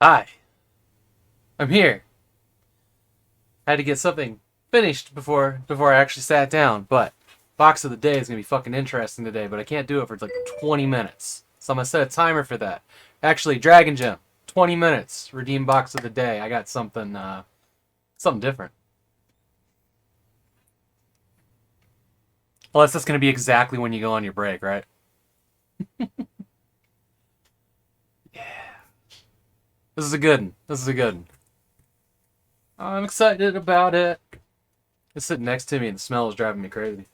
Hi, I'm here. I had to get something finished before I actually sat down, but box of the day is gonna be fucking interesting today, but I can't do it for like 20 minutes. So I'm gonna set a timer for that. Actually, Dragon Gem, 20 minutes, redeem box of the day. I got something different. Unless that's gonna be exactly when you go on your break, right? Yeah. This is a good one. This is a good one. I'm excited about it. It's sitting next to me and the smell is driving me crazy.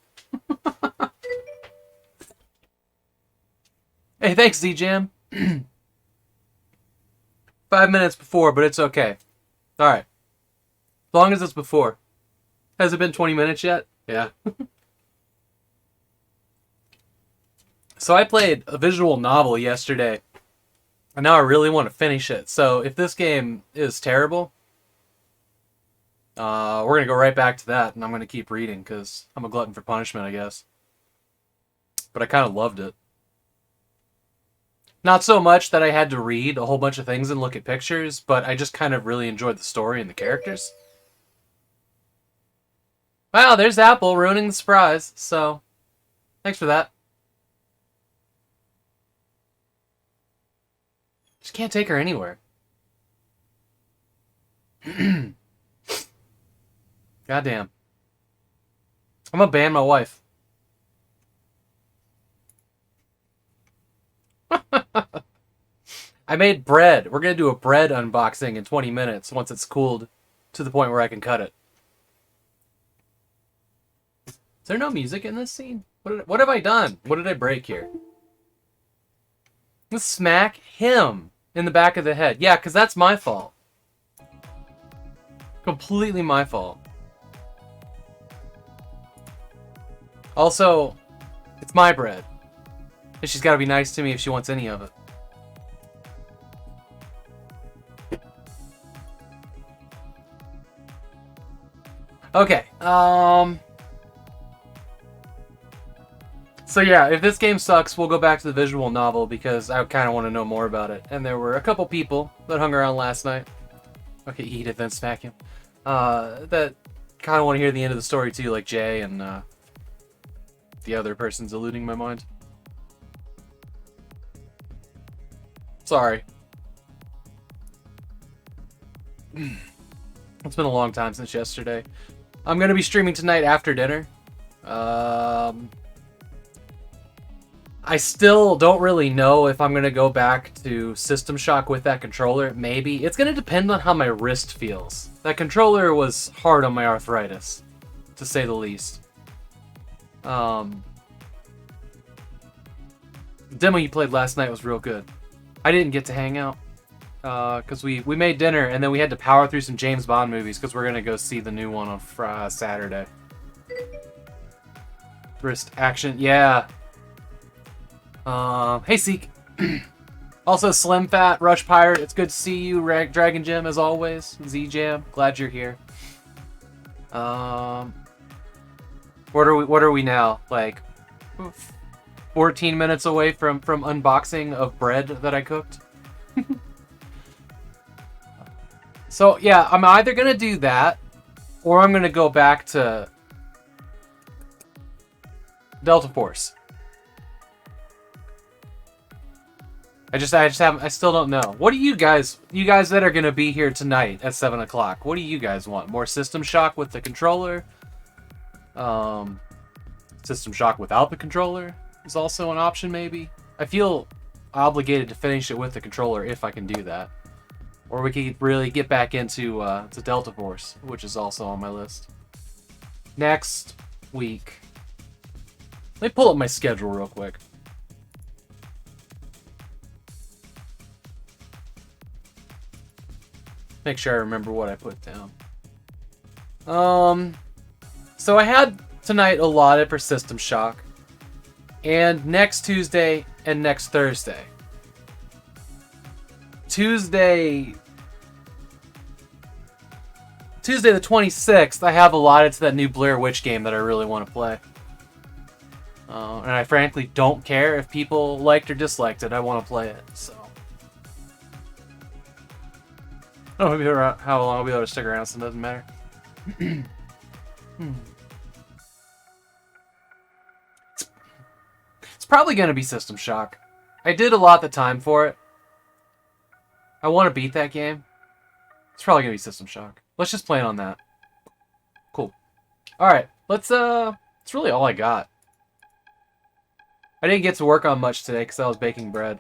Hey, thanks, Z-Jam. 5 minutes before, but it's okay. Alright. As long as it's before. Has it been 20 minutes yet? Yeah. So I played a visual novel yesterday, and now I really want to finish it. So if this game is terrible, we're going to go right back to that, and I'm going to keep reading, because I'm a glutton for punishment, I guess. But I kind of loved it. Not so much that I had to read a whole bunch of things and look at pictures, but I just kind of really enjoyed the story and the characters. Wow, there's Apple ruining the surprise, so thanks for that. Just can't take her anywhere. Goddamn. I'm gonna ban my wife. I made bread. We're gonna do a bread unboxing in 20 minutes once it's cooled to the point where I can cut it. Is there no music in this scene? What have I done? What did I break here? Let's smack him in the back of the head. Yeah, because that's my fault. Completely my fault. Also, it's my bread. And she's got to be nice to me if she wants any of it. Okay, so yeah, if this game sucks, we'll go back to the visual novel because I kind of want to know more about it. And there were a couple people that hung around last night. Okay, eat it, then smack him. That kind of want to hear the end of the story too, like Jay and the other person's eluding my mind. Sorry. It's been a long time since yesterday. I'm going to be streaming tonight after dinner. I still don't really know if I'm going to go back to System Shock with that controller. Maybe. It's going to depend on how my wrist feels. That controller was hard on my arthritis, to say the least. The demo you played last night was real good. I didn't get to hang out. Because we made dinner and then we had to power through some James Bond movies because we're going to go see the new one on Saturday. Wrist action, yeah. Hey Seek. Also Slim Fat, Rush Pirate, it's good to see you. Dragon Gem as always. Z-Jam, glad you're here. What are we now? Like 14 minutes away from unboxing of bread that I cooked? So, yeah, I'm either going to do that, or I'm going to go back to Delta Force. I still don't know. What do you guys that are going to be here tonight at 7 o'clock, what do you guys want? More System Shock with the controller? System Shock without the controller is also an option, maybe? I feel obligated to finish it with the controller if I can do that. Or we could really get back into to Delta Force, which is also on my list. Next week. Let me pull up my schedule real quick. Make sure I remember what I put down. So I had tonight allotted for System Shock. And next Tuesday and next Thursday. Tuesday the 26th, I have allotted to that new Blair Witch game that I really want to play. And I frankly don't care if people liked or disliked it. I want to play it, so. I don't know how long I'll be able to stick around, so it doesn't matter. It's probably going to be System Shock. I did a lot the time for it. I want to beat that game. It's probably going to be System Shock. Let's just plan on that. Cool. Alright, let's, it's really all I got. I didn't get to work on much today because I was baking bread.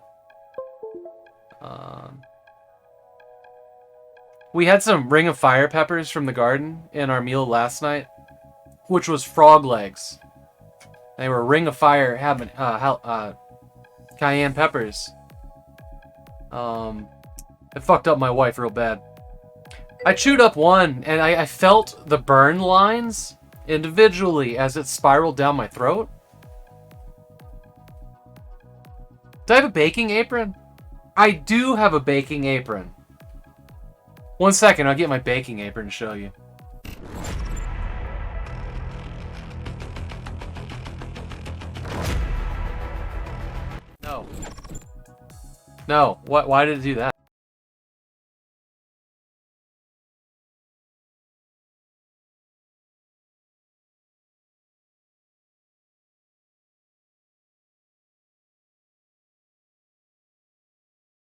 We had some Ring of Fire peppers from the garden in our meal last night, which was frog legs. They were Ring of Fire having cayenne peppers. It fucked up my wife real bad. I chewed up one, and I felt the burn lines individually as it spiraled down my throat. Do I have a baking apron? I do have a baking apron. 1 second, I'll get my baking apron to show you. No. No. What? Why did it do that?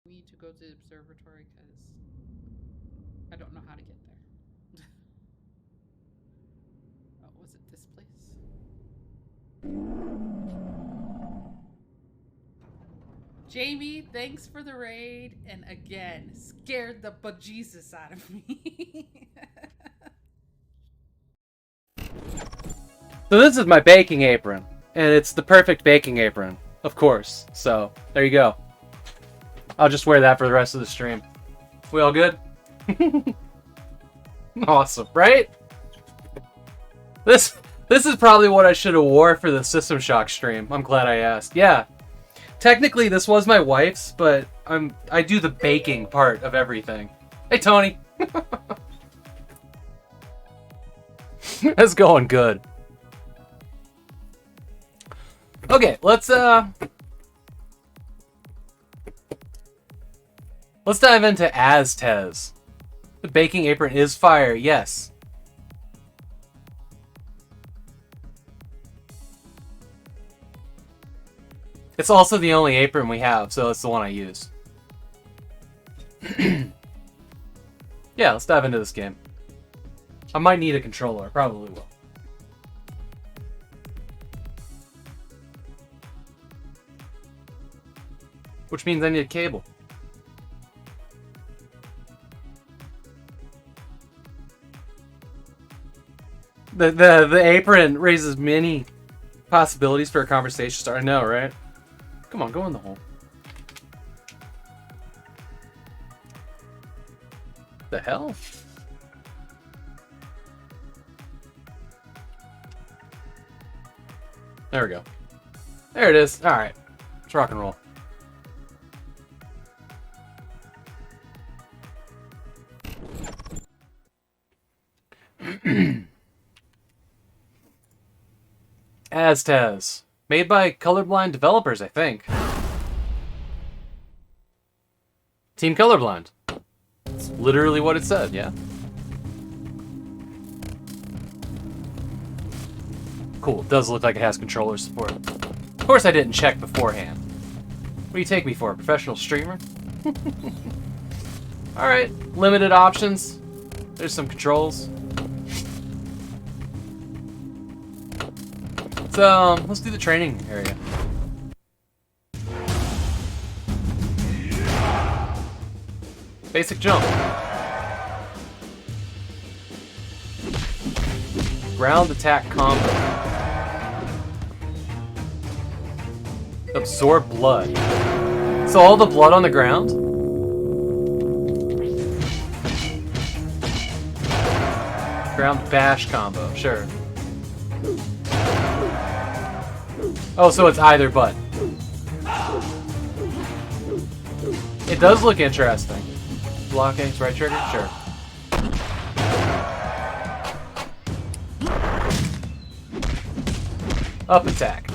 We need to go to the observatory because I don't know how to get there. Oh, was it this place? Jamie, thanks for the raid, and again, scared the bejesus out of me. So this is my baking apron, and it's the perfect baking apron, of course. So there you go. I'll just wear that for the rest of the stream. We all good? Awesome, right? This is probably what I should have wore for the System Shock stream. I'm glad I asked. Yeah. Technically, this was my wife's, but I do the baking part of everything. Hey, Tony. That's going good. Okay, let's dive into Aztez. The baking apron is fire, yes. It's also the only apron we have, so it's the one I use. Yeah, let's dive into this game. I might need a controller, probably will. Which means I need a cable. The apron raises many possibilities for a conversation starter. I know, right? Come on, go in the hole. The hell? There we go. There it is. Alright. Let's rock and roll. Aztez. Made by colorblind developers, I think. Team Colorblind. It's literally what it said, yeah? Cool, it does look like it has controller support. Of course I didn't check beforehand. What do you take me for, a professional streamer? Alright, limited options. There's some controls. Let's do the training area. Basic jump. Ground attack combo. Absorb blood. So all the blood on the ground? Ground bash combo, sure. Oh, so it's either but. It does look interesting. Blocking, right trigger? Sure. Up attack.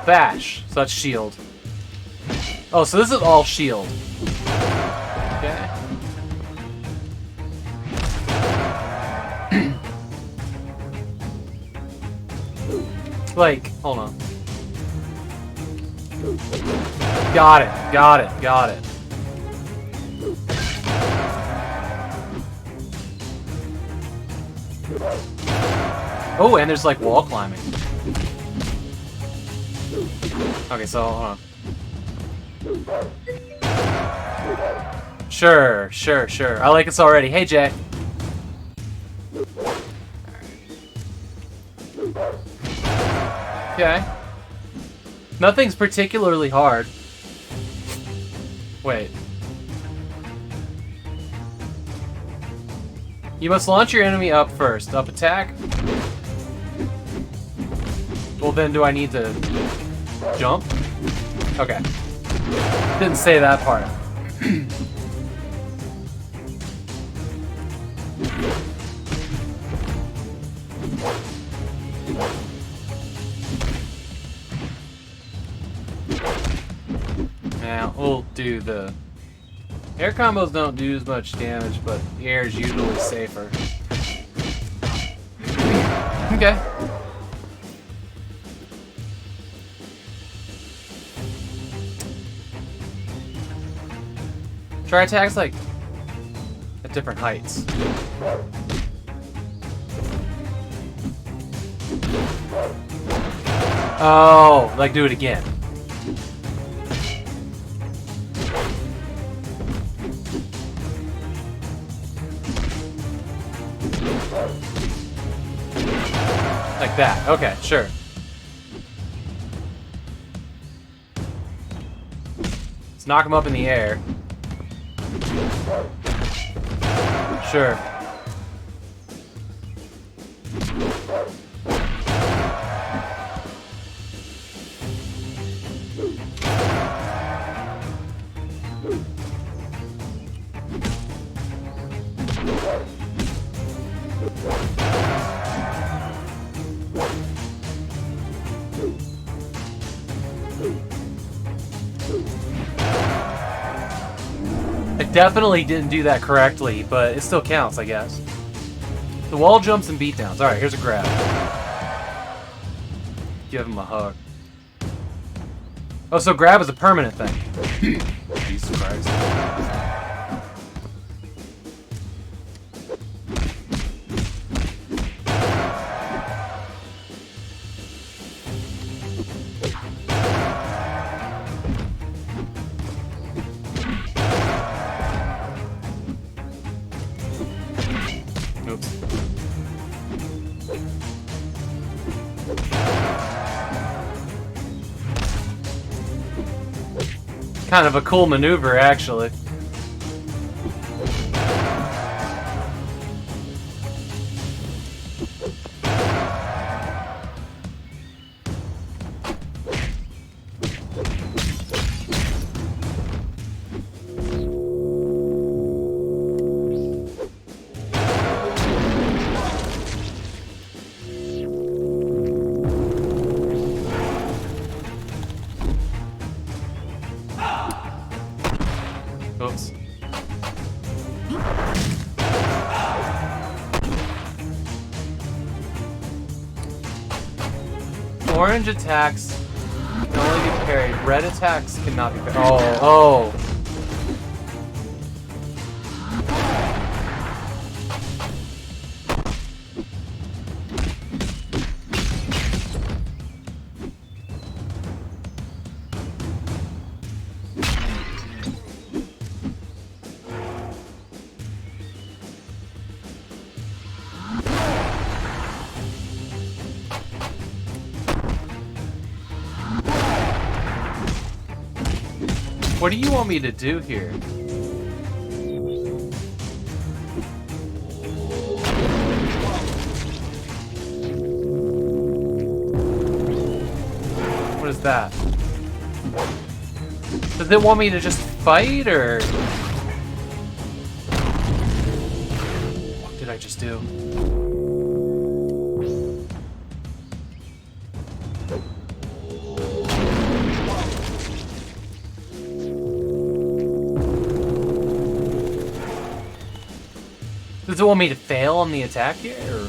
Bash. So that's shield. Oh, so this is all shield. Okay. Like, hold on. Got it, got it, got it. Oh, and there's like wall climbing. Okay, so hold on. Sure, sure, sure. I like this already. Hey, Jay. Okay. Nothing's particularly hard. Wait. You must launch your enemy up first. Up attack? Well, then do I need to jump? Okay. Didn't say that part. Now, we'll do the... Air combos don't do as much damage, but the air is usually safer. Okay. Try attacks like at different heights. Oh, like do it again. Like that. Okay, sure. Let's knock him up in the air. Sure. I definitely didn't do that correctly, but it still counts, I guess. The wall jumps and beatdowns. Alright, here's a grab. Give him a hug. Oh, so grab is a permanent thing. Jesus Christ. Oops. Kind of a cool maneuver, actually. Oops. Orange attacks can only be parried. Red attacks cannot be parried. Oh, oh. What do you want me to do here? What is that? Does it want me to just fight, or... What did I just do? does it want me to fail on the attack here? Or?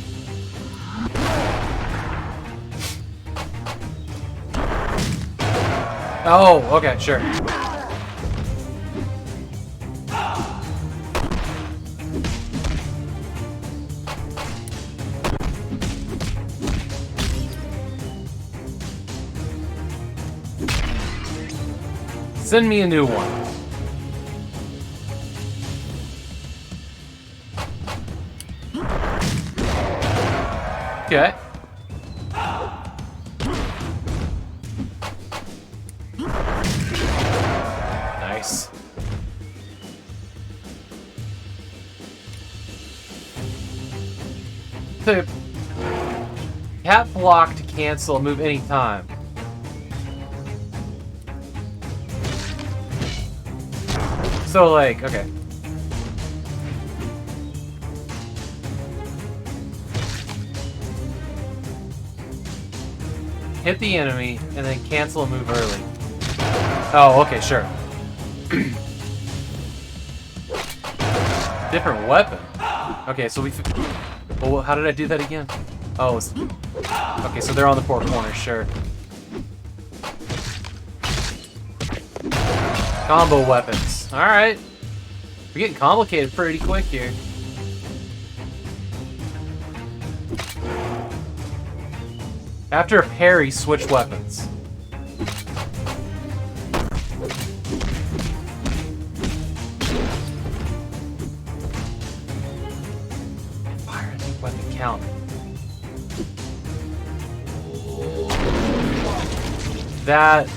Oh, okay, sure. Send me a new one. Okay. Nice. So, tap block to cancel, move anytime. So, like, okay. Hit the enemy, and then cancel a move early. Oh, okay, sure. Different weapon. Okay, so we... Well, how did I do that again? Oh, it's... Okay, so they're on the four corners, sure. Combo weapons. Alright. We're getting complicated pretty quick here. After a parry, switch weapons. Fire the weapon count. That...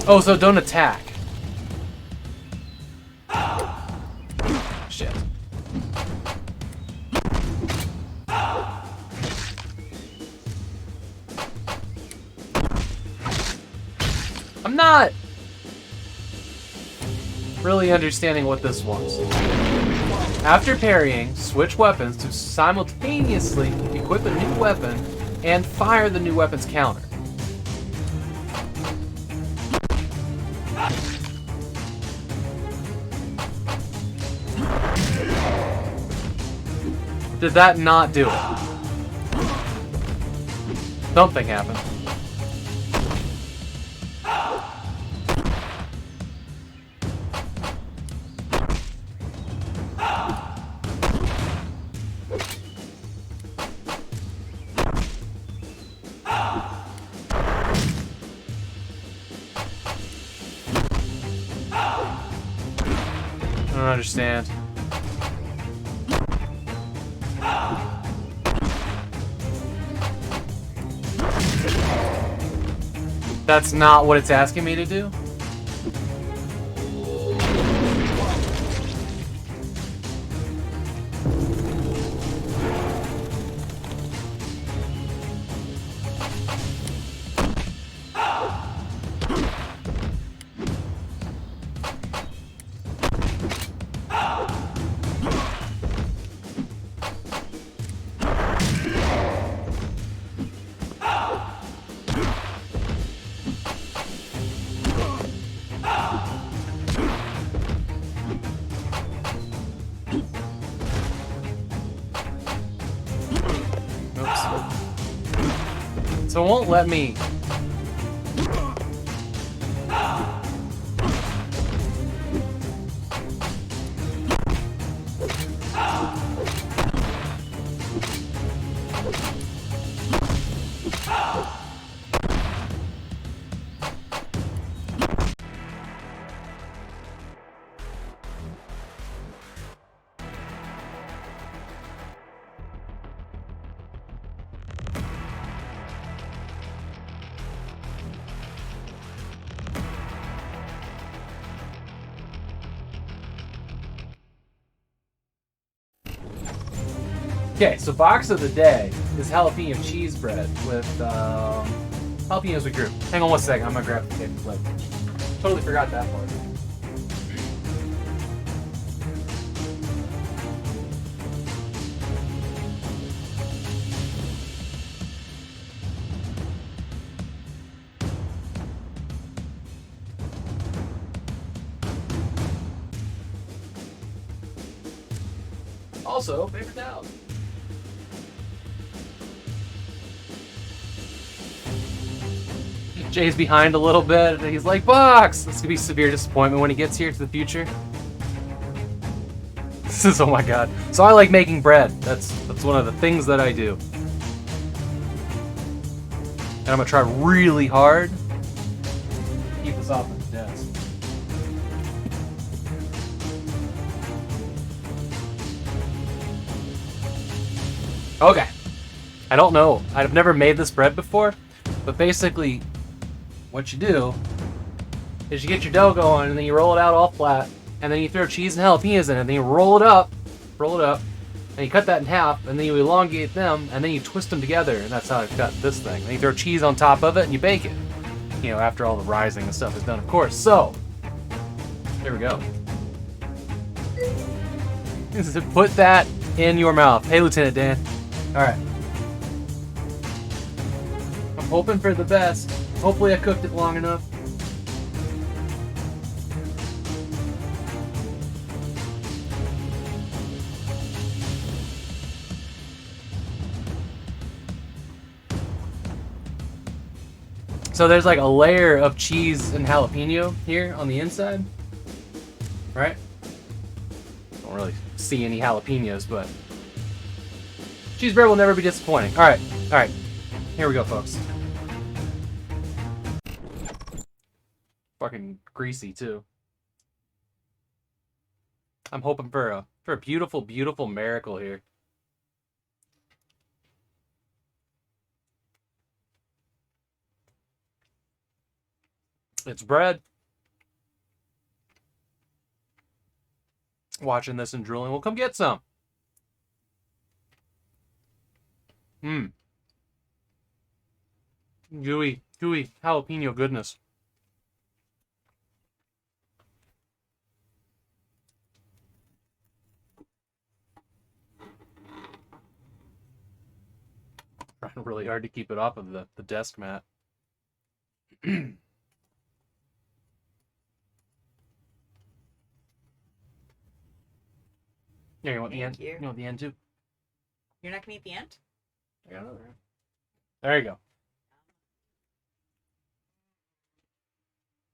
Oh, so don't attack. Shit. I'm not really understanding what this was. After parrying, switch weapons to simultaneously equip a new weapon and fire the new weapon's counter. Did that not do it? Something happened. I don't understand. That's not what it's asking me to do? So it won't let me... Okay, so box of the day is jalapeno cheese bread with jalapenos with group. Hang on one second, I'm gonna grab the paper plate. Totally forgot that part. Also, paper towels. Jay's behind a little bit, and he's like, Box! This could be severe disappointment when he gets here to the future. This is, oh my god. So I like making bread. That's one of the things that I do. And I'm gonna try really hard to keep this off the desk. Okay. I don't know. I've never made this bread before, but basically what you do is you get your dough going, and then you roll it out all flat, and then you throw cheese and jalapenos in it, and then you roll it up, and you cut that in half, and then you elongate them, and then you twist them together, and that's how I've got this thing. Then you throw cheese on top of it, and you bake it. You know, after all the rising and stuff is done, of course. So, there we go. Put that in your mouth. Hey, Lieutenant Dan. Alright. I'm hoping for the best. Hopefully I cooked it long enough. So there's like a layer of cheese and jalapeno here on the inside. Right? Don't really see any jalapenos, but cheese bread will never be disappointing. Alright, alright. Here we go, folks. Fucking greasy too. I'm hoping for a beautiful, beautiful miracle here. It's bread. Watching this and drooling. We'll come get some. Mmm. Gooey, gooey jalapeno goodness. Trying really hard to keep it off of the desk mat. Yeah, you want the end? You want the end too? You're not gonna eat the end? I got another. There you go.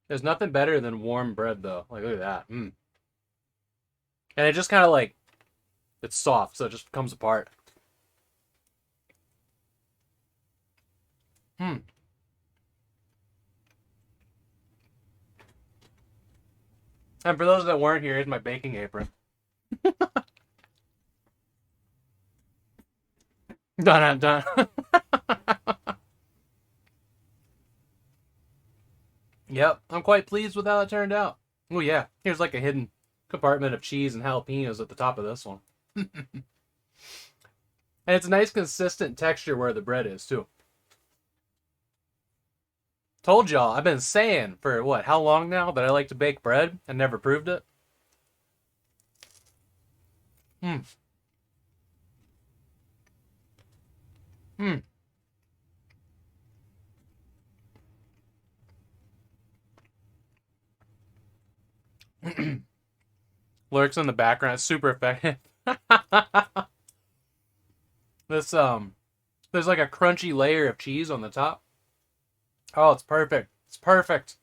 There's nothing better than warm bread, though. Like, look at that. Mm. And it just kind of like, it's soft, so it just comes apart. Hmm. And for those that weren't here, here's my baking apron. Done. Yep, I'm quite pleased with how it turned out. Oh yeah, here's like a hidden compartment of cheese and jalapenos at the top of this one. And it's a nice consistent texture where the bread is too. Told y'all, I've been saying for what, how long now that I like to bake bread and never proved it. Hmm. Hmm. Lurks in the background. It's super effective. This there's like a crunchy layer of cheese on the top. Oh, it's perfect. It's perfect.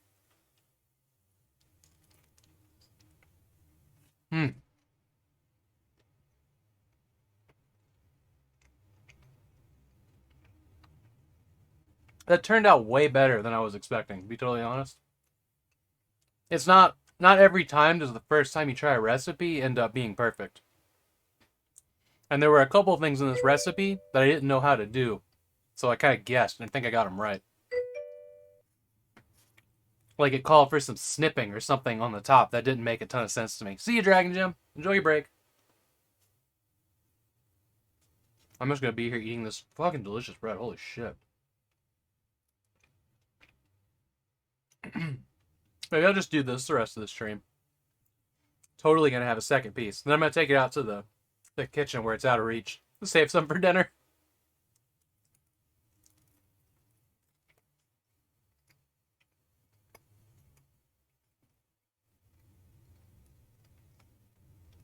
Hmm. That turned out way better than I was expecting, to be totally honest. It's not every time does the first time you try a recipe end up being perfect. And there were a couple things in this recipe that I didn't know how to do. So I kind of guessed, and I think I got them right. Like it called for some snipping or something on the top that didn't make a ton of sense to me. See you, Dragon Gem. Enjoy your break. I'm just going to be here eating this fucking delicious bread. Holy shit. Maybe I'll just do this the rest of the stream. Totally going to have a second piece. Then I'm going to take it out to the kitchen where it's out of reach. Save some for dinner.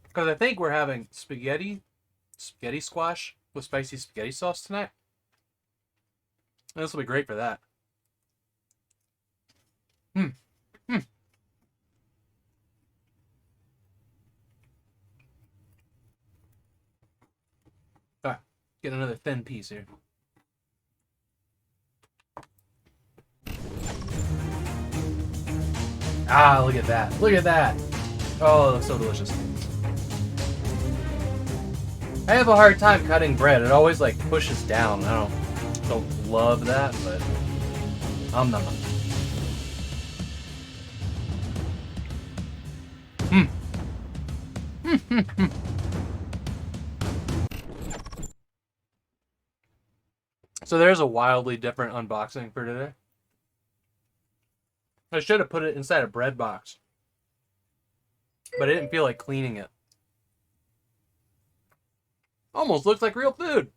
Because I think we're having spaghetti spaghetti squash with spicy spaghetti sauce tonight. And this will be great for that. All right, get another thin piece here. Ah, look at that. Look at that. Oh, it looks so delicious. I have a hard time cutting bread. It always like pushes down. I don't love that, but nom. So there's a wildly different unboxing for today. I should have put it inside a bread box, but I didn't feel like cleaning it. Almost looks like real food,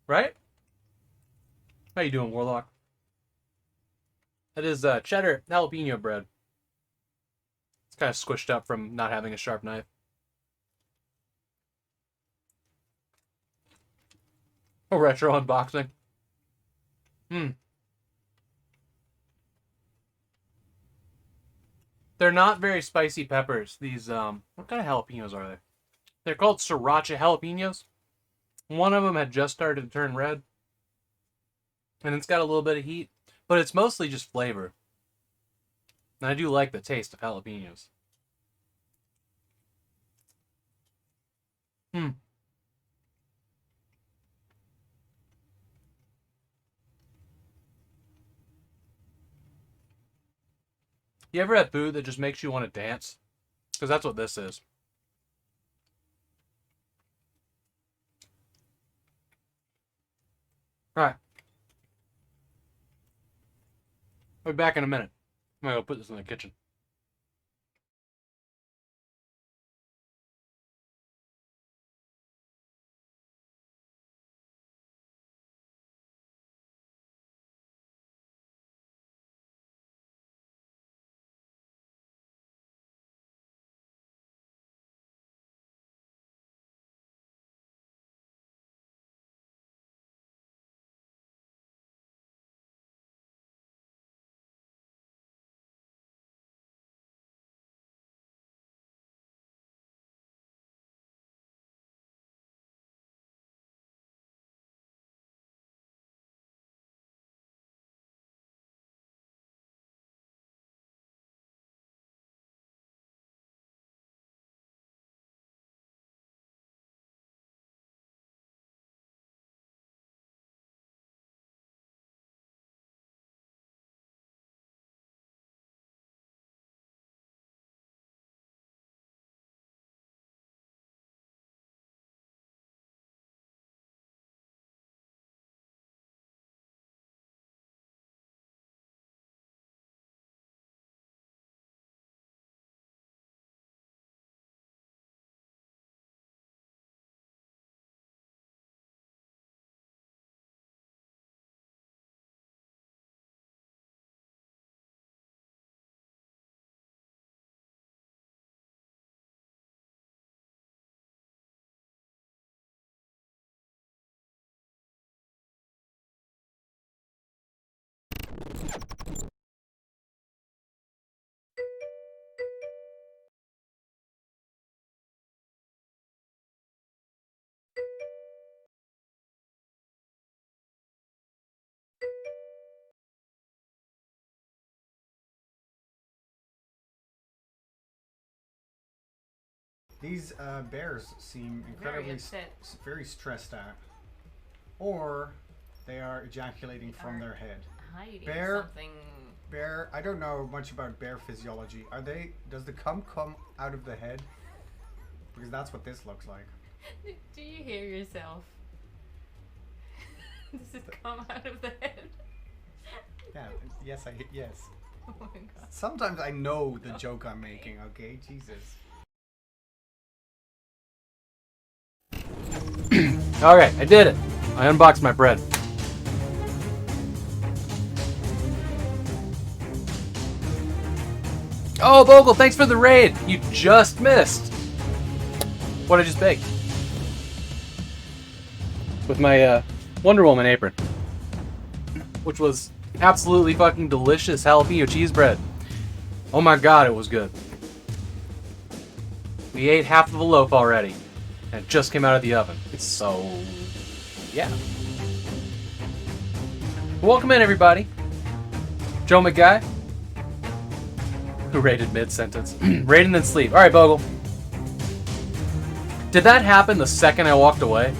right? How you doing, Warlock? That is cheddar jalapeno bread. It's kind of squished up from not having a sharp knife. A retro unboxing. They're not very spicy peppers. These, what kind of jalapenos are they? They're called sriracha jalapenos. One of them had just started to turn red. And it's got a little bit of heat. But it's mostly just flavor. And I do like the taste of jalapenos. You ever had food that just makes you want to dance? Because that's what this is. Alright. I'll be back in a minute. I'm going to go put this in the kitchen. These bears seem incredibly upset. very stressed out, or they are ejaculating from their head. Hiding Bear- something. Bear, I don't know much about bear physiology. Are they? Does the cum come out of the head? Because that's what this looks like. Do you hear yourself? Does it come out of the head? Yeah. Yes. Yes. Oh my god. Sometimes I know the joke I'm making. Okay. Jesus. Alright, I did it. I unboxed my bread. Oh, Vogel, thanks for the raid. You just missed. What I just baked. with my Wonder Woman apron, which was absolutely fucking delicious jalapeno cheese bread. Oh my god, it was good. We ate half of a loaf already, and it just came out of the oven. So, yeah. Welcome in, everybody. Joe McGuy, who rated mid-sentence. Raid and then sleep. Alright, Bogle. Did that happen the second I walked away?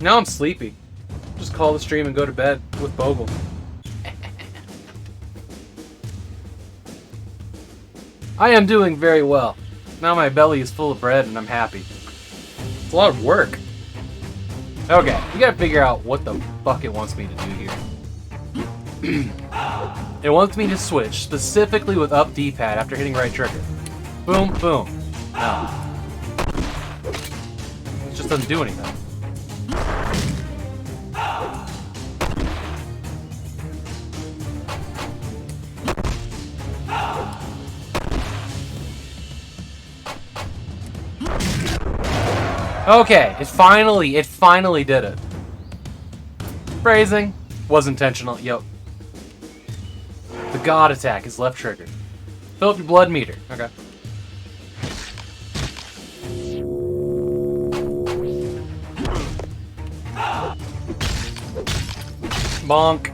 Now I'm sleepy. Just call the stream and go to bed with Bogle. I am doing very well. Now my belly is full of bread and I'm happy. It's a lot of work. Okay, we gotta figure out what the fuck it wants me to do here. It wants me to switch, specifically with up D-pad after hitting right trigger. Boom, boom. No. It just doesn't do anything. Okay, it finally did it. Phrasing was intentional. Yep. The God attack is left trigger. Fill up your blood meter. Okay. Bonk.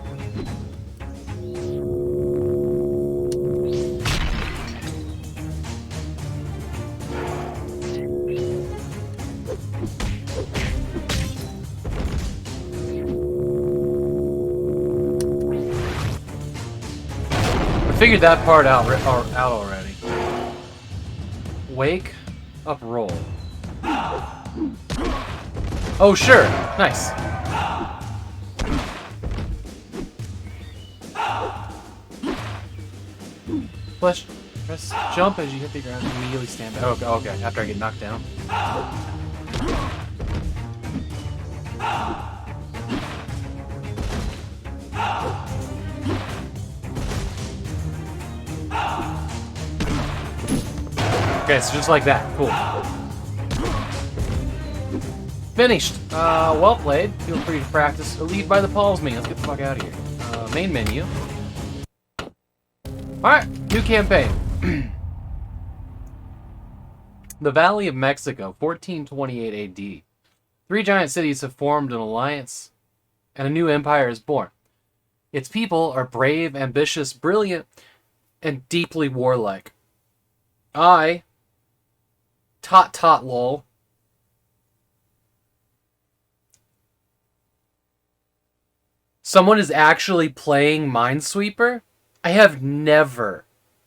Figured that part out already. Wake up roll. Oh sure, nice. Press jump as you hit the ground and immediately stand back. Oh, okay, after I get knocked down. Okay, so just like that. Cool. Finished. Well played. Feel free to practice. Lead by the Pauls me. Let's get the fuck out of here. Main menu. Alright, new campaign. The Valley of Mexico, 1428 AD. 3 giant cities have formed an alliance, and a new empire is born. Its people are brave, ambitious, brilliant, and deeply warlike. I... Tot lol. Someone is actually playing Minesweeper? I have never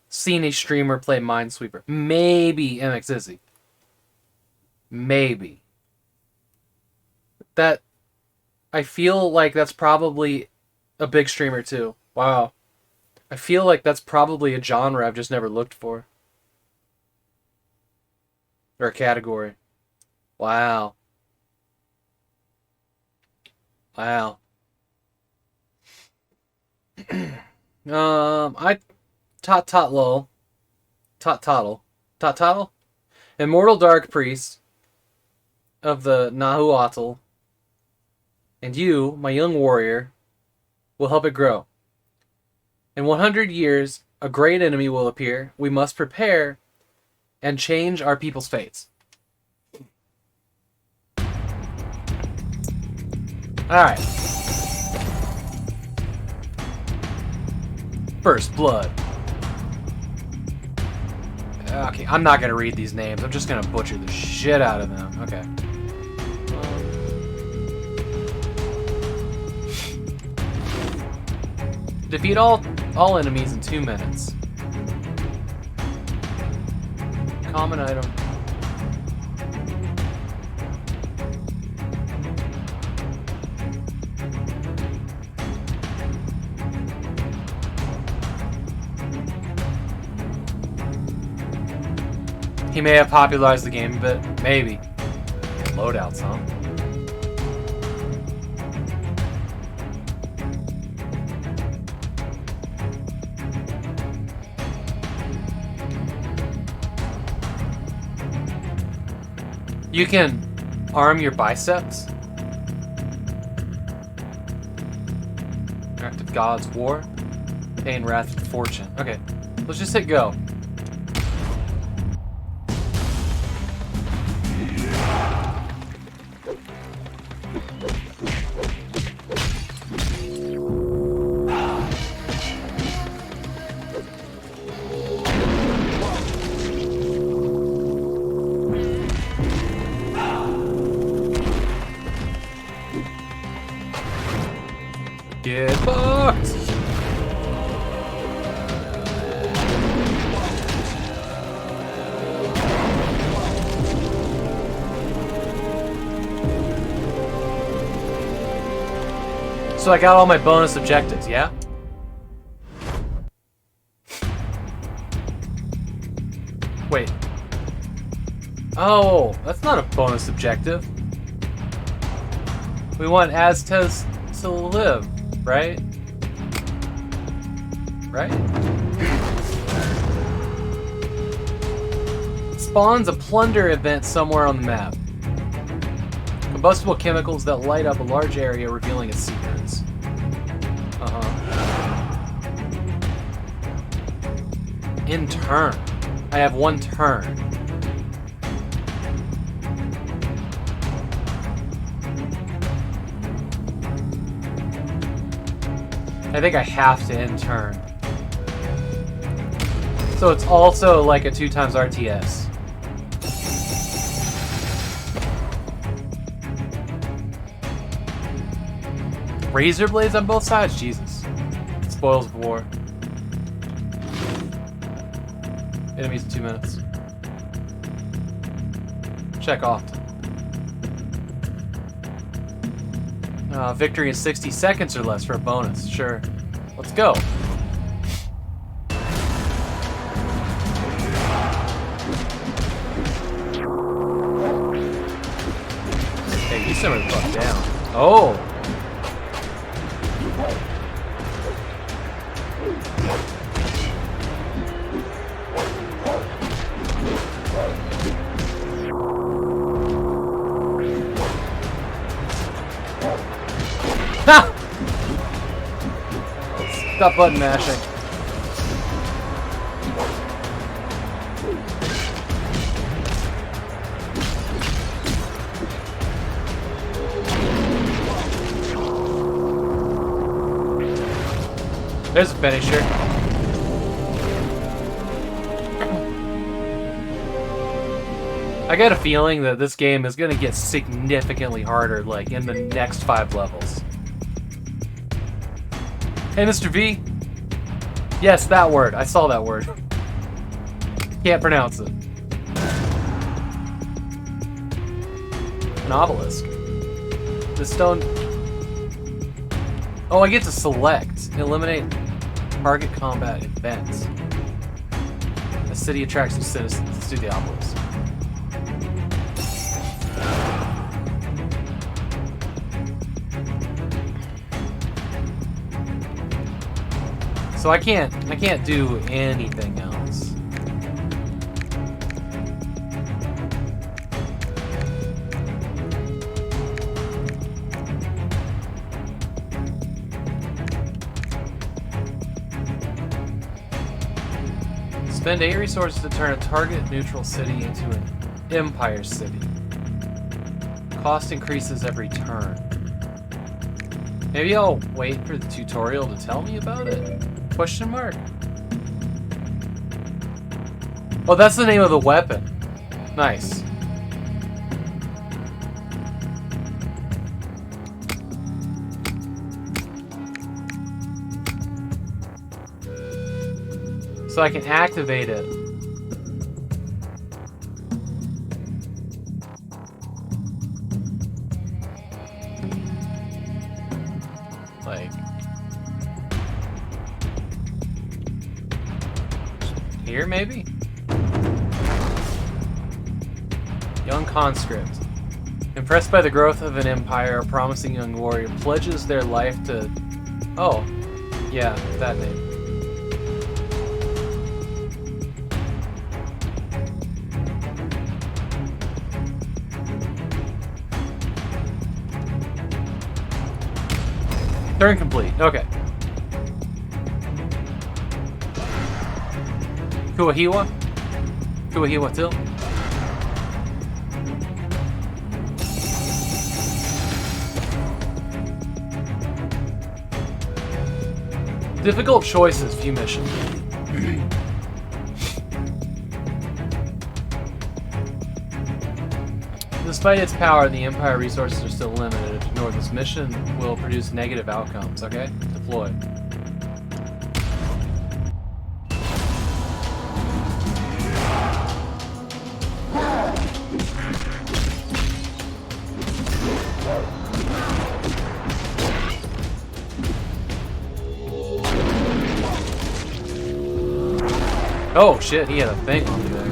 seen a streamer play Minesweeper. Maybe MX Izzy. Maybe. That... I feel like that's probably a big streamer too. Wow. I feel like that's probably a genre I've just never looked for. Or a category. Wow. Wow. I tot lol. Tot Immortal Dark Priest of the Nahuatl. And you, my young warrior, will help it grow. In 100 years, a great enemy will appear. We must prepare and change our people's fates. Alright. First Blood. Okay, I'm not gonna read these names. I'm just gonna butcher the shit out of them. Okay. Defeat all enemies in 2 minutes. Common item. He may have popularized the game a bit. Maybe. loadouts, huh? You can arm your biceps. Act of God's War. Pain, Wrath, and Fortune. Okay, let's just hit go. Get fucked! So I got all my bonus objectives, yeah? Wait. Oh, that's not a bonus objective. We want Aztez to live, right? Right? Spawns a plunder event somewhere on the map. Combustible chemicals that light up a large area, revealing its secrets. In turn. I have 1 turn. I think I have to in turn. So it's also like a 2 times RTS. Razor blades on both sides? Jesus. Spoils of war. Enemies in 2 minutes. Check off. Victory in 60 seconds or less for a bonus. Sure. Let's go. Hey, you simmer the fuck down. Oh! Ha! Stop button mashing. There's a finisher. I got a feeling that this game is gonna get significantly harder, like in the next 5 levels. Hey, Mr. V. Yes, that word. I saw that word. Can't pronounce it. An obelisk. The stone... Oh, I get to select. Eliminate target combat events. The city attracts new citizens. Let's do the obelisk. So I can't do anything else. Spend 8 resources to turn a target neutral city into an empire city. Cost increases every turn. Maybe I'll wait for the tutorial to tell me about it? Question mark. Oh, that's the name of the weapon. Nice. So I can activate it. Like... here, maybe? Young conscript. Impressed by the growth of an empire, a promising young warrior pledges their life to... Oh, yeah, that name. Turn complete. Okay. Kuahiwa? Kuahiwa Till? Difficult choices, few missions. Despite its power, the Empire resources are still limited. If ignored, this mission will produce negative outcomes, okay? Deploy. Oh shit, he had a thing on me there.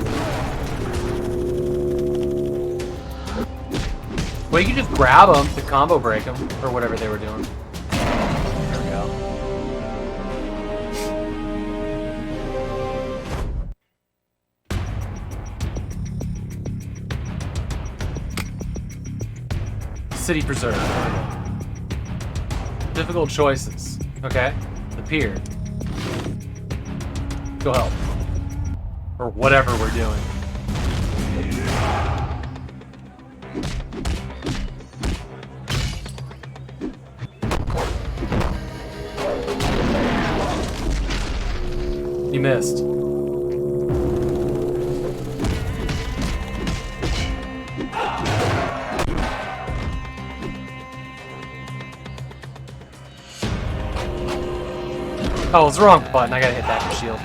Well, you can just grab them to combo break them, or whatever they were doing. There we go. City Preserve. Difficult choices. Okay. The pier. Go help. Or whatever we're doing. You missed. Oh, it's the wrong button. I gotta hit that for shield.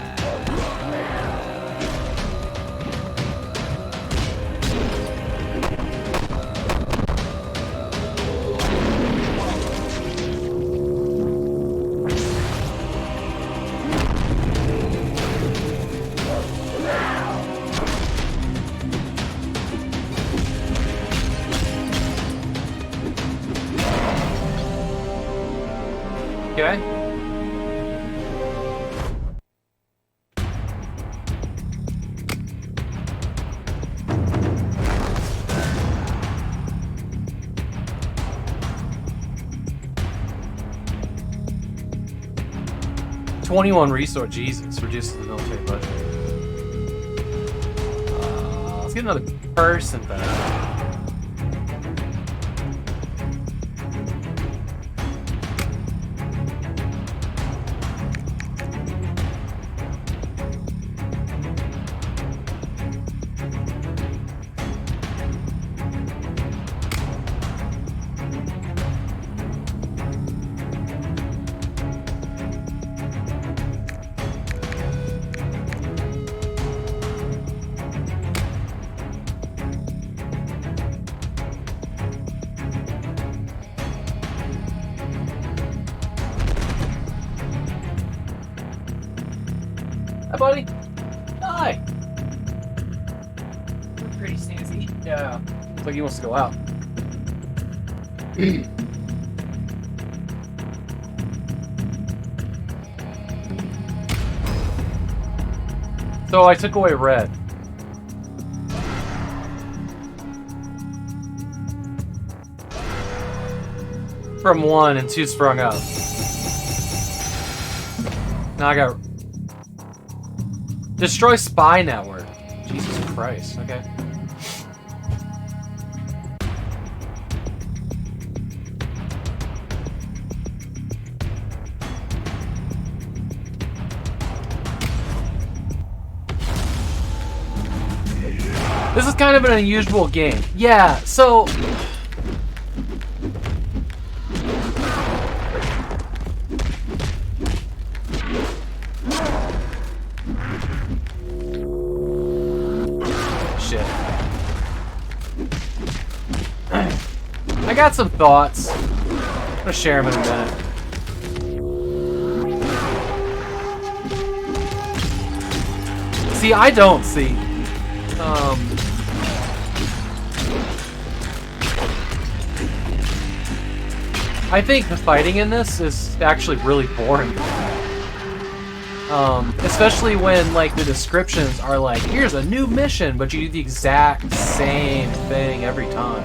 Okay. $21 resource. Jesus, reduces the military budget. Let's get another person back. Hi, buddy. Hi. You're pretty snazzy. Yeah. Looks like he wants to go out. So I took away red. From 1 and 2 sprung up. Now I got... Destroy spy network. Jesus Christ. Okay. This is kind of an unusual game. Yeah, so... I got some thoughts. I'm gonna share them in a minute. See, I don't see. I think the fighting in this is actually really boring. Especially when, like, the descriptions are like, here's a new mission, but you do the exact same thing every time.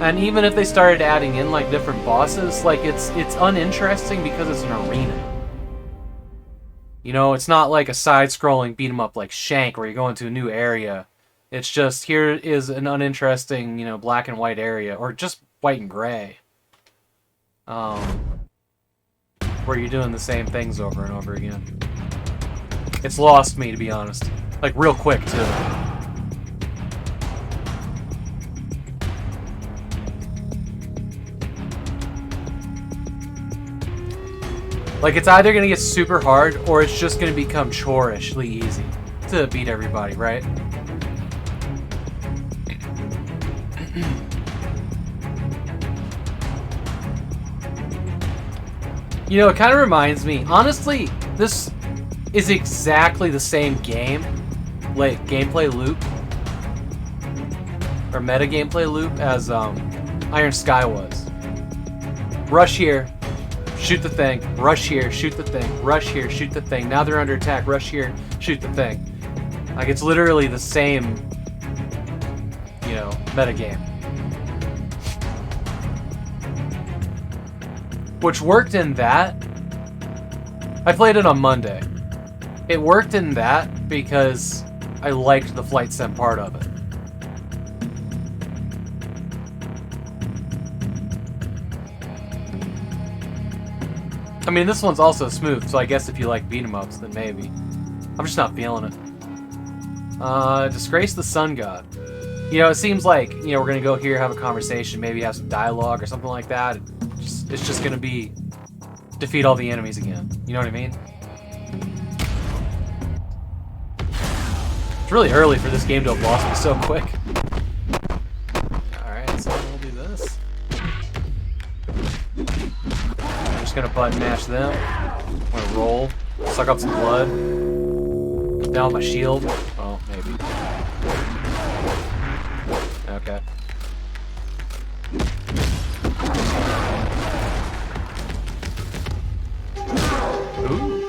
And even if they started adding in, like, different bosses, like, it's uninteresting because it's an arena. You know, it's not like a side-scrolling beat-em-up like Shank where you go into a new area. It's just, here is an uninteresting, you know, black and white area, or just white and gray. Where you're doing the same things over and over again. It's lost me, to be honest. Like, real quick, too. Like, it's either gonna get super hard, or it's just gonna become chorishly easy to beat everybody, right? You know, it kind of reminds me, honestly, this is exactly the same game, like, gameplay loop, or meta gameplay loop as Iron Sky was. Rush here, shoot the thing, rush here, shoot the thing, rush here, shoot the thing, now they're under attack, rush here, shoot the thing. Like, it's literally the same, you know, meta game. Which worked in that. I played it on Monday. It worked in that because I liked the flight sim part of it. I mean, this one's also smooth, so I guess if you like beat 'em ups, then maybe. I'm just not feeling it. Disgrace the Sun God. You know, it seems like, you know, we're gonna go here, have a conversation, maybe have some dialogue or something like that. It's just gonna be defeat all the enemies again. You know what I mean? It's really early for this game to have lost me so quick. Alright, so we'll do this. I'm just gonna button mash them. I'm gonna roll, suck up some blood. Down my shield. Oh, maybe. Okay. Ooh.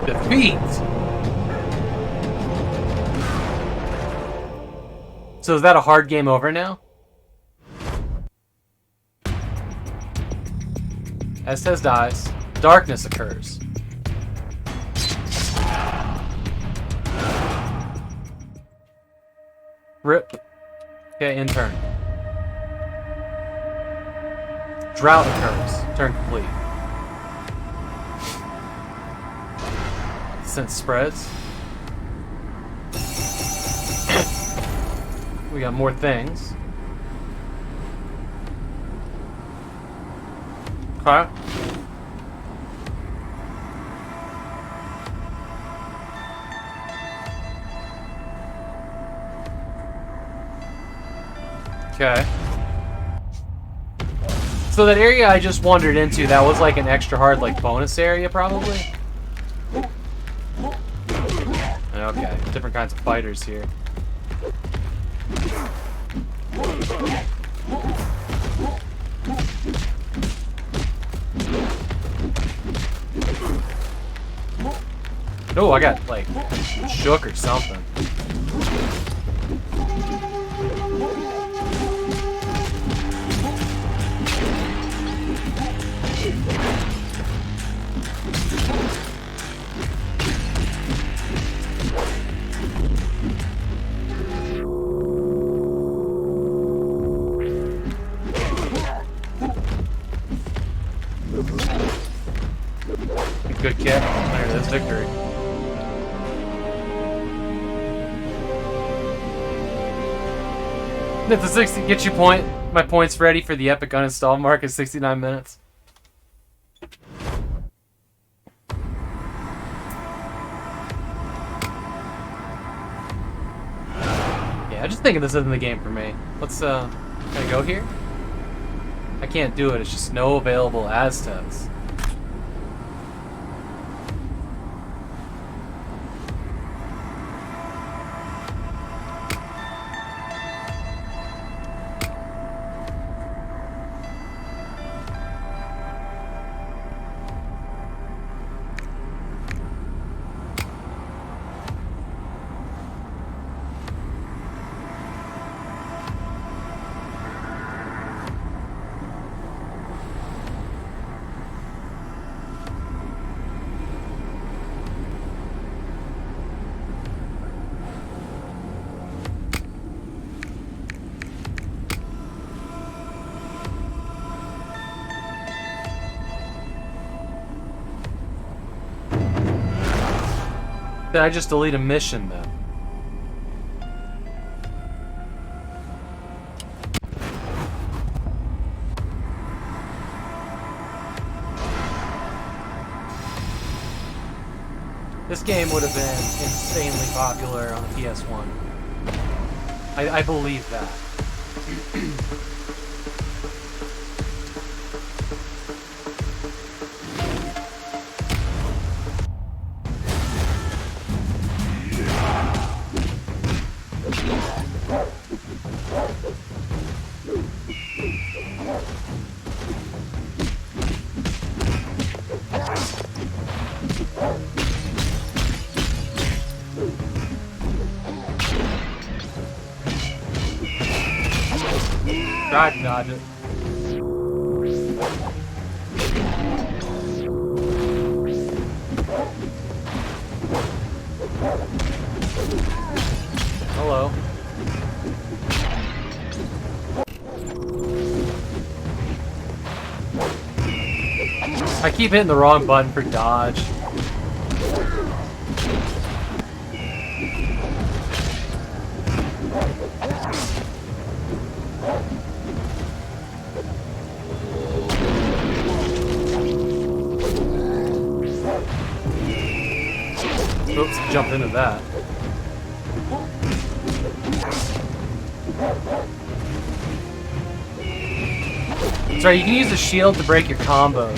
Defeat! So is that a hard game over now? Aztez dies. Darkness occurs. Rip. Okay, in turn. Drought occurs. Turn complete. Sense spreads. We got more things. Okay. Okay. So that area I just wandered into, that was like an extra hard, like, bonus area, probably? Okay, different kinds of fighters here. Oh, I got, like, shook or something. Good kick. There it is, victory. If the 60 get you my points ready for the epic uninstall mark is 69 minutes. Yeah, I just thinking this isn't the game for me. Let's can I go here? I can't do it. It's just no available Aztez. Did I just delete a mission then? This game would have been insanely popular on the PS1. I believe that. Tried to dodge it. Hello. I keep hitting the wrong button for dodge. Oops, jump into that. Sorry, you can use the shield to break your combos.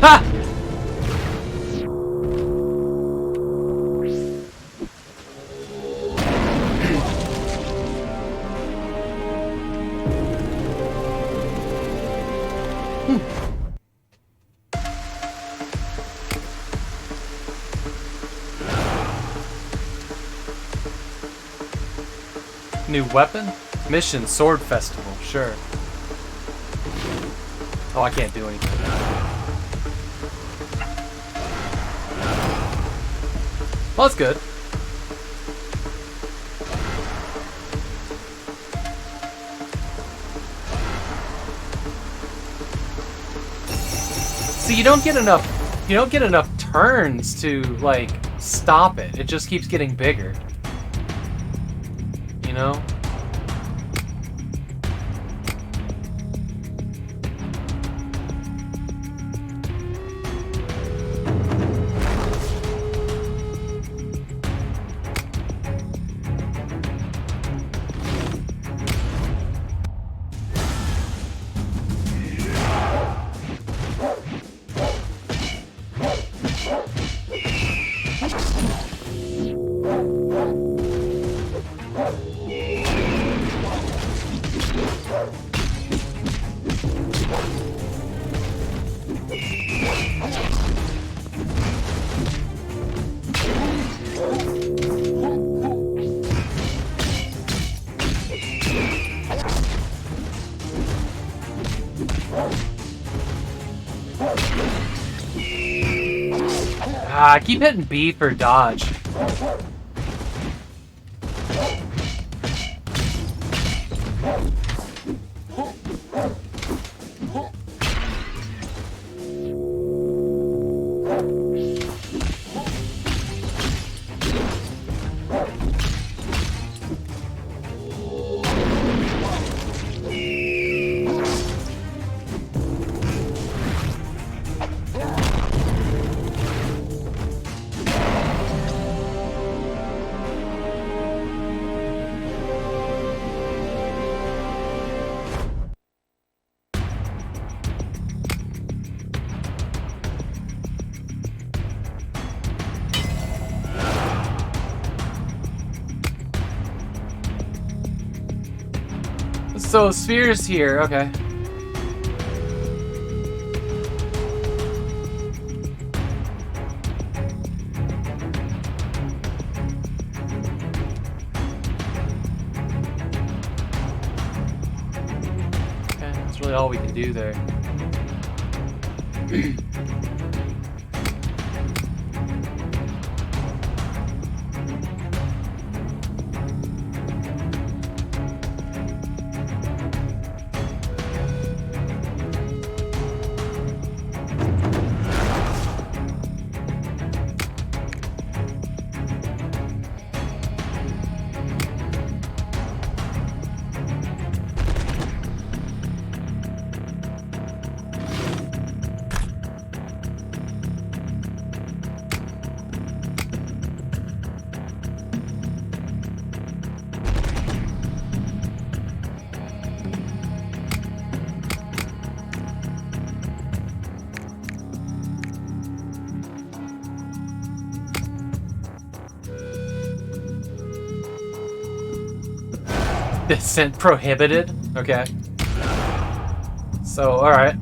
Ha! New weapon? Mission, Sword Festival, sure. Oh, I can't do anything. Well, that's good. See, you don't get enough turns to, like, stop it. It just keeps getting bigger. You know? I keep hitting B for dodge. So spheres here, okay. Okay, that's really all we can do there. Descent prohibited? Okay. So, alright.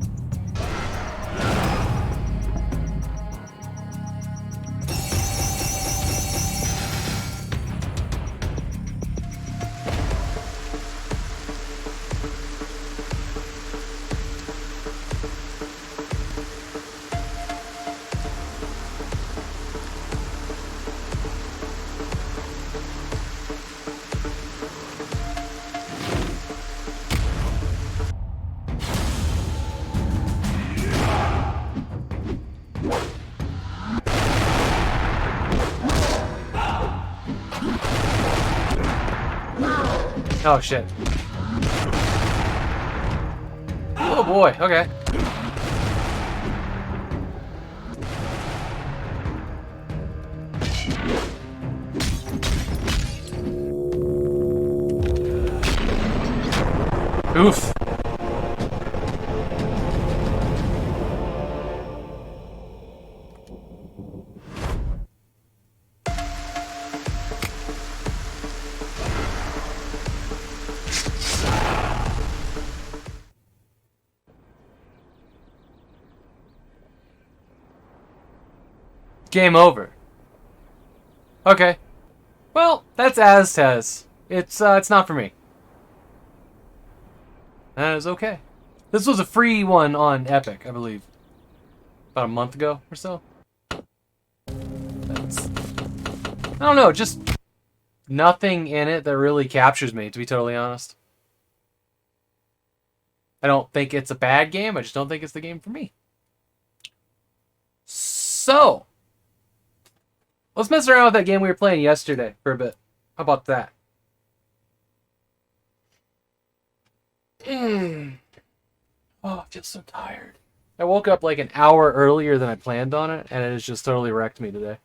Oh shit. Oh boy, okay. Oof. Game over. Okay. Well, that's Aztez. It's not for me. That is okay. This was a free one on Epic, I believe. About a month ago or so. That's... I don't know, just nothing in it that really captures me, to be totally honest. I don't think it's a bad game, I just don't think it's the game for me. So, let's mess around with that game we were playing yesterday for a bit. How about that? Oh, I feel so tired. I woke up like an hour earlier than I planned on it, and it has just totally wrecked me today.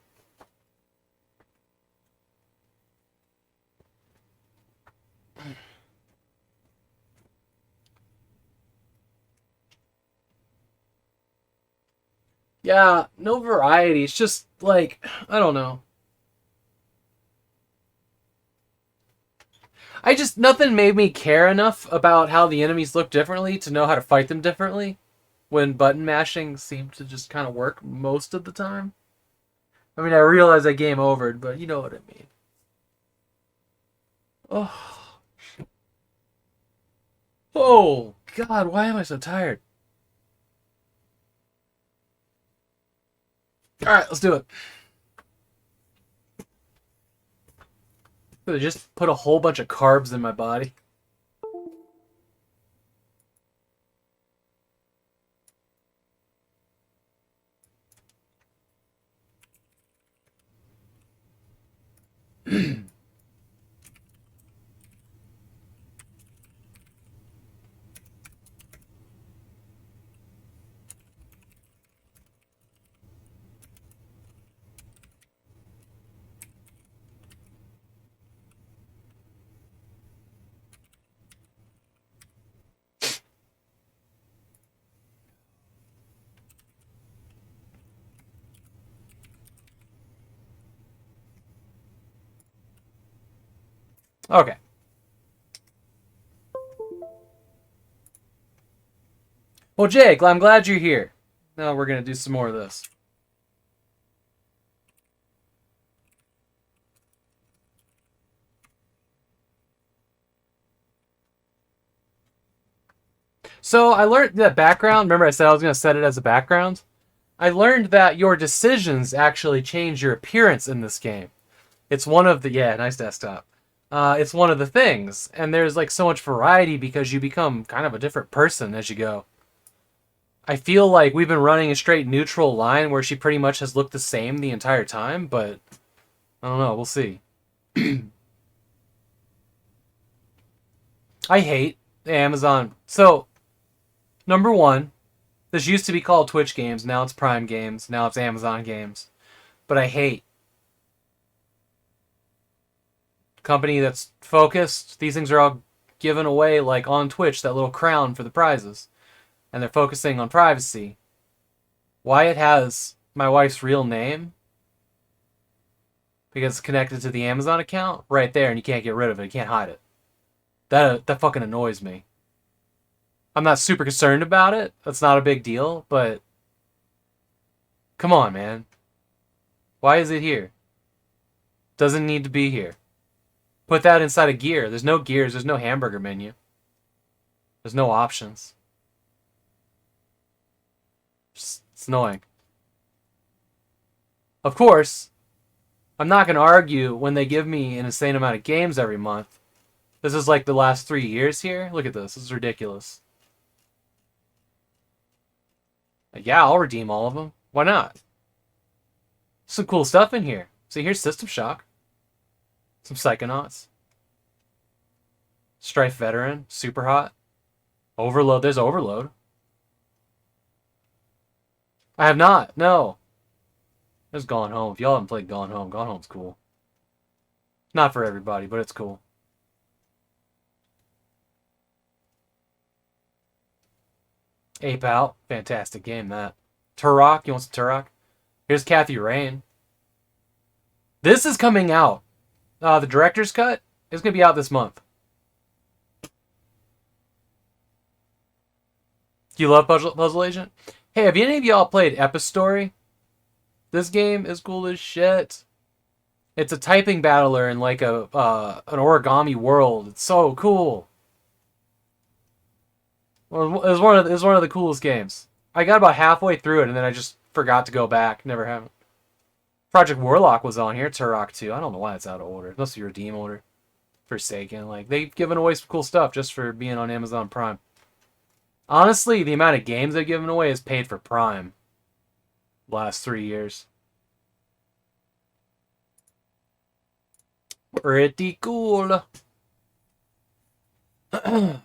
Yeah, no variety. It's just like, I don't know. Nothing made me care enough about how the enemies look differently to know how to fight them differently when button mashing seemed to just kind of work most of the time. I mean, I realize I game overed, but you know what I mean. Oh. Oh, God, why am I so tired? Alright, let's do it. They just put a whole bunch of carbs in my body. Okay. Well, Jake, I'm glad you're here. Now we're going to do some more of this. So I learned that background. Remember I said I was going to set it as a background? I learned that your decisions actually change your appearance in this game. It's one of the... Yeah, nice desktop. It's one of the things. And there's like so much variety because you become kind of a different person as you go. I feel like we've been running a straight neutral line where she pretty much has looked the same the entire time, but I don't know. We'll see. I hate Amazon. So, number one, this used to be called Twitch Games. Now it's Prime Games. Now it's Amazon Games. But I hate company that's focused. These things are all given away like on Twitch, that little crown for the prizes. And they're focusing on privacy. Why it has my wife's real name? Because it's connected to the Amazon account right there, and you can't get rid of it. You can't hide it. That fucking annoys me. I'm not super concerned about it. That's not a big deal, but come on, man. Why is it here? Doesn't need to be here. Put that inside a gear. There's no gears. There's no hamburger menu. There's no options. It's annoying. Of course, I'm not going to argue when they give me an insane amount of games every month. This is like the last 3 years here. Look at this. This is ridiculous. Yeah, I'll redeem all of them. Why not? Some cool stuff in here. See, here's System Shock. Some Psychonauts. Strife Veteran. Super hot. Overload. There's Overload. I have not. No. There's Gone Home. If y'all haven't played Gone Home, Gone Home's cool. Not for everybody, but it's cool. Ape Out. Fantastic game, that. Turok. You want some Turok? Here's Kathy Rain. This is coming out. The director's cut is going to be out this month. Do you love Puzzle Agent? Hey, have any of y'all played Epistory? This game is cool as shit. It's a typing battler in like an origami world. It's so cool. Well, it was one of the coolest games. I got about halfway through it and then I just forgot to go back. Never have. Project Warlock was on here. Turok 2. I don't know why it's out of order. It must be redeem order. Forsaken. Like, they've given away some cool stuff just for being on Amazon Prime. Honestly, the amount of games they've given away is paid for Prime. Last 3 years. Pretty cool. I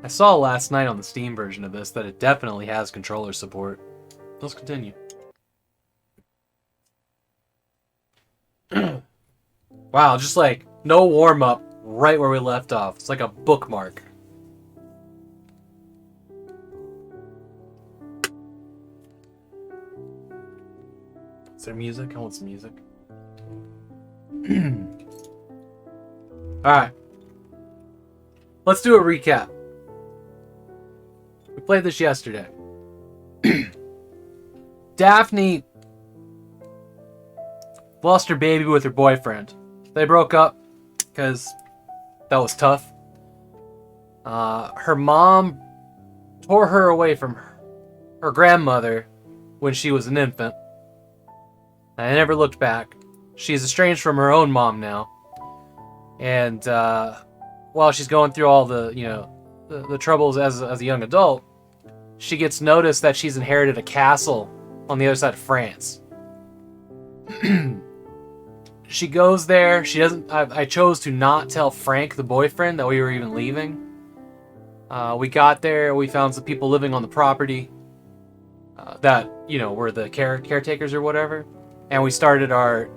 saw last night on the Steam version of this that it definitely has controller support. Let's continue. Wow, just like no warm-up right where we left off. It's like a bookmark. Is there music? I want some music. Alright. Let's do a recap. We played this yesterday. Daphne lost her baby with her boyfriend. They broke up because that was tough. Her mom tore her away from her grandmother when she was an infant. I never looked back. She's estranged from her own mom now. And while she's going through all the, the troubles as a young adult, she gets noticed that she's inherited a castle on the other side of France. She goes there. She doesn't. I chose to not tell Frank, the boyfriend, that we were even leaving. We got there. We found some people living on the property that were the caretakers or whatever, and we started our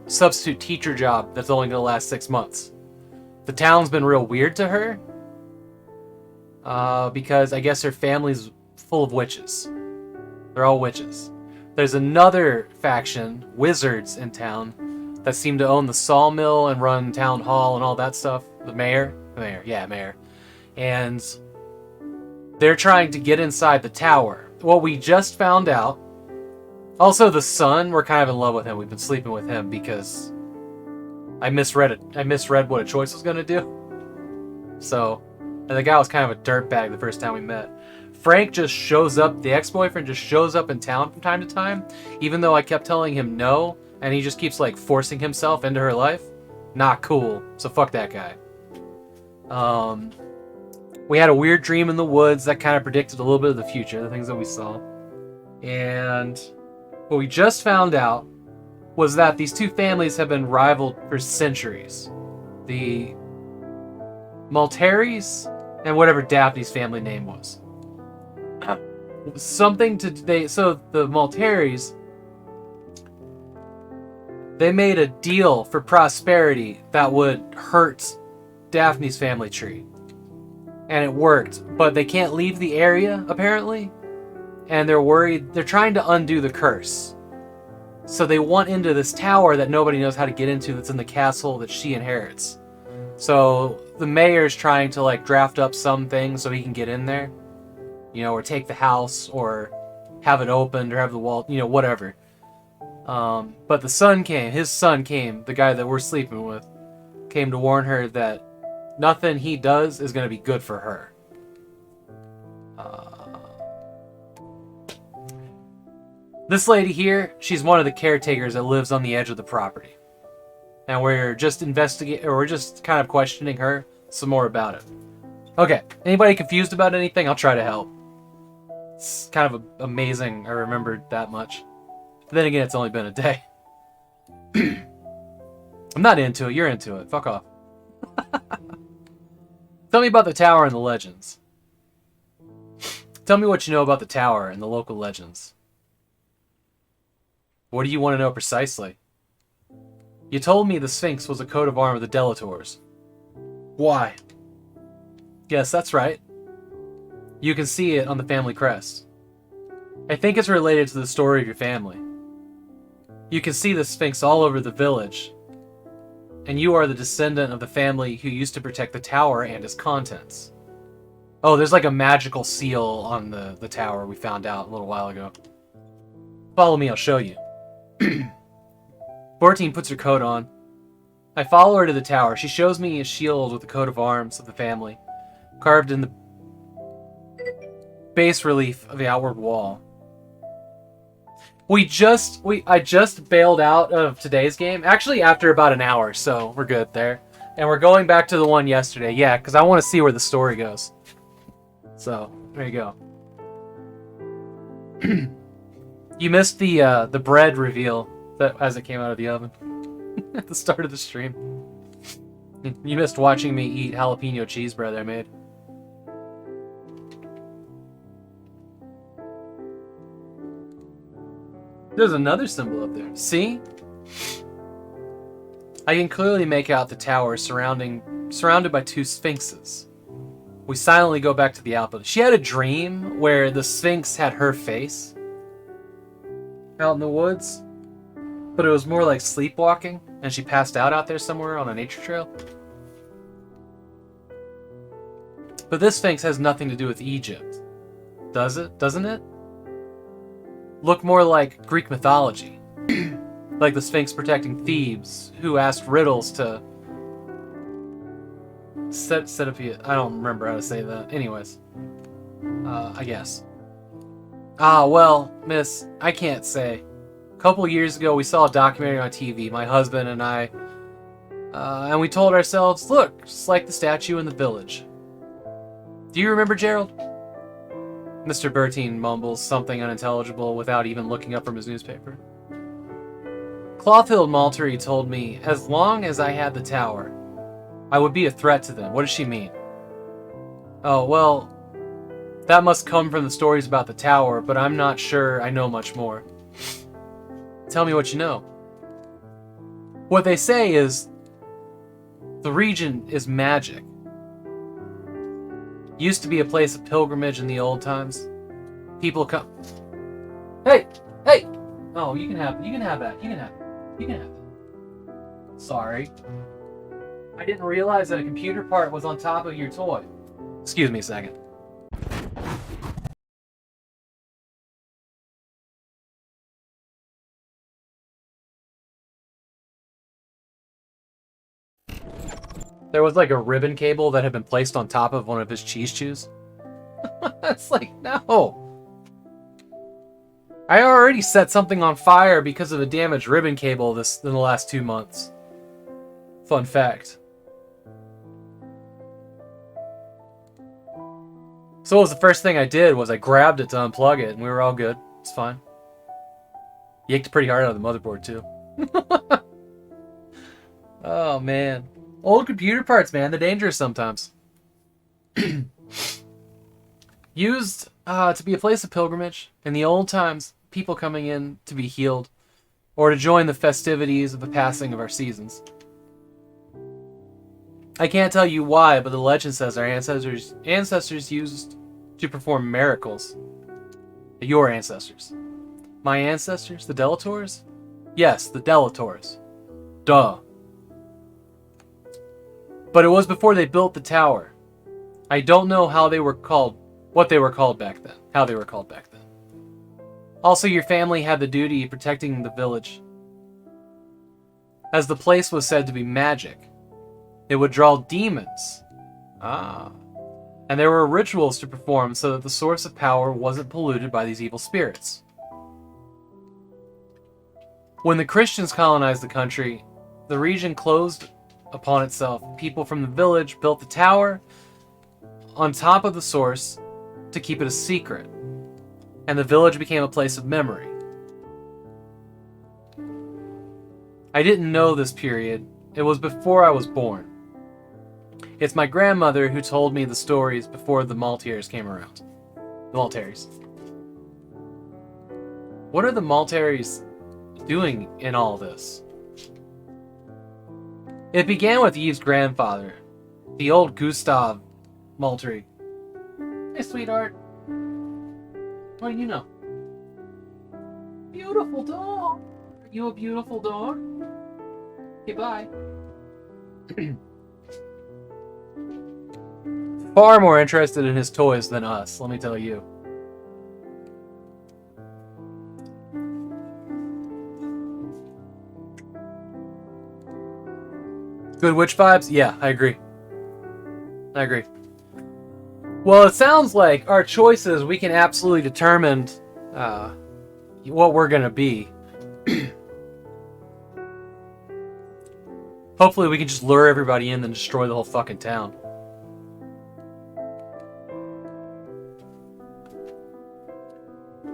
substitute teacher job. That's only gonna last 6 months. The town's been real weird to her because I guess her family's full of witches. They're all witches. There's another faction, wizards, in town that seem to own the sawmill and run town hall and all that stuff. The mayor? Mayor. And they're trying to get inside the tower. Well, we just found out. Also, the son, we're kind of in love with him. We've been sleeping with him because I misread it. I misread what a choice was going to do. So, and the guy was kind of a dirtbag the first time we met. Frank just shows up, the ex-boyfriend just shows up in town from time to time, even though I kept telling him no, and he just keeps, like, forcing himself into her life. Not cool. So fuck that guy. We had a weird dream in the woods that kind of predicted a little bit of the future, the things that we saw. And what we just found out was that these two families have been rivaled for centuries. The Malteries and whatever Daphne's family name was. So the Malteries, they made a deal for prosperity that would hurt Daphne's family tree. And it worked, but they can't leave the area, apparently. And they're worried, they're trying to undo the curse. So they want into this tower that nobody knows how to get into that's in the castle that she inherits. So the mayor's trying to, like, draft up some things so he can get in there. You know, or take the house, or have it opened, or have the wall, you know, whatever. But his son came, the guy that we're sleeping with, came to warn her that nothing he does is going to be good for her. This lady here, she's one of the caretakers that lives on the edge of the property. And we're just we're just kind of questioning her some more about it. Okay, anybody confused about anything? I'll try to help. It's kind of amazing I remembered that much. But then again, it's only been a day. I'm not into it, you're into it. Fuck off. Tell me about the tower and the legends. Tell me what you know about the tower and the local legends. What do you want to know precisely? You told me the Sphinx was a coat of arms of the Delators. Why? Yes, that's right. You can see it on the family crest. I think it's related to the story of your family. You can see the Sphinx all over the village, and you are the descendant of the family who used to protect the tower and its contents. Oh, there's like a magical seal on the tower we found out a little while ago. Follow me, I'll show you. 14 puts her coat on. I follow her to the tower. She shows me a shield with the coat of arms of the family, carved in the bas relief of the outward wall. I just bailed out of today's game, actually after about an hour, so we're good there. And we're going back to the one yesterday, yeah, because I want to see where the story goes. So, there you go. You missed the bread reveal that as it came out of the oven at the start of the stream. You missed watching me eat jalapeno cheese bread I made. There's another symbol up there. See? I can clearly make out the tower surrounded by two sphinxes. We silently go back to the outbuilding. She had a dream where the sphinx had her face out in the woods, but it was more like sleepwalking, and she passed out there somewhere on a nature trail. But this sphinx has nothing to do with Egypt. Does it? Doesn't it? Look more like Greek mythology. Like the Sphinx protecting Thebes, who asked riddles to set up. I don't remember how to say that. Anyways, I guess. Ah, well, miss, I can't say. A couple years ago, we saw a documentary on TV, my husband and I, and we told ourselves, look, it's like the statue in the village. Do you remember Gerald? Mr. Bertine mumbles something unintelligible without even looking up from his newspaper. Clothhill Maltery told me, as long as I had the tower, I would be a threat to them. What does she mean? Oh, well, that must come from the stories about the tower, but I'm not sure I know much more. Tell me what you know. What they say is, the region is magic. Used to be a place of pilgrimage in the old times. People come. Hey! Oh, you can have that. You can have that. Sorry. I didn't realize that a computer part was on top of your toy. Excuse me a second. There was like a ribbon cable that had been placed on top of one of his cheese chews. It's like, no. I already set something on fire because of a damaged ribbon cable in the last 2 months. Fun fact. So what was the first thing I did was I grabbed it to unplug it and we were all good. It's fine. Yanked pretty hard out of the motherboard too. Oh man. Old computer parts, man. They're dangerous sometimes. Used to be a place of pilgrimage. In the old times, people coming in to be healed or to join the festivities of the passing of our seasons. I can't tell you why, but the legend says our ancestors used to perform miracles. Your ancestors. My ancestors? The Delators? Yes, the Delators. Duh. But it was before they built the tower. I don't know how they were called, what they were called back then. How they were called back then. Also, your family had the duty of protecting the village, as the place was said to be magic. It would draw demons. And there were rituals to perform so that the source of power wasn't polluted by these evil spirits. When the Christians colonized the country, the region closed upon itself. People from the village built the tower on top of the source to keep it a secret, and the village became a place of memory. I didn't know this period. It was before I was born. It's my grandmother who told me the stories before the Maltese came around. The Maltese. What are the Maltese doing in all this? It began with Eve's grandfather, the old Gustav Maltese. Hey, sweetheart. What do you know? Beautiful dog. Are you a beautiful dog? Okay, bye. Far more interested in his toys than us, let me tell you. Good witch vibes? Yeah, I agree. I agree. Well, it sounds like our choices, we can absolutely determine what we're going to be. Hopefully we can just lure everybody in and destroy the whole fucking town.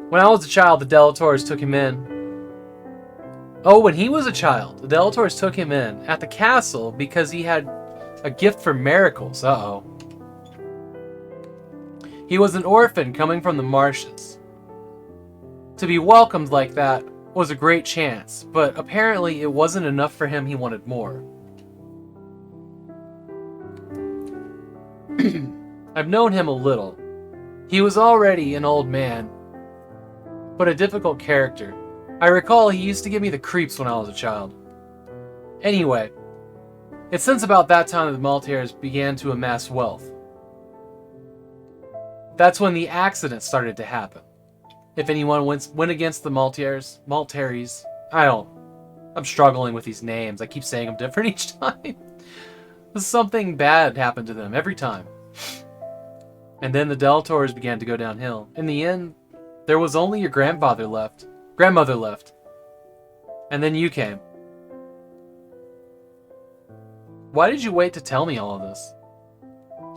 When I was a child, the Delators took him in. Oh, when he was a child, the Delators took him in at the castle because he had a gift for miracles. Uh-oh. He was an orphan coming from the marshes. To be welcomed like that was a great chance, but apparently it wasn't enough for him. He wanted more. I've known him a little. He was already an old man, but a difficult character. I recall he used to give me the creeps when I was a child. Anyway, it's since about that time that the Maltese began to amass wealth. That's when the accidents started to happen. If anyone went against the Maltese, I'm struggling with these names. I keep saying them different each time. Something bad happened to them every time. And then the Delators began to go downhill. In the end, there was only your grandmother left. And then you came. Why did you wait to tell me all of this?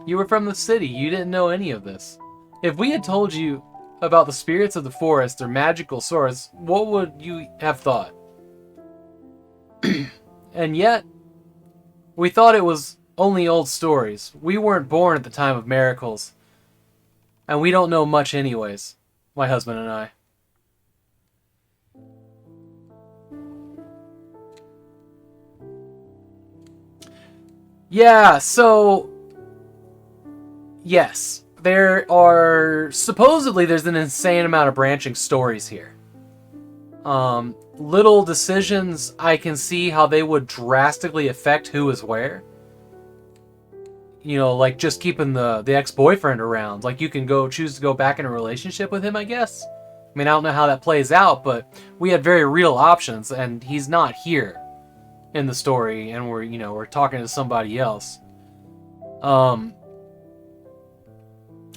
You were from the city. You didn't know any of this. If we had told you about the spirits of the forest or magical swords, what would you have thought? And yet, we thought it was only old stories. We weren't born at the time of miracles. And we don't know much anyways, my husband and I. Yeah, so... Yes. Supposedly there's an insane amount of branching stories here. little decisions, I can see how they would drastically affect who is where. You know, like just keeping the ex-boyfriend around. Like, you can choose to go back in a relationship with him, I guess. I mean, I don't know how that plays out, but we had very real options, and he's not here in the story, and we're talking to somebody else. I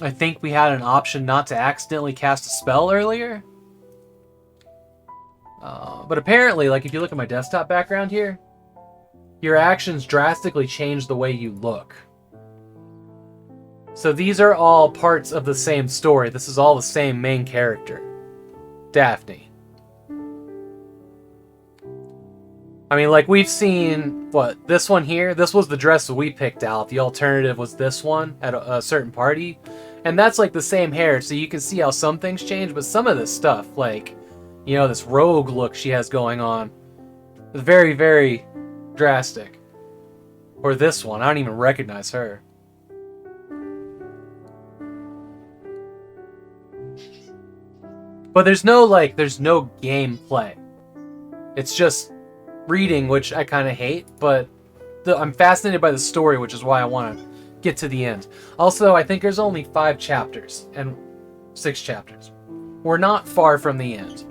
think we had an option not to accidentally cast a spell earlier. But apparently, like, if you look at my desktop background here, your actions drastically change the way you look. So these are all parts of the same story. This is all the same main character, Daphne. I mean, like, we've seen, what, this one here? This was the dress that we picked out. The alternative was this one at a certain party. And that's, like, the same hair, so you can see how some things change, but some of this stuff, like, you know, this rogue look she has going on, is very, very drastic. Or this one, I don't even recognize her. But there's no gameplay. It's just reading, which I kind of hate, but I'm fascinated by the story, which is why I want to get to the end. Also, I think there's only 5 chapters and 6 chapters. We're not far from the end.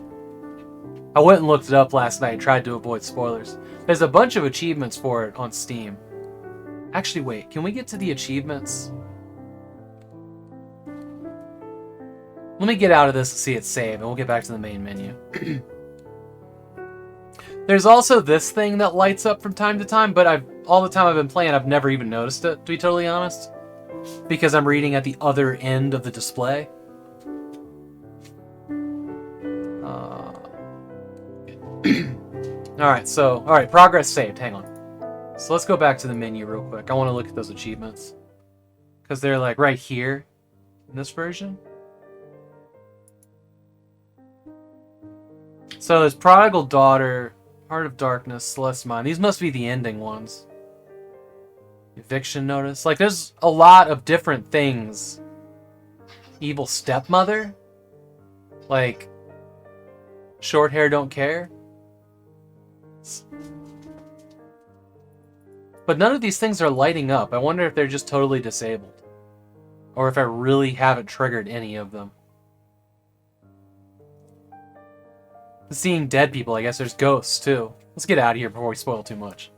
I went and looked it up last night and tried to avoid spoilers. There's a bunch of achievements for it on Steam. Actually, wait, can we get to the achievements? Let me get out of this and see it save, and we'll get back to the main menu. There's also this thing that lights up from time to time, but all the time I've been playing, I've never even noticed it, to be totally honest. Because I'm reading at the other end of the display. Alright, progress saved, hang on. So let's go back to the menu real quick. I want to look at those achievements. Because they're like right here in this version. So there's Prodigal Daughter, Heart of Darkness, Celeste Mine. These must be the ending ones. Eviction Notice. Like, there's a lot of different things. Evil Stepmother. Like, Short Hair Don't Care. But none of these things are lighting up. I wonder if they're just totally disabled. Or if I really haven't triggered any of them. Seeing dead people, I guess there's ghosts too. Let's get out of here before we spoil too much.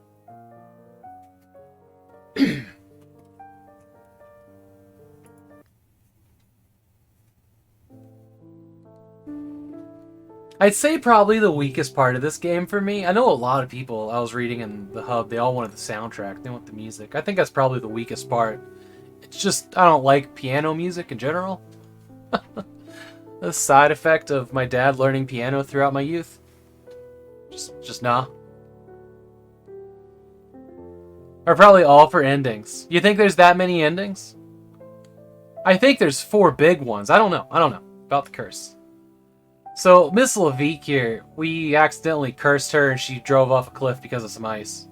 I'd say probably the weakest part of this game for me. I know a lot of people, I was reading in the hub, they all wanted the soundtrack, they want the music. I think that's probably the weakest part. It's just, I don't like piano music in general. The side effect of my dad learning piano throughout my youth. Just nah. Are probably all for endings. You think there's that many endings? I think there's 4 big ones. I don't know about the curse. So Miss Levique here, we accidentally cursed her and she drove off a cliff because of some ice.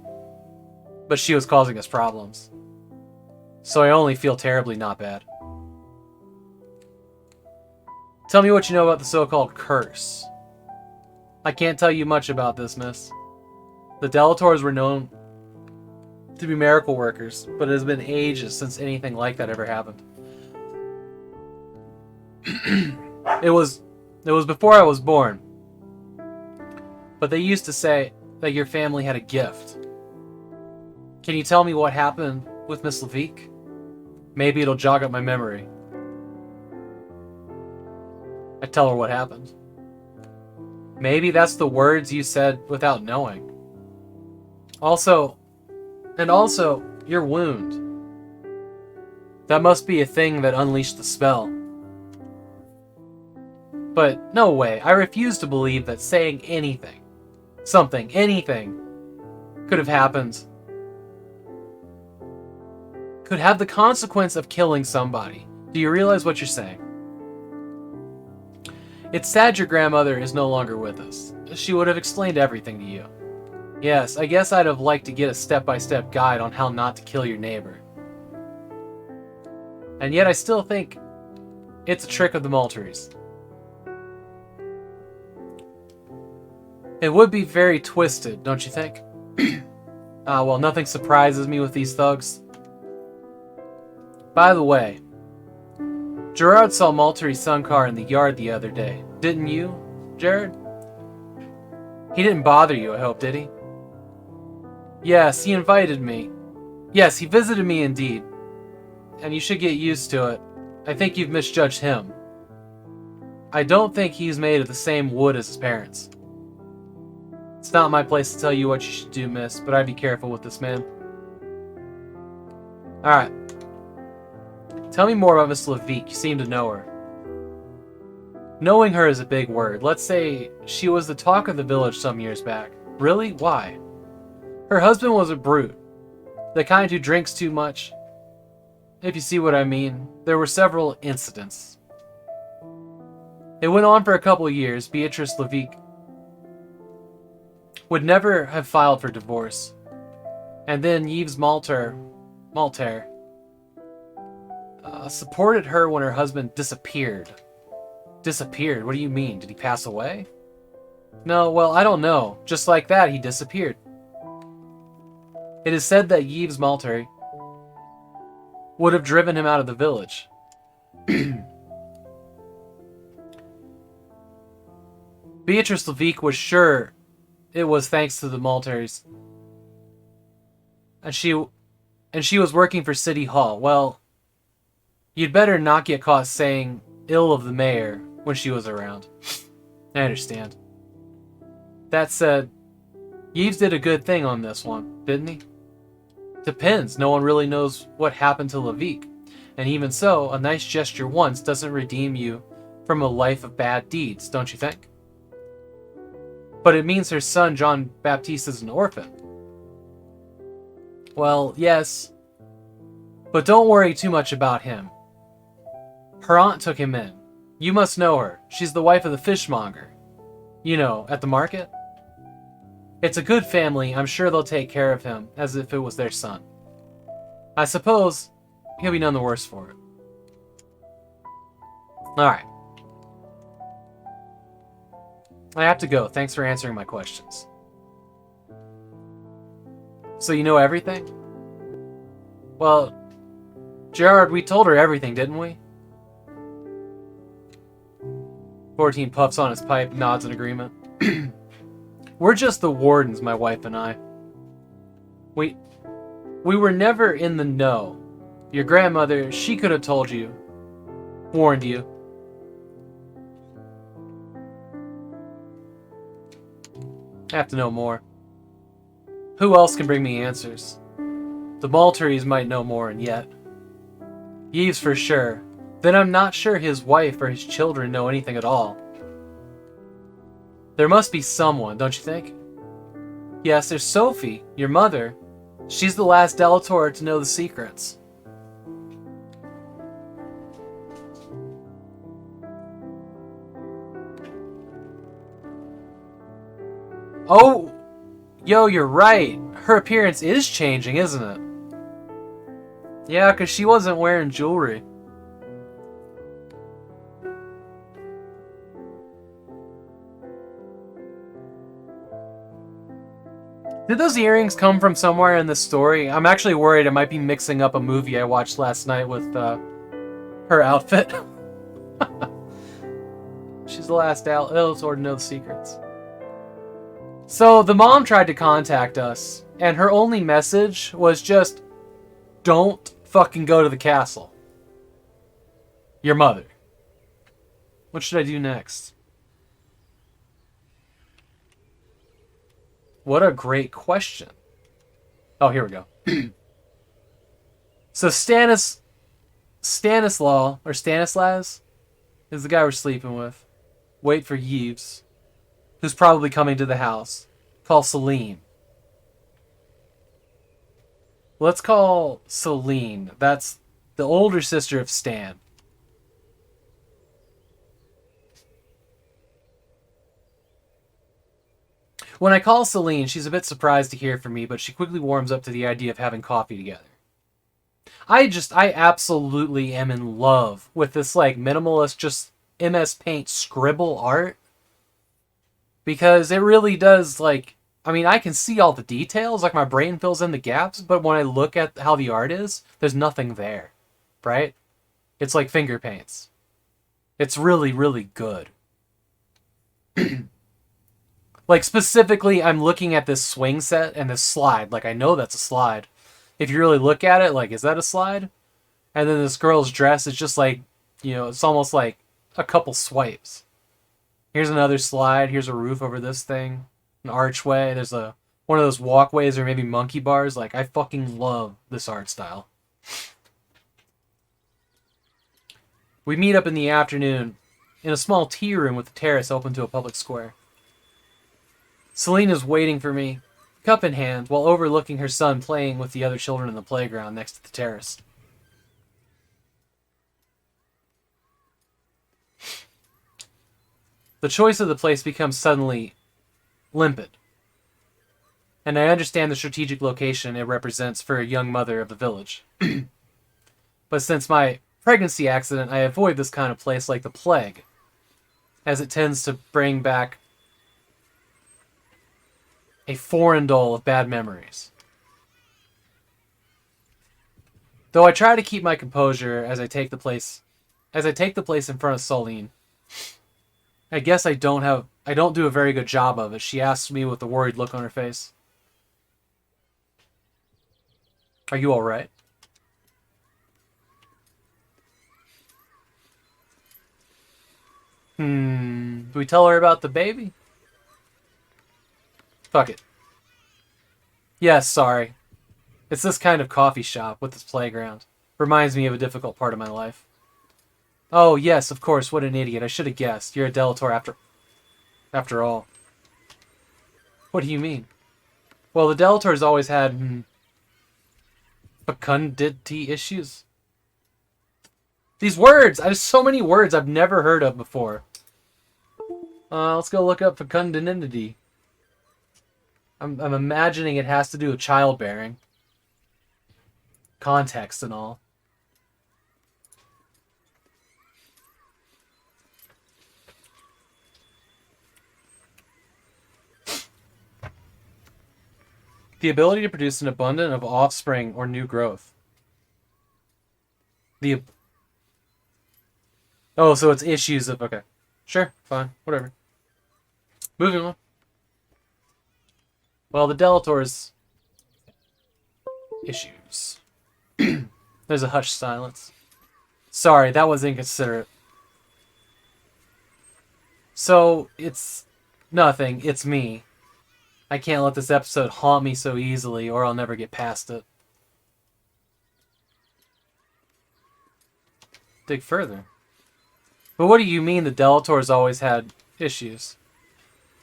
But she was causing us problems. So I only feel terribly not bad. Tell me what you know about the so-called curse. I can't tell you much about this, miss. The Delators were known to be miracle workers, but it has been ages since anything like that ever happened. It was before I was born. But they used to say that your family had a gift. Can you tell me what happened with Miss Levique? Maybe it'll jog up my memory. I tell her what happened. Maybe that's the words you said without knowing. Also, your wound. That must be a thing that unleashed the spell. But no way, I refuse to believe that saying anything, anything, could have happened. Could have the consequence of killing somebody. Do you realize what you're saying? It's sad your grandmother is no longer with us. She would have explained everything to you. Yes, I guess I'd have liked to get a step-by-step guide on how not to kill your neighbor. And yet I still think it's a trick of the Maltese. It would be very twisted, don't you think? Well, nothing surprises me with these thugs. By the way, Gerard saw Maltery's sun car in the yard the other day. Didn't you, Jared? He didn't bother you, I hope, did he? Yes, he invited me. Yes, he visited me indeed. And you should get used to it. I think you've misjudged him. I don't think he's made of the same wood as his parents. It's not my place to tell you what you should do, miss, but I'd be careful with this man. Alright. Tell me more about Miss Levique. You seem to know her. Knowing her is a big word. Let's say she was the talk of the village some years back. Really? Why? Her husband was a brute. The kind who drinks too much. If you see what I mean. There were several incidents. It went on for a couple of years. Beatrice Levique would never have filed for divorce. And then Yves Malter supported her when her husband disappeared. Disappeared? What do you mean? Did he pass away? No, well, I don't know. Just like that, he disappeared. It is said that Yves Malter would have driven him out of the village. Beatrice Levique was sure it was thanks to the Malters. And she was working for City Hall. Well, you'd better not get caught saying ill of the mayor when she was around. I understand. That said, Yves did a good thing on this one, didn't he? Depends. No one really knows what happened to Levique. And even so, a nice gesture once doesn't redeem you from a life of bad deeds, don't you think? But it means her son, John Baptiste, is an orphan. Well, yes. But don't worry too much about him. Her aunt took him in. You must know her. She's the wife of the fishmonger. You know, at the market. It's a good family. I'm sure they'll take care of him as if it was their son. I suppose he'll be none the worse for it. Alright. I have to go. Thanks for answering my questions. So you know everything? Well, Gerard, we told her everything, didn't we? 14 puffs on his pipe, nods in agreement. We're just the wardens, my wife and I. We were never in the know. Your grandmother, she could have told you. Warned you. I have to know more. Who else can bring me answers? The Malterys might know more, and yet. Yves for sure. Then I'm not sure his wife or his children know anything at all. There must be someone, don't you think? Yes, there's Sophie, your mother. She's the last Delator to know the secrets. Oh! Yo, you're right. Her appearance is changing, isn't it? Yeah, because she wasn't wearing jewelry. Did those earrings come from somewhere in this story? I'm actually worried I might be mixing up a movie I watched last night with her outfit. She's the last Delator to know the secrets. So the mom tried to contact us, and her only message was just, don't fucking go to the castle. Your mother. What should I do next? What a great question. Oh, here we go. So Stanislaw, or Stanislas, is the guy we're sleeping with. Wait for Yves, who's probably coming to the house. Call Celine. Let's call Celine. That's the older sister of Stan. When I call Celine, she's a bit surprised to hear from me, but she quickly warms up to the idea of having coffee together. I absolutely am in love with this, like, minimalist, just MS Paint scribble art. Because it really does, like, I mean, I can see all the details, like my brain fills in the gaps, but when I look at how the art is, there's nothing there, right? It's like finger paints. It's really, really good. Like, specifically, I'm looking at this swing set and this slide. Like, I know that's a slide. If you really look at it, like, is that a slide? And then this girl's dress is just like, you know, it's almost like a couple swipes. Here's another slide. Here's a roof over this thing. An archway. There's one of those walkways or maybe monkey bars. Like, I fucking love this art style. We meet up in the afternoon in a small tea room with a terrace open to a public square. Selena's waiting for me, cup in hand, while overlooking her son playing with the other children in the playground next to the terrace. The choice of the place becomes suddenly limpid, and I understand the strategic location it represents for a young mother of the village. But since my pregnancy accident, I avoid this kind of place like the plague, as it tends to bring back a foreign dole of bad memories. Though I try to keep my composure as I take the place in front of Soline. I guess I don't do a very good job of it. She asks me with a worried look on her face. Are you alright? Do we tell her about the baby? Fuck it. Yes, sorry. It's this kind of coffee shop with this playground. Reminds me of a difficult part of my life. Oh, yes, of course, what an idiot. I should have guessed. You're a Delator after all. What do you mean? Well, the Delators always had, fecundity issues. These words! There's so many words I've never heard of before. Let's go look up fecundity. I'm imagining it has to do with childbearing. Context and all. The ability to produce an abundance of offspring or new growth. Oh, so it's issues of... Okay. Sure, fine, whatever. Moving on. Well, the Delator's issues. There's a hushed silence. Sorry, that was inconsiderate. So, it's nothing. It's me. I can't let this episode haunt me so easily, or I'll never get past it. Dig further. But what do you mean the Delators always had issues?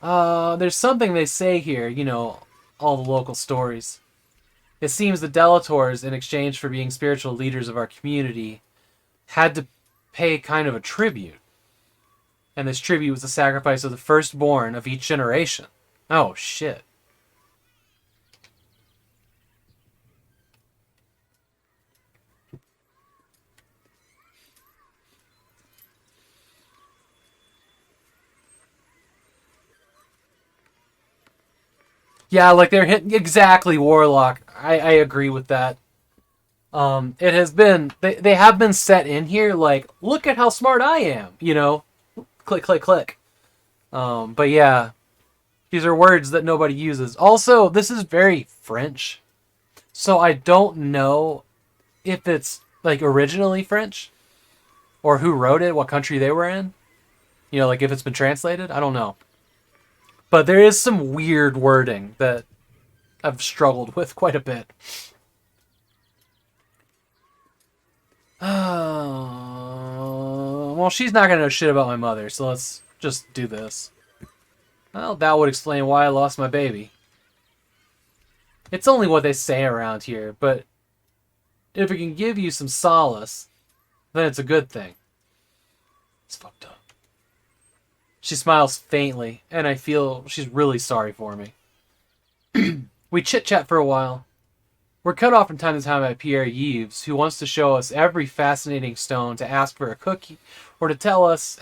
There's something they say here, you know, all the local stories. It seems the Delators, in exchange for being spiritual leaders of our community, had to pay kind of a tribute. And this tribute was the sacrifice of the firstborn of each generation. Oh, shit. Yeah, like they're hitting exactly Warlock. I agree with that. It has been they have been set in here like, look at how smart I am, you know. Click click click. But yeah, these are words that nobody uses. Also, this is very French. So I don't know if it's like originally French or who wrote it, what country they were in. You know, like if it's been translated, I don't know. But there is some weird wording that I've struggled with quite a bit. Well, she's not going to know shit about my mother, so let's just do this. Well, that would explain why I lost my baby. It's only what they say around here, but if it can give you some solace, then it's a good thing. It's fucked up. She smiles faintly, and I feel she's really sorry for me. We chit-chat for a while. We're cut off from time to time by Pierre Yves, who wants to show us every fascinating stone to ask for a cookie, or to tell us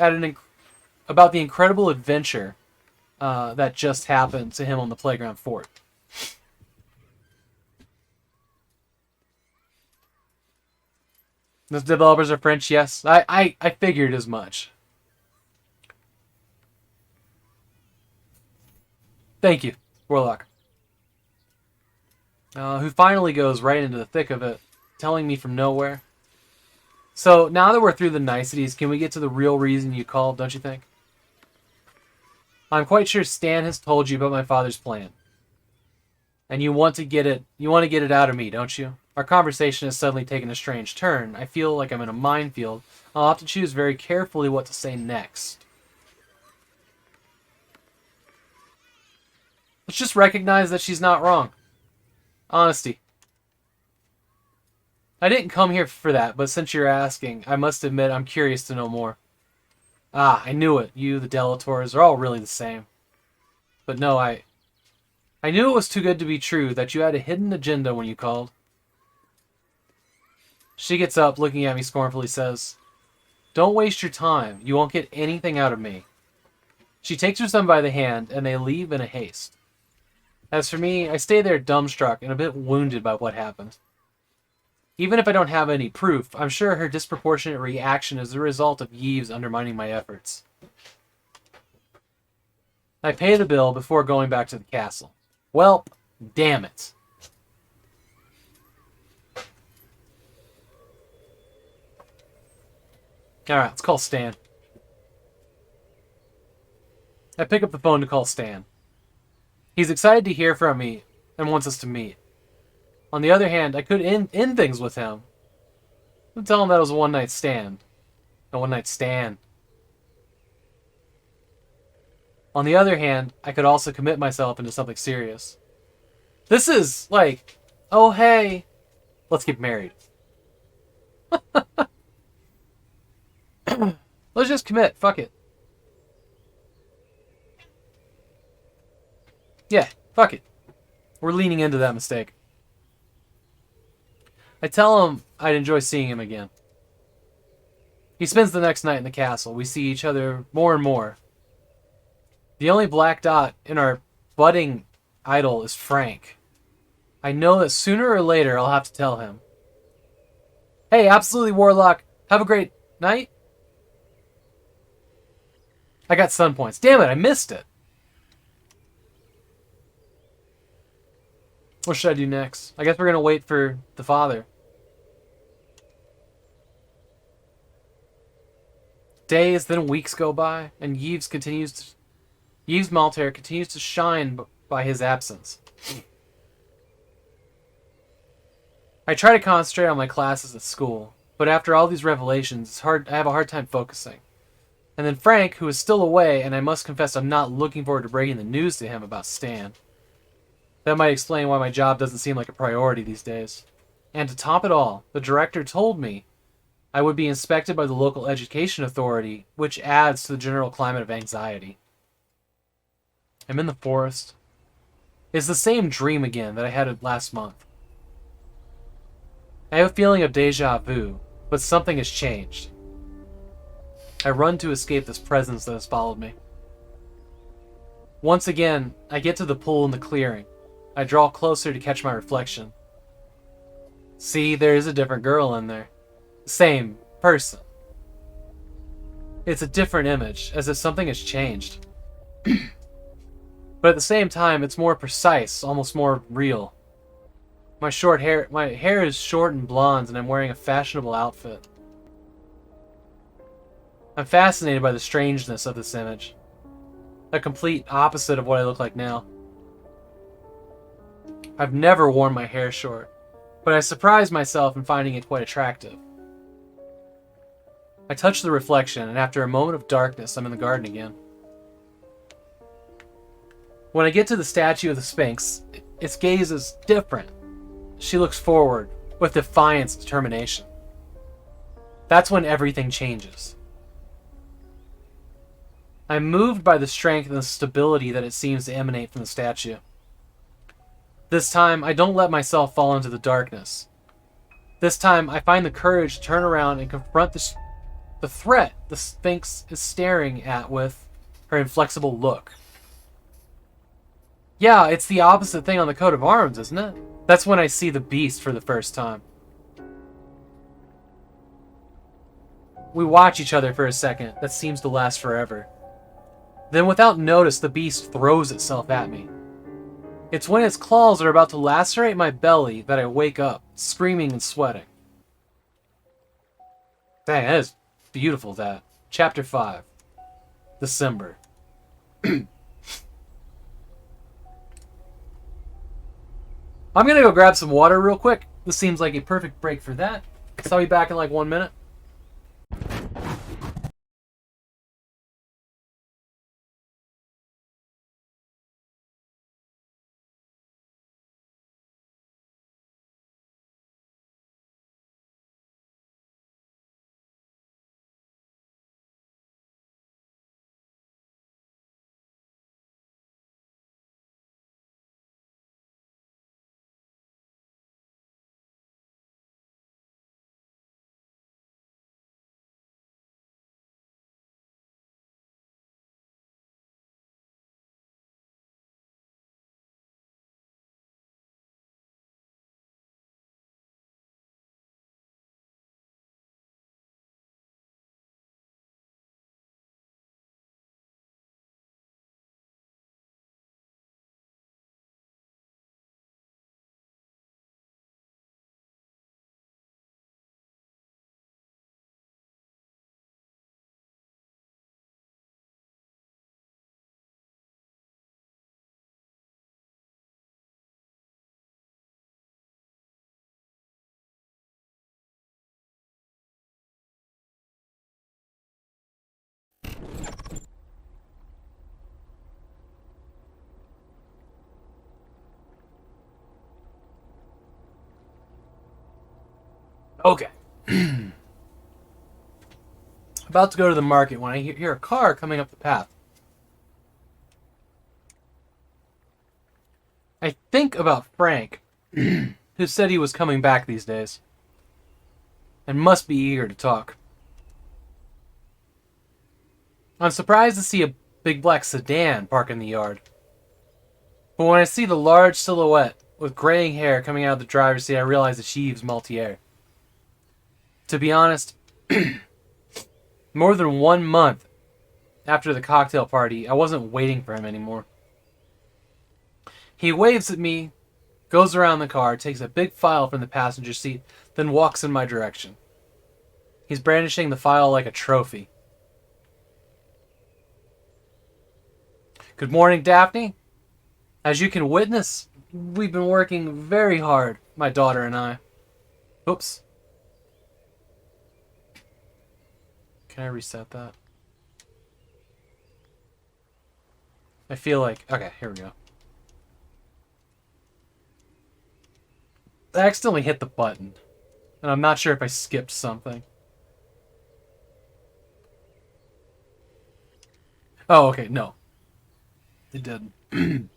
about the incredible adventure that just happened to him on the playground fort. The developers are French, yes. I figured as much. Thank you, Warlock. Who finally goes right into the thick of it, telling me from nowhere. So, now that we're through the niceties, can we get to the real reason you called, don't you think? I'm quite sure Stan has told you about my father's plan. And you want to get it out of me, don't you? Our conversation has suddenly taken a strange turn. I feel like I'm in a minefield. I'll have to choose very carefully what to say next. Let's just recognize that she's not wrong. Honesty. I didn't come here for that, but since you're asking, I must admit I'm curious to know more. Ah, I knew it. You, the Delators, are all really the same. But no, I knew it was too good to be true, that you had a hidden agenda when you called. She gets up, looking at me scornfully, says, "Don't waste your time. You won't get anything out of me." She takes her son by the hand, and they leave in a haste. As for me, I stay there dumbstruck and a bit wounded by what happened. Even if I don't have any proof, I'm sure her disproportionate reaction is the result of Yves undermining my efforts. I pay the bill before going back to the castle. Well, damn it. Alright, let's call Stan. I pick up the phone to call Stan. He's excited to hear from me and wants us to meet. On the other hand, I could end things with him. I'll tell him that it was a one-night stand. A one-night stand. On the other hand, I could also commit myself into something serious. This is like, oh hey, let's get married. Let's just commit, fuck it. Yeah, fuck it. We're leaning into that mistake. I tell him I'd enjoy seeing him again. He spends the next night in the castle. We see each other more and more. The only black dot in our budding idol is Frank. I know that sooner or later I'll have to tell him. Hey, absolutely, Warlock. Have a great night. I got sun points. Damn it, I missed it. What should I do next? I guess we're going to wait for the father. Days, then weeks go by, and Yves Maltaire continues to shine by his absence. I try to concentrate on my classes at school, but after all these revelations, I have a hard time focusing. And then Frank, who is still away, and I must confess I'm not looking forward to breaking the news to him about Stan. That might explain why my job doesn't seem like a priority these days. And to top it all, the director told me I would be inspected by the local education authority, which adds to the general climate of anxiety. I'm in the forest. It's the same dream again that I had last month. I have a feeling of deja vu, but something has changed. I run to escape this presence that has followed me. Once again, I get to the pool in the clearing. I draw closer to catch my reflection. See, there is a different girl in there. Same person. It's a different image, as if something has changed. But at the same time, it's more precise, almost more real. My hair is short and blonde, and I'm wearing a fashionable outfit. I'm fascinated by the strangeness of this image. A complete opposite of what I look like now. I've never worn my hair short, but I surprised myself in finding it quite attractive. I touch the reflection, and after a moment of darkness, I'm in the garden again. When I get to the statue of the Sphinx, its gaze is different. She looks forward, with defiance and determination. That's when everything changes. I'm moved by the strength and the stability that it seems to emanate from the statue. This time, I don't let myself fall into the darkness. This time, I find the courage to turn around and confront the threat the Sphinx is staring at with her inflexible look. Yeah, it's the opposite thing on the coat of arms, isn't it? That's when I see the beast for the first time. We watch each other for a second. That seems to last forever. Then without notice, the beast throws itself at me. It's when its claws are about to lacerate my belly that I wake up, screaming and sweating. Dang, that is beautiful, that. Chapter 5. Dosember. I'm gonna go grab some water real quick. This seems like a perfect break for that. So I'll be back in like 1 minute. Okay. About to go to the market when I hear a car coming up the path. I think about Frank, who said he was coming back these days, and must be eager to talk. I'm surprised to see a big black sedan park in the yard. But when I see the large silhouette with graying hair coming out of the driver's seat, I realize it's Yves Maltier. To be honest, more than 1 month after the cocktail party, I wasn't waiting for him anymore. He waves at me, goes around the car, takes a big file from the passenger seat, then walks in my direction. He's brandishing the file like a trophy. Good morning, Daphne. As you can witness, we've been working very hard, my daughter and I. Oops. Can I reset that? I feel like... Okay, here we go. I accidentally hit the button. And I'm not sure if I skipped something. Oh, okay, no. It didn't.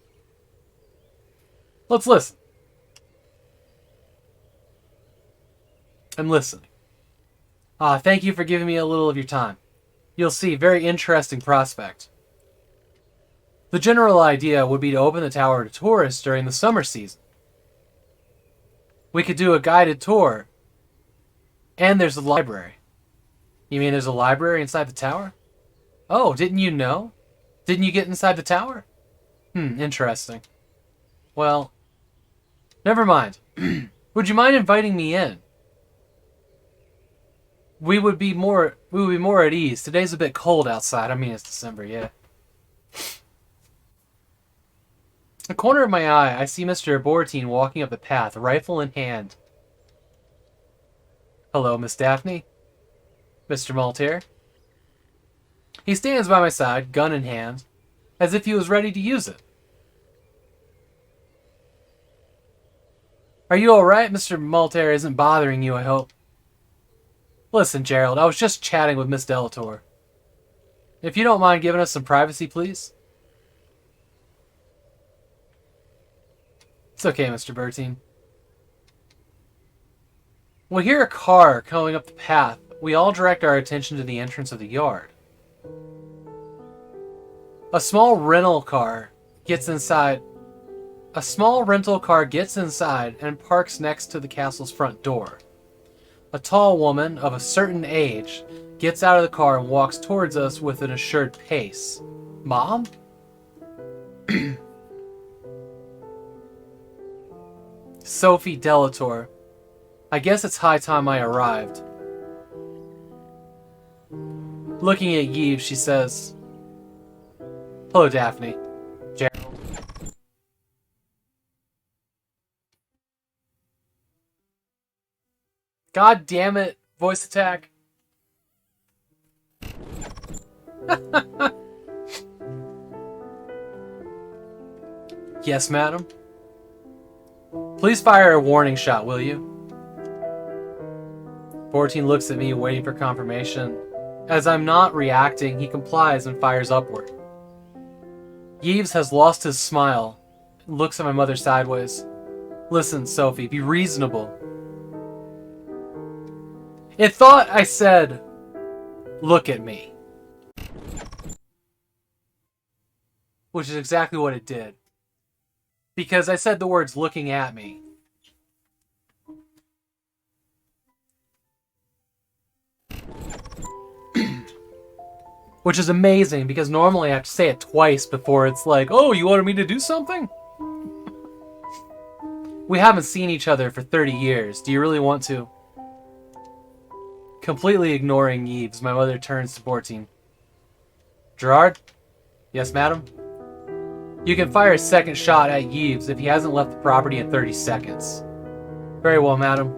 Let's listen. I'm listening. Thank you for giving me a little of your time. You'll see, very interesting prospect. The general idea would be to open the tower to tourists during the summer season. We could do a guided tour. And there's a library. You mean there's a library inside the tower? Oh, didn't you know? Didn't you get inside the tower? Interesting. Well, never mind. Would you mind inviting me in? We would be more at ease. Today's a bit cold outside. I mean, it's December, yeah. The corner of my eye, I see Mr. Bortine walking up the path, rifle in hand. Hello, Miss Daphne. Mr. Maltier. He stands by my side, gun in hand, as if he was ready to use it. Are you alright? Mr. Maltier isn't bothering you, I hope. Listen, Gerald, I was just chatting with Miss Delator. If you don't mind giving us some privacy, please. It's okay, Mr. Bertine. We hear a car coming up the path. We all direct our attention to the entrance of the yard. A small rental car gets inside A small rental car gets inside and parks next to the castle's front door. A tall woman of a certain age gets out of the car and walks towards us with an assured pace. Mom? Sophie Delator. I guess it's high time I arrived. Looking at Yves, she says, "Hello, Daphne. Gerald." God damn it, voice attack. Yes, madam. Please fire a warning shot, will you? 14 looks at me, waiting for confirmation. As I'm not reacting, he complies and fires upward. Yves has lost his smile and looks at my mother sideways. Listen, Sophie, be reasonable. It thought I said, look at me. Which is exactly what it did. Because I said the words looking at me. Which is amazing, because normally I have to say it twice before it's like, oh, you wanted me to do something? We haven't seen each other for 30 years. Do you really want to? Completely ignoring Yves, my mother turns to 14. Gerard? Yes, madam? You can fire a second shot at Yves if he hasn't left the property in 30 seconds. Very well, madam.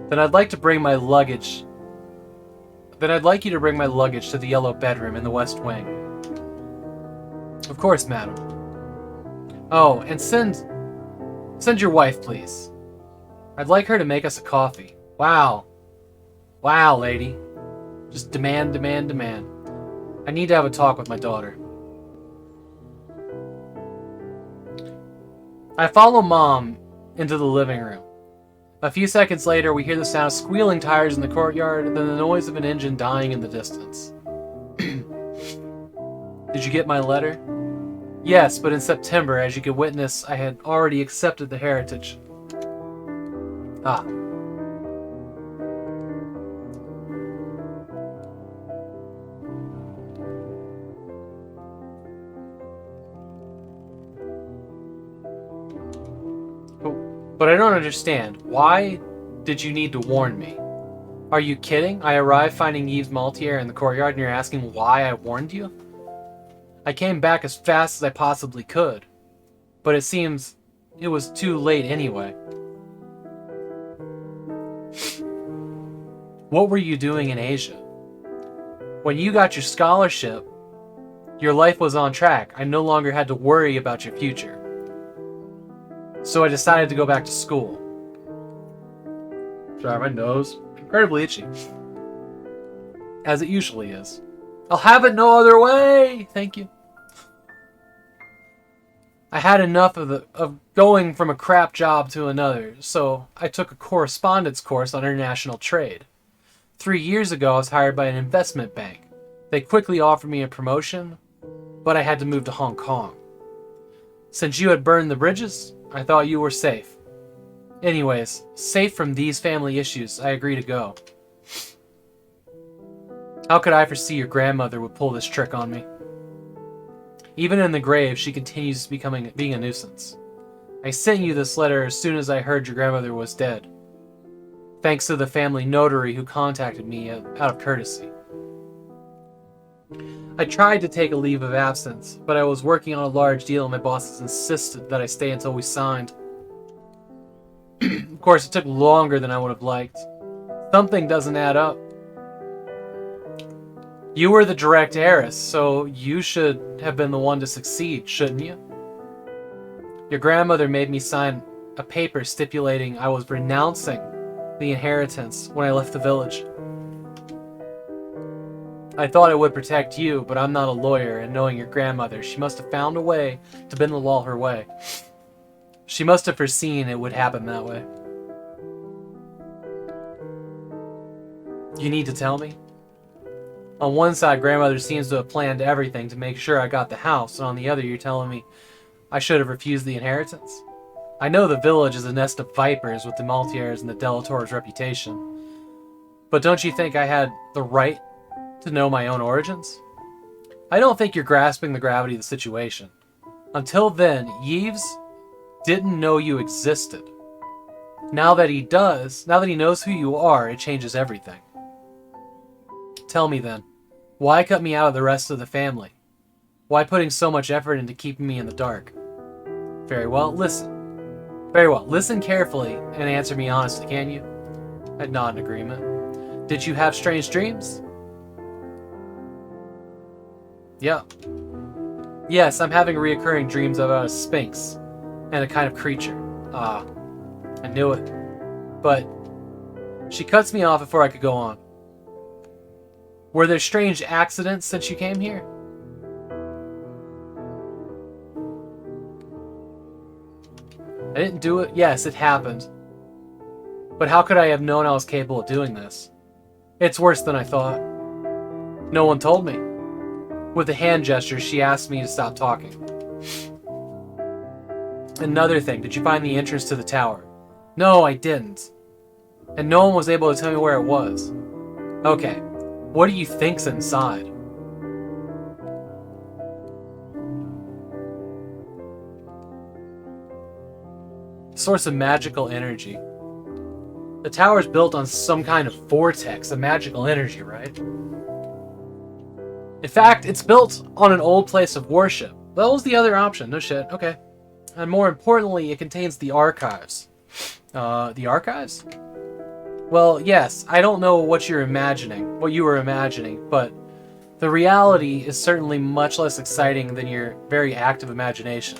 Then I'd like you to bring my luggage to the yellow bedroom in the west wing. Of course, madam. Oh, and send your wife, please. I'd like her to make us a coffee. Wow. Wow, lady. Just demand, demand, demand. I need to have a talk with my daughter. I follow Mom into the living room. A few seconds later, we hear the sound of squealing tires in the courtyard and then the noise of an engine dying in the distance. Did you get my letter? Yes, but in September, as you could witness, I had already accepted the heritage. Ah. But I don't understand. Why did you need to warn me? Are you kidding? I arrived finding Yves Maltier in the courtyard and you're asking why I warned you? I came back as fast as I possibly could. But it seems it was too late anyway. What were you doing in Asia? When you got your scholarship, your life was on track. I no longer had to worry about your future. So I decided to go back to school. Sorry, my nose. Incredibly itchy. As it usually is. I'll have it no other way! Thank you. I had enough of going from a crap job to another, so I took a correspondence course on international trade. 3 years ago, I was hired by an investment bank. They quickly offered me a promotion, but I had to move to Hong Kong. Since you had burned the bridges, I thought you were safe. Anyways, safe from these family issues, I agree to go. How could I foresee your grandmother would pull this trick on me? Even in the grave, she continues being a nuisance. I sent you this letter as soon as I heard your grandmother was dead. Thanks to the family notary who contacted me out of courtesy. I tried to take a leave of absence, but I was working on a large deal and my bosses insisted that I stay until we signed. Of course, it took longer than I would have liked. Something doesn't add up. You were the direct heiress, so you should have been the one to succeed, shouldn't you? Your grandmother made me sign a paper stipulating I was renouncing the inheritance when I left the village. I thought it would protect you, but I'm not a lawyer, and knowing your grandmother, she must have found a way to bend the law her way. She must have foreseen it would happen that way. You need to tell me? On one side, grandmother seems to have planned everything to make sure I got the house, and on the other, you're telling me I should have refused the inheritance. I know the village is a nest of vipers with the Maltiers and the Delator's reputation. But don't you think I had the right to know my own origins? I don't think you're grasping the gravity of the situation. Until then, Yves didn't know you existed. Now that he does, now that he knows who you are, it changes everything. Tell me then, why cut me out of the rest of the family? Why putting so much effort into keeping me in the dark? Very well, listen. Very well, listen carefully and answer me honestly, can you? I'd nod in agreement. Did you have strange dreams? Yeah. Yes, I'm having reoccurring dreams about a sphinx and a kind of creature. Ah, I knew it. But she cuts me off before I could go on. Were there strange accidents since you came here? I didn't do it. Yes, it happened. But how could I have known I was capable of doing this? It's worse than I thought. No one told me. With a hand gesture, she asked me to stop talking. Another thing, did you find the entrance to the tower? No, I didn't. And no one was able to tell me where it was. Okay, what do you think's inside? Source of magical energy. The tower's built on some kind of vortex of magical energy, right? In fact, it's built on an old place of worship. That was the other option. No shit. Okay. And more importantly, it contains the archives. The archives? Well, yes. I don't know what you were imagining, but the reality is certainly much less exciting than your very active imagination.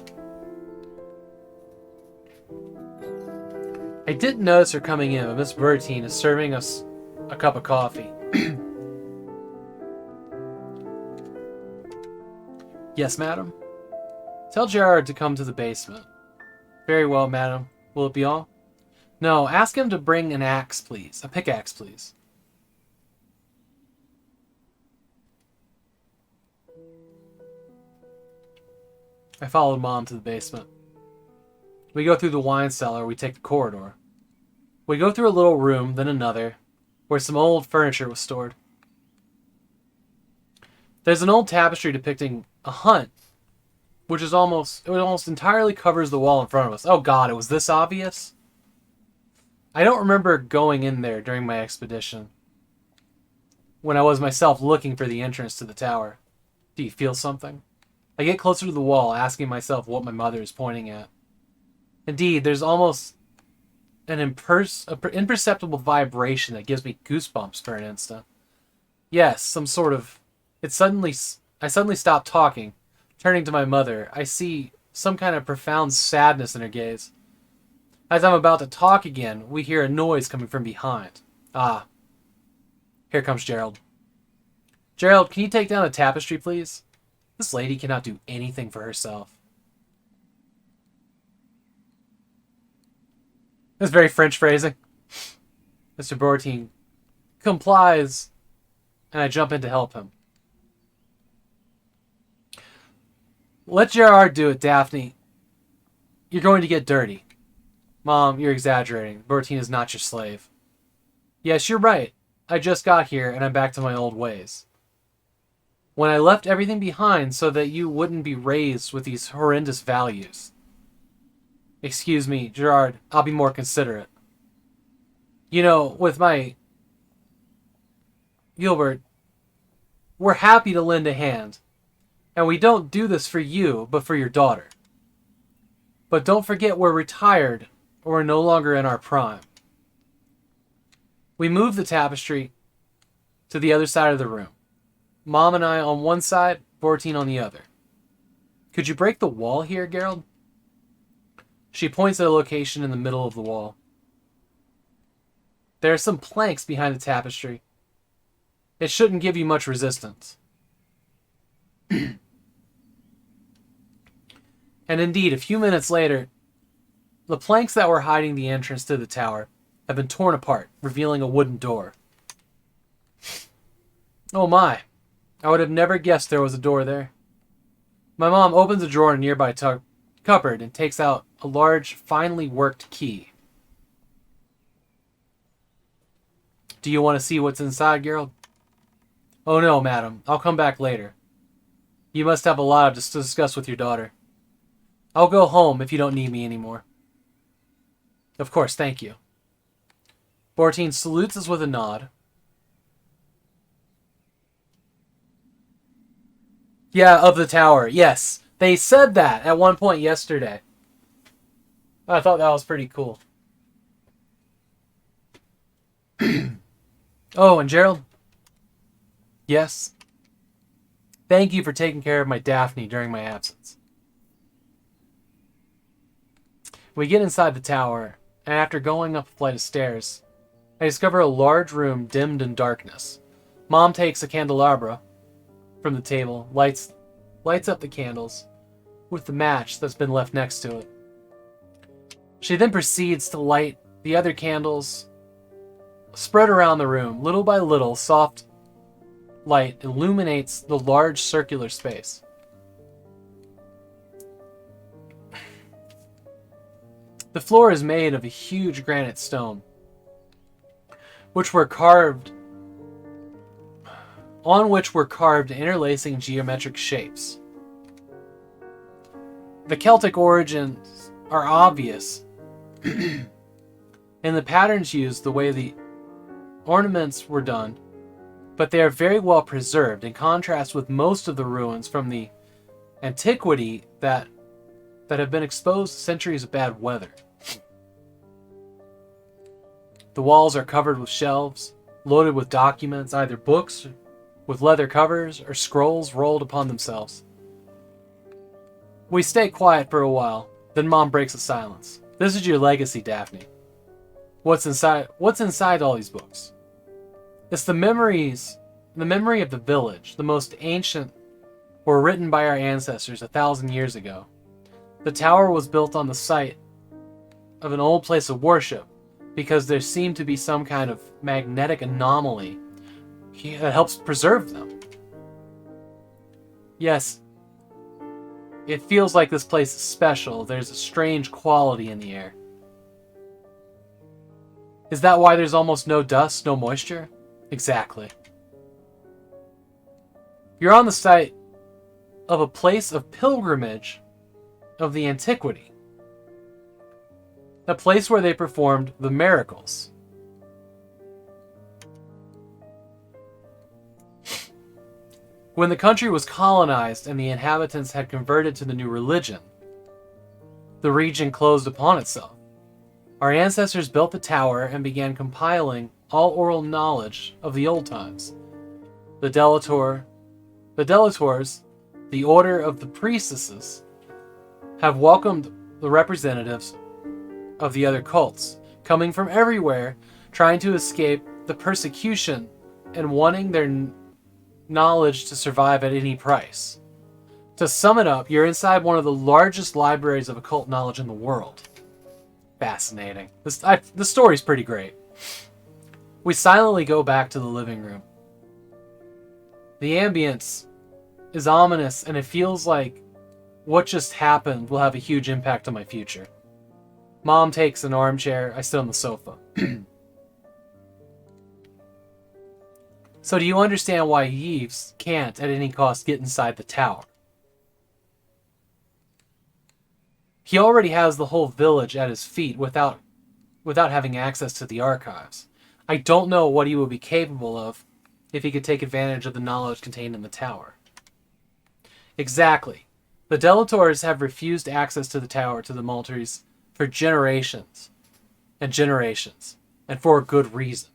I didn't notice her coming in, but Miss Bertine is serving us a cup of coffee. Yes, madam? Tell Gerard to come to the basement. Very well, madam. Will it be all? No, ask him to bring an axe, please. A pickaxe, please. I followed Mom to the basement. We go through the wine cellar, we take the corridor. We go through a little room, then another, where some old furniture was stored. There's an old tapestry depicting a hunt, which is almost entirely covers the wall in front of us. Oh god, it was this obvious? I don't remember going in there during my expedition, when I was myself looking for the entrance to the tower. Do you feel something? I get closer to the wall, asking myself what my mother is pointing at. Indeed, there's almost an imperceptible vibration that gives me goosebumps for an instant. Yes, some sort of... I suddenly stop talking. Turning to my mother, I see some kind of profound sadness in her gaze. As I'm about to talk again, we hear a noise coming from behind. Ah. Here comes Gerald. Gerald, can you take down a tapestry, please? This lady cannot do anything for herself. That's very French phrasing. Mr. Bertine complies, and I jump in to help him. Let Gerard do it, Daphne. You're going to get dirty. Mom, you're exaggerating. Bertine is not your slave. Yes, you're right. I just got here, and I'm back to my old ways. When I left everything behind so that you wouldn't be raised with these horrendous values. Excuse me, Gerard, I'll be more considerate. You know, with my... Gilbert, we're happy to lend a hand. And we don't do this for you, but for your daughter. But don't forget we're retired, or we're no longer in our prime. We move the tapestry to the other side of the room. Mom and I on one side, Bertine on the other. Could you break the wall here, Gerald? She points at a location in the middle of the wall. There are some planks behind the tapestry. It shouldn't give you much resistance. And indeed, a few minutes later, the planks that were hiding the entrance to the tower have been torn apart, revealing a wooden door. Oh my, I would have never guessed there was a door there. My mom opens a drawer in a nearby cupboard and takes out a large, finely worked key. Do you want to see what's inside, Gerald? Oh no, madam. I'll come back later. You must have a lot to discuss with your daughter. I'll go home if you don't need me anymore. Of course, thank you. Bortine salutes us with a nod. Yeah, of the tower. Yes. They said that at one point yesterday. I thought that was pretty cool. Oh, and Gerald? Yes? Thank you for taking care of my Daphne during my absence. We get inside the tower, and after going up a flight of stairs, I discover a large room dimmed in darkness. Mom takes a candelabra from the table, lights up the candles with the match that's been left next to it. She then proceeds to light the other candles spread around the room. Little by little, soft light illuminates the large circular space. The floor is made of a huge granite stone, on which were carved interlacing geometric shapes. The Celtic origins are obvious, and the patterns used, the way the ornaments were done, but they are very well preserved, in contrast with most of the ruins from the antiquity that have been exposed to centuries of bad weather. The walls are covered with shelves, loaded with documents, either books with leather covers or scrolls rolled upon themselves. We stay quiet for a while, then Mom breaks the silence. This is your legacy, Daphne. What's inside all these books? It's the memory of the village, the most ancient, were written by our ancestors 1,000 years ago. The tower was built on the site of an old place of worship because there seemed to be some kind of magnetic anomaly that helps preserve them. Yes, it feels like this place is special. There's a strange quality in the air. Is that why there's almost no dust, no moisture? Exactly. You're on the site of a place of pilgrimage of the antiquity. A place where they performed the miracles. When the country was colonized and the inhabitants had converted to the new religion, the region closed upon itself. Our ancestors built the tower and began compiling all oral knowledge of the old times. The Delators, the order of the priestesses, have welcomed the representatives of the other cults, coming from everywhere, trying to escape the persecution and wanting their knowledge to survive at any price. To sum it up, you're inside one of the largest libraries of occult knowledge in the world. Fascinating. The story's pretty great. We silently go back to the living room. The ambience is ominous, and it feels like what just happened will have a huge impact on my future. Mom takes an armchair. I sit on the sofa. So do you understand why Yves can't, at any cost, get inside the tower? He already has the whole village at his feet without having access to the archives. I don't know what he would be capable of if he could take advantage of the knowledge contained in the tower. Exactly. The Delators have refused access to the tower to the Maltese for generations and generations, and for a good reason.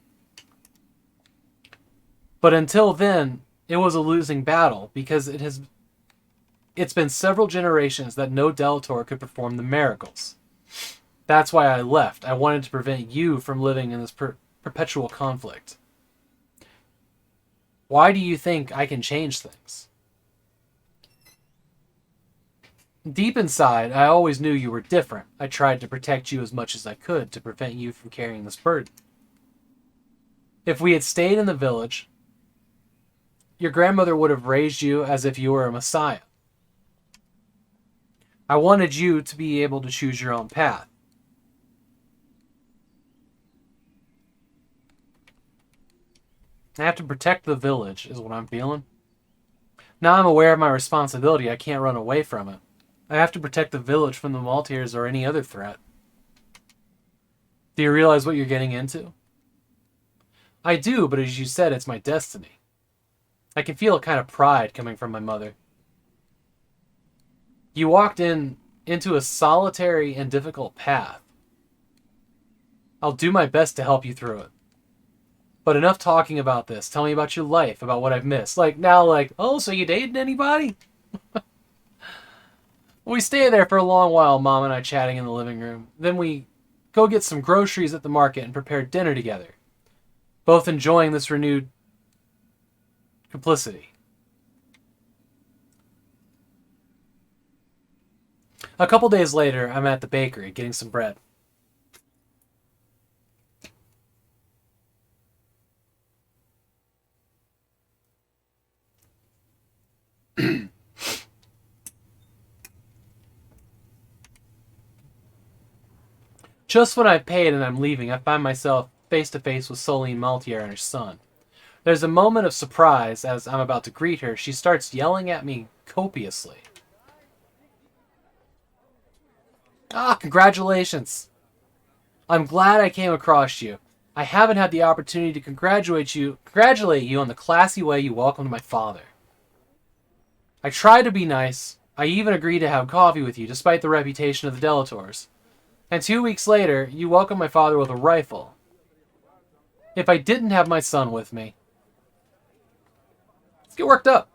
But until then, it was a losing battle because it's been several generations that no Delator could perform the miracles. That's why I left. I wanted to prevent you from living in this perpetual conflict. Why do you think I can change things? Deep inside, I always knew you were different. I tried to protect you as much as I could to prevent you from carrying this burden. If we had stayed in the village, your grandmother would have raised you as if you were a messiah. I wanted you to be able to choose your own path. I have to protect the village, is what I'm feeling. Now I'm aware of my responsibility, I can't run away from it. I have to protect the village from the Maltese or any other threat. Do you realize what you're getting into? I do, but as you said, it's my destiny. I can feel a kind of pride coming from my mother. You walked into a solitary and difficult path. I'll do my best to help you through it. But enough talking about this. Tell me about your life, about what I've missed. Oh, so you dated anybody? We stay there for a long while, Mom and I chatting in the living room. Then we go get some groceries at the market and prepare dinner together. Both enjoying this renewed complicity. A couple days later, I'm at the bakery getting some bread. Just when I've paid and I'm leaving, I find myself face to face with Solene Maltier and her son. There's a moment of surprise as I'm about to greet her. She starts yelling at me copiously. Congratulations. I'm glad I came across you. I haven't had the opportunity to congratulate you on the classy way you welcomed my father. I tried to be nice. I even agreed to have coffee with you, despite the reputation of the Delators. And 2 weeks later, you welcomed my father with a rifle. If I didn't have my son with me... Let's get worked up.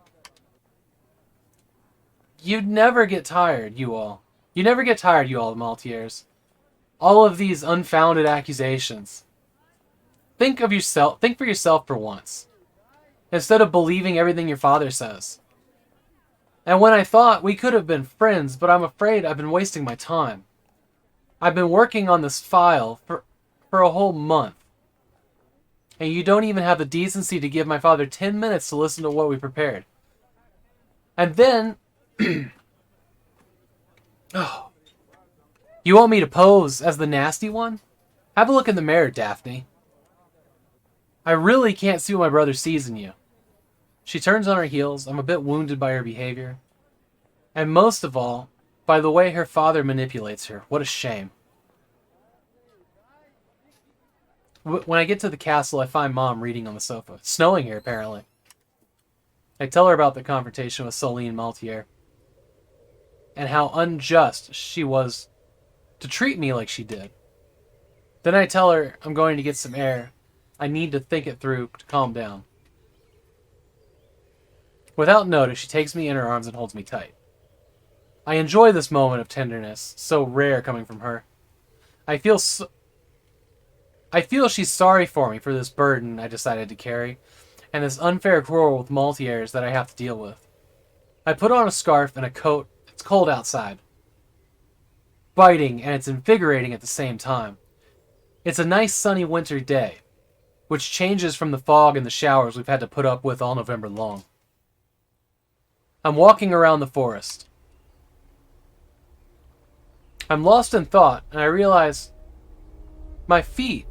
You'd never get tired, you all. You never get tired, you all, Maltiers. All of these unfounded accusations. Think for yourself for once. Instead of believing everything your father says. And when I thought we could have been friends, but I'm afraid I've been wasting my time. I've been working on this file for a whole month. And you don't even have the decency to give my father 10 minutes to listen to what we prepared. And then... Oh. You want me to pose as the nasty one? Have a look in the mirror, Daphne. I really can't see what my brother sees in you. She turns on her heels. I'm a bit wounded by her behavior. And most of all, by the way her father manipulates her. What a shame. When I get to the castle, I find Mom reading on the sofa. It's snowing here, apparently. I tell her about the confrontation with Solene Maltier. And how unjust she was to treat me like she did. Then I tell her I'm going to get some air. I need to think it through to calm down. Without notice, she takes me in her arms and holds me tight. I enjoy this moment of tenderness, so rare coming from her. I feel she's sorry for me for this burden I decided to carry, and this unfair quarrel with Maltiers that I have to deal with. I put on a scarf and a coat. It's cold outside. Biting, and it's invigorating at the same time. It's a nice sunny winter day, which changes from the fog and the showers we've had to put up with all November long. I'm walking around the forest. I'm lost in thought, and I realize my feet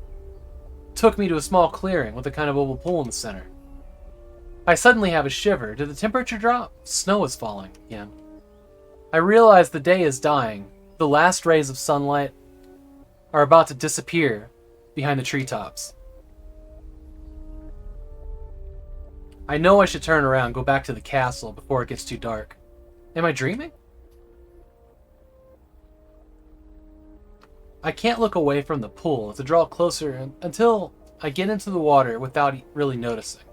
took me to a small clearing with a kind of oval pool in the center. I suddenly have a shiver. Did the temperature drop? Snow is falling again. I realize the day is dying. The last rays of sunlight are about to disappear behind the treetops. I know I should turn around and go back to the castle before it gets too dark. Am I dreaming? I can't look away from the pool to draw closer until I get into the water without really noticing.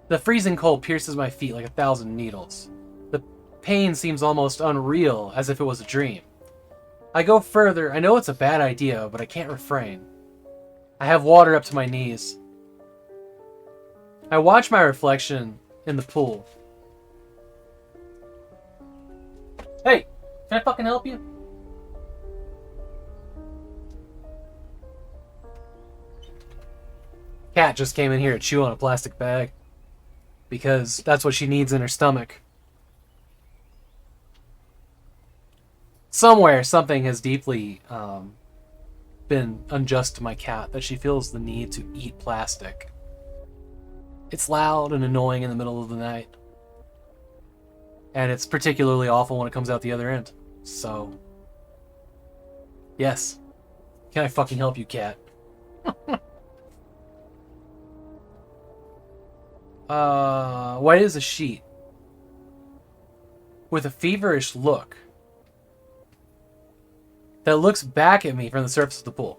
The freezing cold pierces my feet like 1,000 needles. The pain seems almost unreal, as if it was a dream. I go further. I know it's a bad idea, but I can't refrain. I have water up to my knees. I watch my reflection in the pool. Hey, can I fucking help you? Cat just came in here to chew on a plastic bag. Because that's what she needs in her stomach. somewhere something has deeply been unjust to my cat that she feels the need to eat plastic. It's loud and annoying in the middle of the night. And it's particularly awful when it comes out the other end. So, yes. Can I fucking help you, cat? White as a sheet. With a feverish look. That looks back at me from the surface of the pool.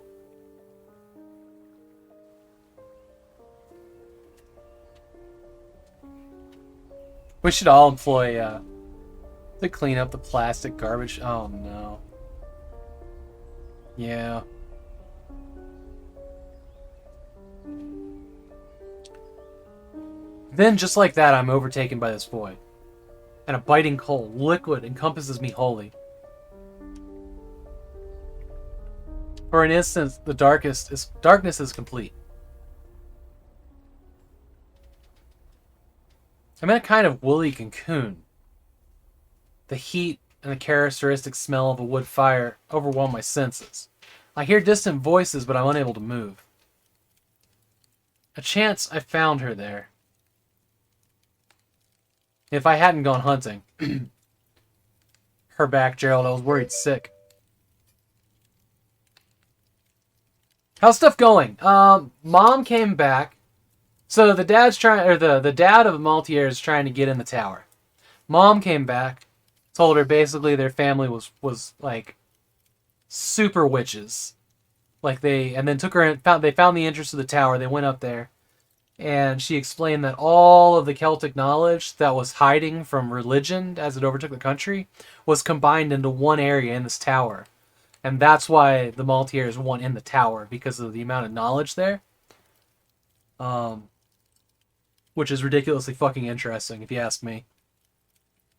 We should all employ, to clean up the plastic garbage. Oh, no. Yeah. Then, just like that, I'm overtaken by this void. And a biting cold, liquid, encompasses me wholly. For an instant, the darkness is complete. I'm in a kind of woolly cocoon. The heat and the characteristic smell of a wood fire overwhelm my senses. I hear distant voices, but I'm unable to move. A chance I found her there. If I hadn't gone hunting. Her back, Gerald, I was worried sick. How's stuff going? Mom came back. So the dad's trying, or the dad of Maltier is trying to get in the tower. Mom came back, told her basically their family was like super witches. And then took her in, they found the entrance to the tower, they went up there, and she explained that all of the Celtic knowledge that was hiding from religion as it overtook the country was combined into one area in this tower. And that's why the Maltiers want in the tower, because of the amount of knowledge there. Which is ridiculously fucking interesting, if you ask me.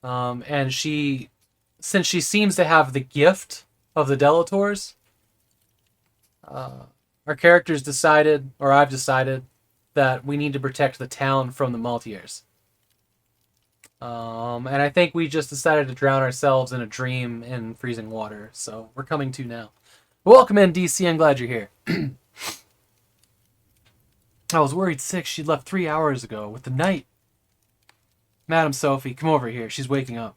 And since she seems to have the gift of the Delators, our characters decided, or I've decided, that we need to protect the town from the Maltiers. And I think we just decided to drown ourselves in a dream in freezing water, so we're coming to now. Welcome in, DC, I'm glad you're here. I was worried sick. She left 3 hours ago with the night. Madam Sophie, come over here. She's waking up.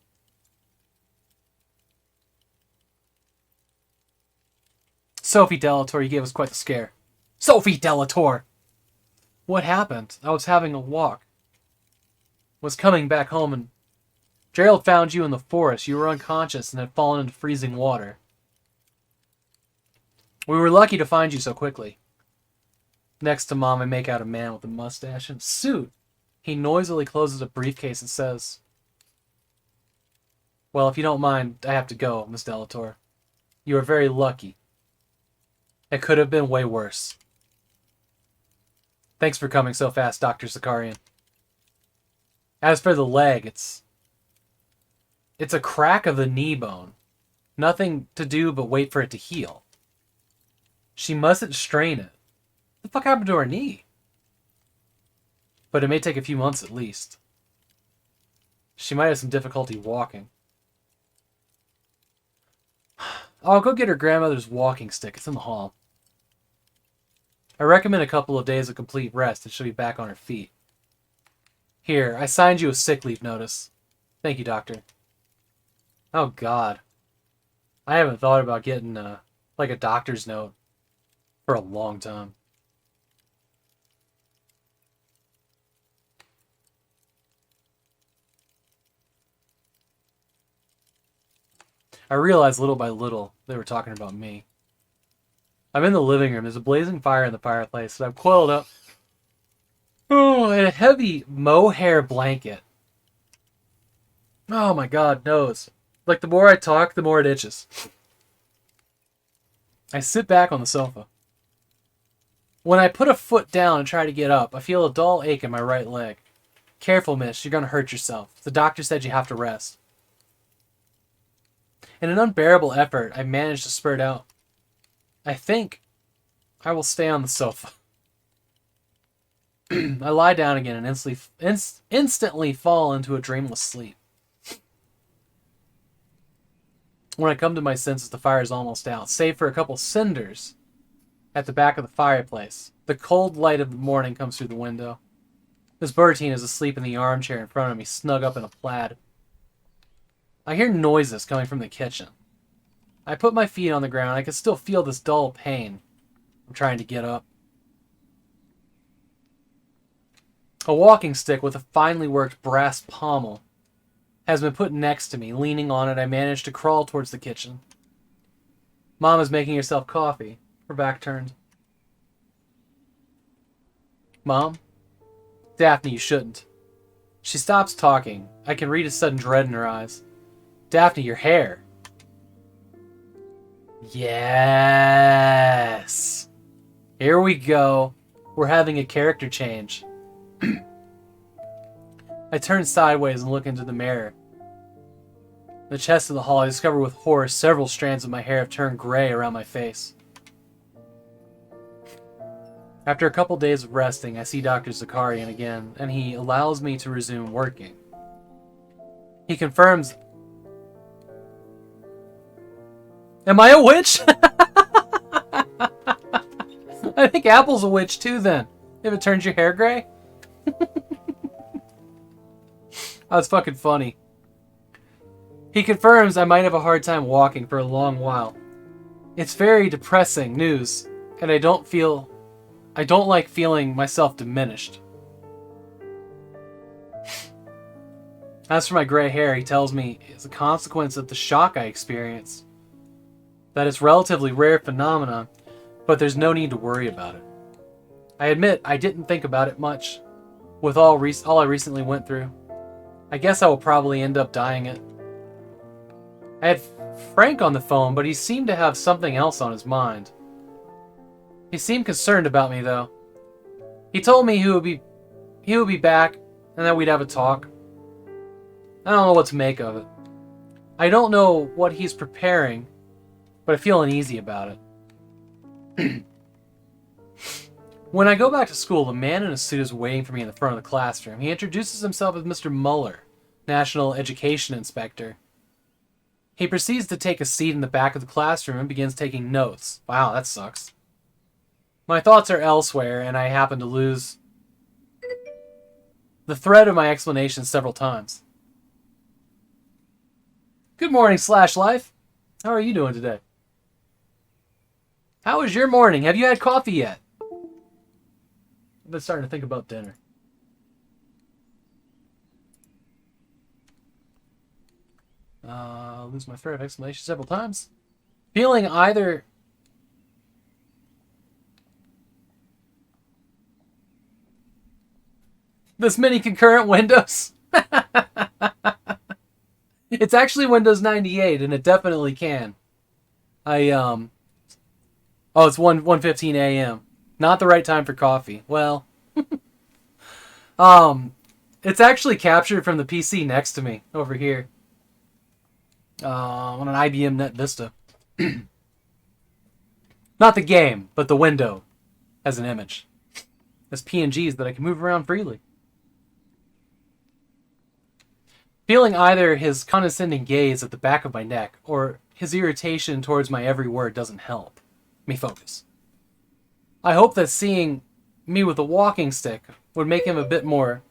Sophie Delator, you gave us quite the scare. Sophie Delator! What happened? I was having a walk. Was coming back home and Gerald found you in the forest. You were unconscious and had fallen into freezing water. We were lucky to find you so quickly. Next to Mom, I make out a man with a mustache and suit. He noisily closes a briefcase and says, "Well, if you don't mind, I have to go, Miss Delator. You are very lucky. It could have been way worse. Thanks for coming so fast, Dr. Zakarian. As for the leg, it's a crack of the knee bone. Nothing to do but wait for it to heal. She mustn't strain it. What the fuck happened to her knee? But it may take a few months at least. She might have some difficulty walking. I'll go get her grandmother's walking stick. It's in the hall. I recommend a couple of days of complete rest and she'll be back on her feet. Here, I signed you a sick leave notice. Thank you, doctor." Oh, God. I haven't thought about getting, like a doctor's note for a long time. I realized little by little they were talking about me. I'm in the living room. There's a blazing fire in the fireplace, so I've coiled up in a heavy mohair blanket. Oh my God, nose. Like, the more I talk, the more it itches. I sit back on the sofa. When I put a foot down and try to get up, I feel a dull ache in my right leg. Careful, miss, you're going to hurt yourself. The doctor said you have to rest. In an unbearable effort, I managed to spurt out, "I think I will stay on the sofa." I lie down again and instantly fall into a dreamless sleep. When I come to my senses, the fire is almost out, save for a couple cinders at the back of the fireplace. The cold light of the morning comes through the window. Miss Bertine is asleep in the armchair in front of me, snug up in a plaid. I hear noises coming from the kitchen. I put my feet on the ground. I can still feel this dull pain. I'm trying to get up. A walking stick with a finely worked brass pommel has been put next to me. Leaning on it, I manage to crawl towards the kitchen. Mom is making herself coffee, her back turned. Mom? Daphne, you shouldn't. She stops talking. I can read a sudden dread in her eyes. Daphne, your hair. Yes. Here we go. We're having a character change. I turn sideways and look into the mirror. In the chest of the hall, I discover with horror several strands of my hair have turned gray around my face. After a couple days of resting, I see Dr. Zakarian again, and he allows me to resume working. He confirms... Am I a witch? I think Apple's a witch too then, if it turns your hair gray. That's fucking funny. He confirms I might have a hard time walking for a long while. It's very depressing news, and I don't like feeling myself diminished. As for my gray hair, he tells me it's a consequence of the shock I experienced. That it's a relatively rare phenomenon, but there's no need to worry about it. I admit I didn't think about it much with all I recently went through. I guess I will probably end up dying it. I had Frank on the phone, but he seemed to have something else on his mind. He seemed concerned about me, though. He told me he would be back and that we'd have a talk. I don't know what to make of it. I don't know what he's preparing, but I feel uneasy about it. When I go back to school, the man in a suit is waiting for me in the front of the classroom. He introduces himself as Mr. Muller, National Education Inspector. He proceeds to take a seat in the back of the classroom and begins taking notes. Wow, that sucks. My thoughts are elsewhere, and I happen to lose the thread of my explanation several times. Good morning, Life. How are you doing today? How was your morning? Have you had coffee yet? I've been starting to think about dinner. Lose my thread of explanation several times. Feeling either... This many concurrent windows? It's actually Windows 98, and it definitely can. Oh, it's 1:15 a.m. Not the right time for coffee. Well, it's actually captured from the PC next to me over here. On an IBM Net Vista. Not the game, but the window as an image. As PNGs that I can move around freely. Feeling either his condescending gaze at the back of my neck or his irritation towards my every word doesn't help me focus. I hope that seeing me with a walking stick would make him a bit more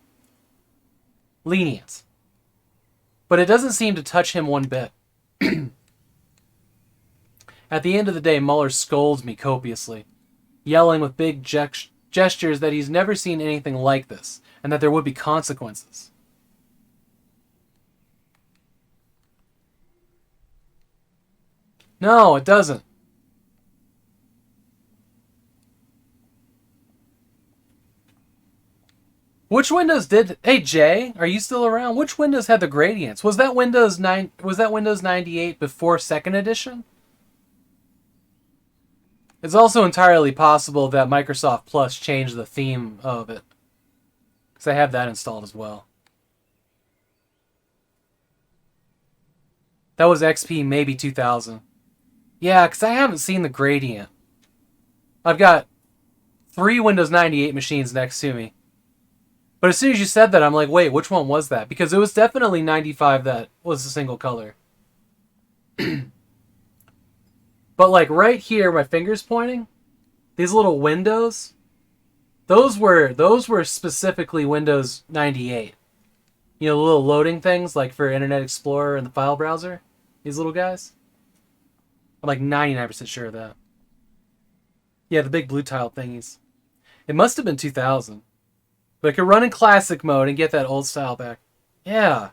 lenient. But it doesn't seem to touch him one bit. At the end of the day, Muller scolds me copiously, yelling with big gestures that he's never seen anything like this, and that there would be consequences. No, it doesn't. Which Windows did... Hey, Jay, are you still around? Which Windows had the gradients? Was that Windows 9... Was that Windows 98 before 2nd edition? It's also entirely possible that Microsoft Plus changed the theme of it. Because I have that installed as well. That was XP maybe 2000. Yeah, because I haven't seen the gradient. I've got 3 Windows 98 machines next to me. But as soon as you said that, I'm like, wait, which one was that? Because it was definitely 95 that was a single color. But like right here, my finger's pointing, these little windows, those were specifically Windows 98. You know, the little loading things like for Internet Explorer and the file browser. These little guys. I'm like 99% sure of that. Yeah, the big blue tile thingies. It must have been 2000. But I could run in classic mode and get that old style back. Yeah.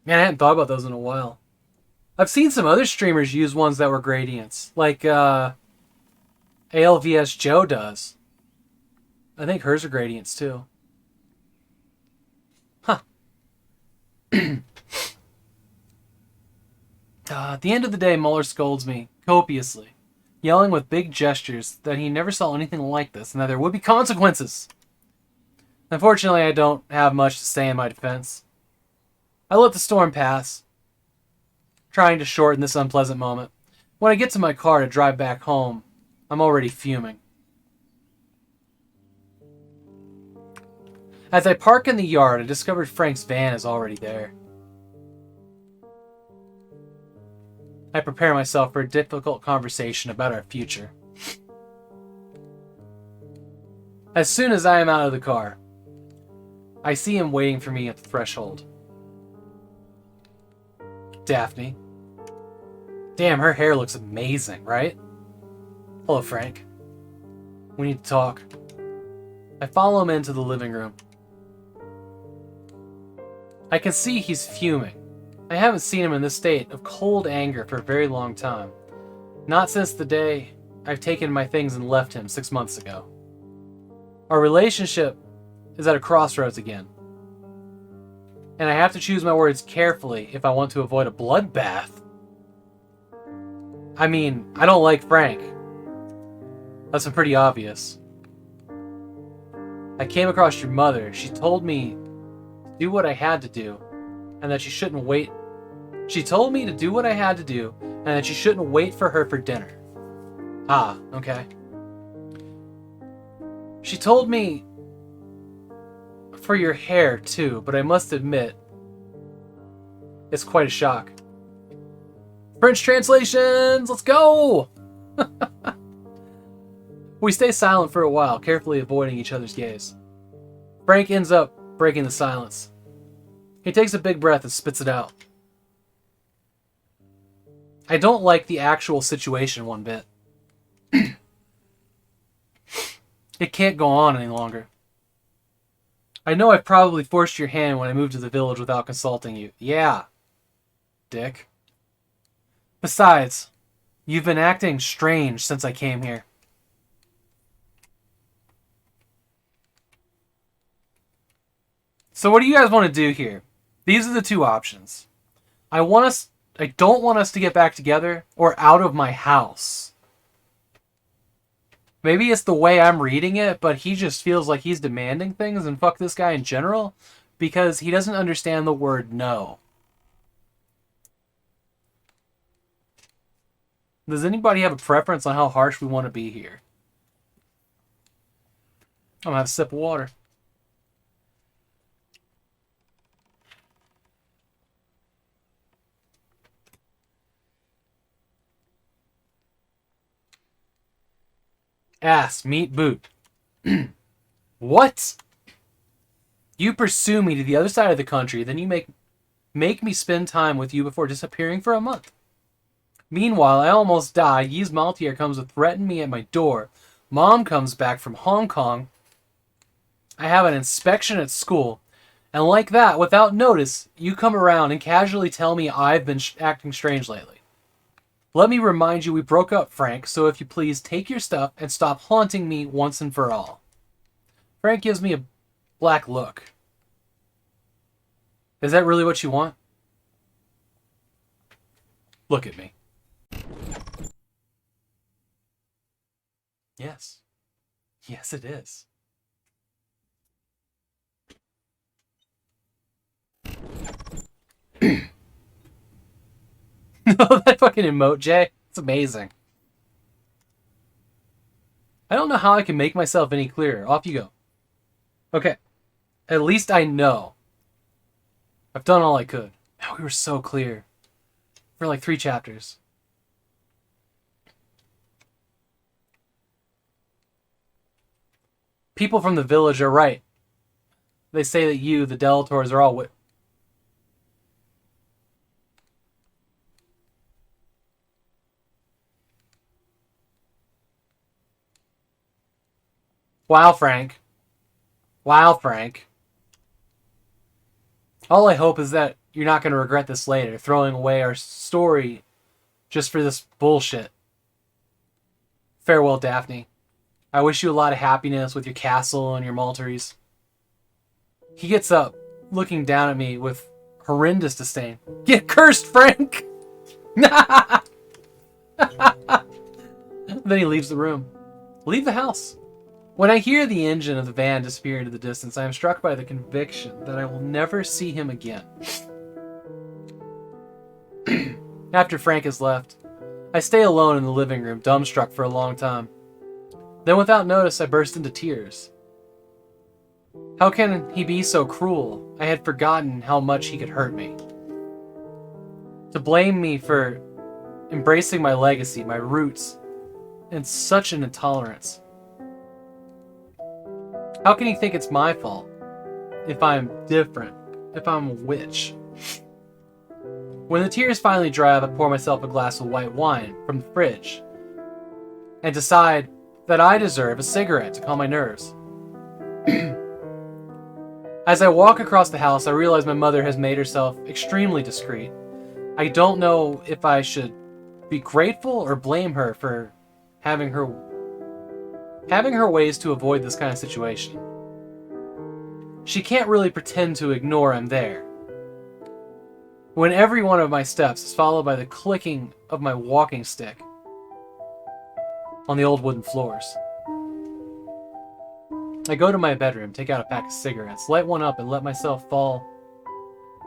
Man, I hadn't thought about those in a while. I've seen some other streamers use ones that were gradients. Like, ALVS Joe does. I think hers are gradients, too. Huh. At the end of the day, Mueller scolds me copiously, yelling with big gestures that he never saw anything like this and that there would be consequences. Unfortunately, I don't have much to say in my defense. I let the storm pass, trying to shorten this unpleasant moment. When I get to my car to drive back home, I'm already fuming. As I park in the yard, I discovered Frank's van is already there. I prepare myself for a difficult conversation about our future. As soon as I am out of the car, I see him waiting for me at the threshold. Daphne. Damn, her hair looks amazing, right? Hello, Frank. We need to talk. I follow him into the living room. I can see he's fuming. I haven't seen him in this state of cold anger for a very long time. Not since the day I've taken my things and left him 6 months ago. Our relationship is at a crossroads again. And I have to choose my words carefully if I want to avoid a bloodbath. I mean, I don't like Frank. That's been pretty obvious. I came across your mother. She told me to do what I had to do, and that she shouldn't wait. She told me to do what I had to do, and that she shouldn't wait for her for dinner. Ah, okay. She told me for your hair, too, but I must admit, it's quite a shock. French translations! Let's go! We stay silent for a while, carefully avoiding each other's gaze. Frank ends up breaking the silence. He takes a big breath and spits it out. I don't like the actual situation one bit. It can't go on any longer. I know I've probably forced your hand when I moved to the village without consulting you. Yeah, dick. Besides, you've been acting strange since I came here. So what do you guys want to do here? These are the two options. I don't want us to get back together or out of my house. Maybe it's the way I'm reading it, but he just feels like he's demanding things, and fuck this guy in general, because he doesn't understand the word no. Does anybody have a preference on how harsh we want to be here? I'm gonna have a sip of water. Ass, meat, boot. What? You pursue me to the other side of the country, then you make me spend time with you before disappearing for a month. Meanwhile, I almost die. Yves Maltier comes to threaten me at my door. Mom comes back from Hong Kong. I have an inspection at school. And like that, without notice, you come around and casually tell me I've been acting strange lately. Let me remind you we broke up, Frank, so if you please take your stuff and stop haunting me once and for all. Frank gives me a black look. Is that really what you want? Look at me. Yes. Yes, it is. That fucking emote, Jay. It's amazing. I don't know how I can make myself any clearer. Off you go. Okay. At least I know. I've done all I could. Man, we were so clear. For like 3 chapters. People from the village are right. They say that you, the Delators, are all Wow, Frank. Wow, Frank. All I hope is that you're not going to regret this later, throwing away our story just for this bullshit. Farewell, Daphne. I wish you a lot of happiness with your castle and your Maltese. He gets up, looking down at me with horrendous disdain. Get cursed, Frank! Then he leaves the room. Leave the house. When I hear the engine of the van disappear into the distance, I am struck by the conviction that I will never see him again. After Frank has left, I stay alone in the living room, dumbstruck for a long time. Then without notice, I burst into tears. How can he be so cruel? I had forgotten how much he could hurt me. To blame me for embracing my legacy, my roots, and such an intolerance. How can he think it's my fault? If I'm different, if I'm a witch. When the tears finally dry up, I pour myself a glass of white wine from the fridge and decide that I deserve a cigarette to calm my nerves. As I walk across the house, I realize my mother has made herself extremely discreet. I don't know if I should be grateful or blame her for having her ways to avoid this kind of situation. She can't really pretend to ignore I'm there. When every one of my steps is followed by the clicking of my walking stick on the old wooden floors. I go to my bedroom, take out a pack of cigarettes, light one up, and let myself fall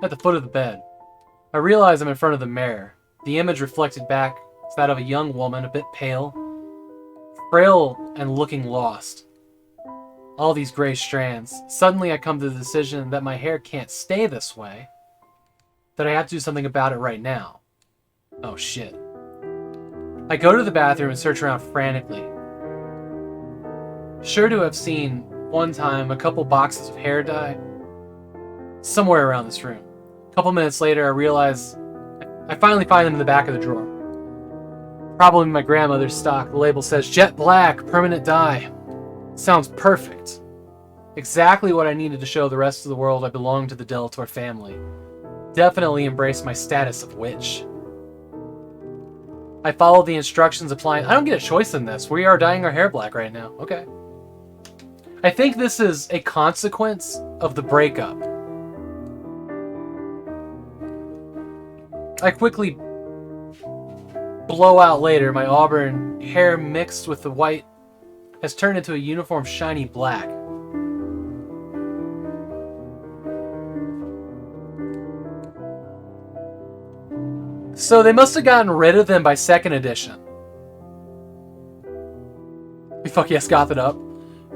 at the foot of the bed. I realize I'm in front of the mirror. The image reflected back is that of a young woman, a bit pale, frail, and looking lost. All these gray strands. Suddenly I come to the decision that my hair can't stay this way, that I have to do something about it right now. Oh shit. I go to the bathroom and search around frantically. Sure to have seen, one time, a couple boxes of hair dye somewhere around this room. A couple minutes later, I realize I finally find them in the back of the drawer. Probably my grandmother's stock. The label says, Jet Black, permanent dye. Sounds perfect. Exactly what I needed to show the rest of the world I belong to the Delator family. Definitely embrace my status of witch. I follow the instructions applying. I don't get a choice in this. We are dyeing our hair black right now. Okay. I think this is a consequence of the breakup. I quickly blow out later. My auburn hair mixed with the white has turned into a uniform shiny black. So they must have gotten rid of them by 2nd edition. We fuck yes, got it up.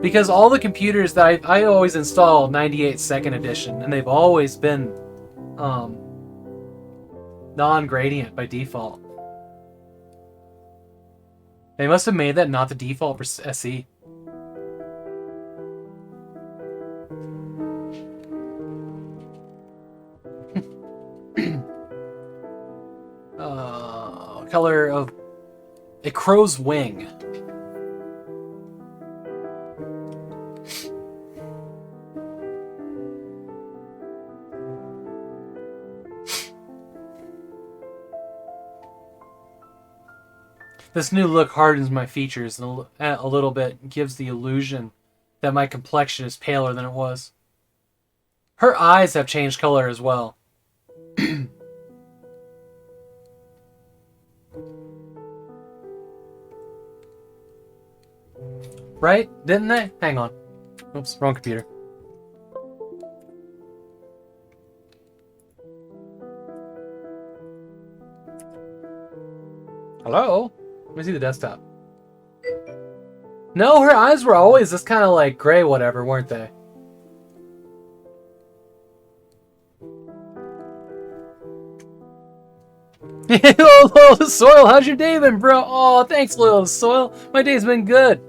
Because all the computers that I always install 98 2nd edition, and they've always been non-gradient by default. They must have made that not the default for SE. Color of a crow's wing. This new look hardens my features and a little bit, gives the illusion that my complexion is paler than it was. Her eyes have changed color as well. Right? Didn't they? Hang on. Oops, wrong computer. Hello? Let me see the desktop. No, her eyes were always this kind of like gray whatever, weren't they? Loyal to Soil, how's your day been, bro? Oh, thanks, Loyal to Soil. My day's been good.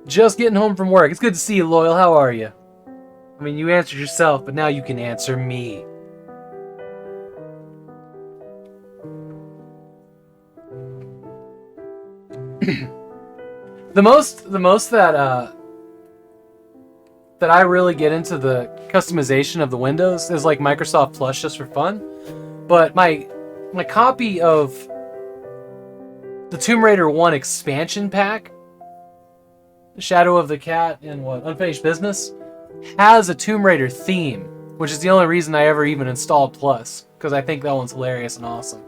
Just getting home from work. It's good to see you, Loyal. How are you? I mean, you answered yourself, but now you can answer me. The most that I really get into the customization of the windows is like Microsoft Plus just for fun. But my copy of the Tomb Raider 1 expansion pack, Shadow of the Cat and Unfinished Business, has a Tomb Raider theme, which is the only reason I ever even installed Plus, because I think that one's hilarious and awesome.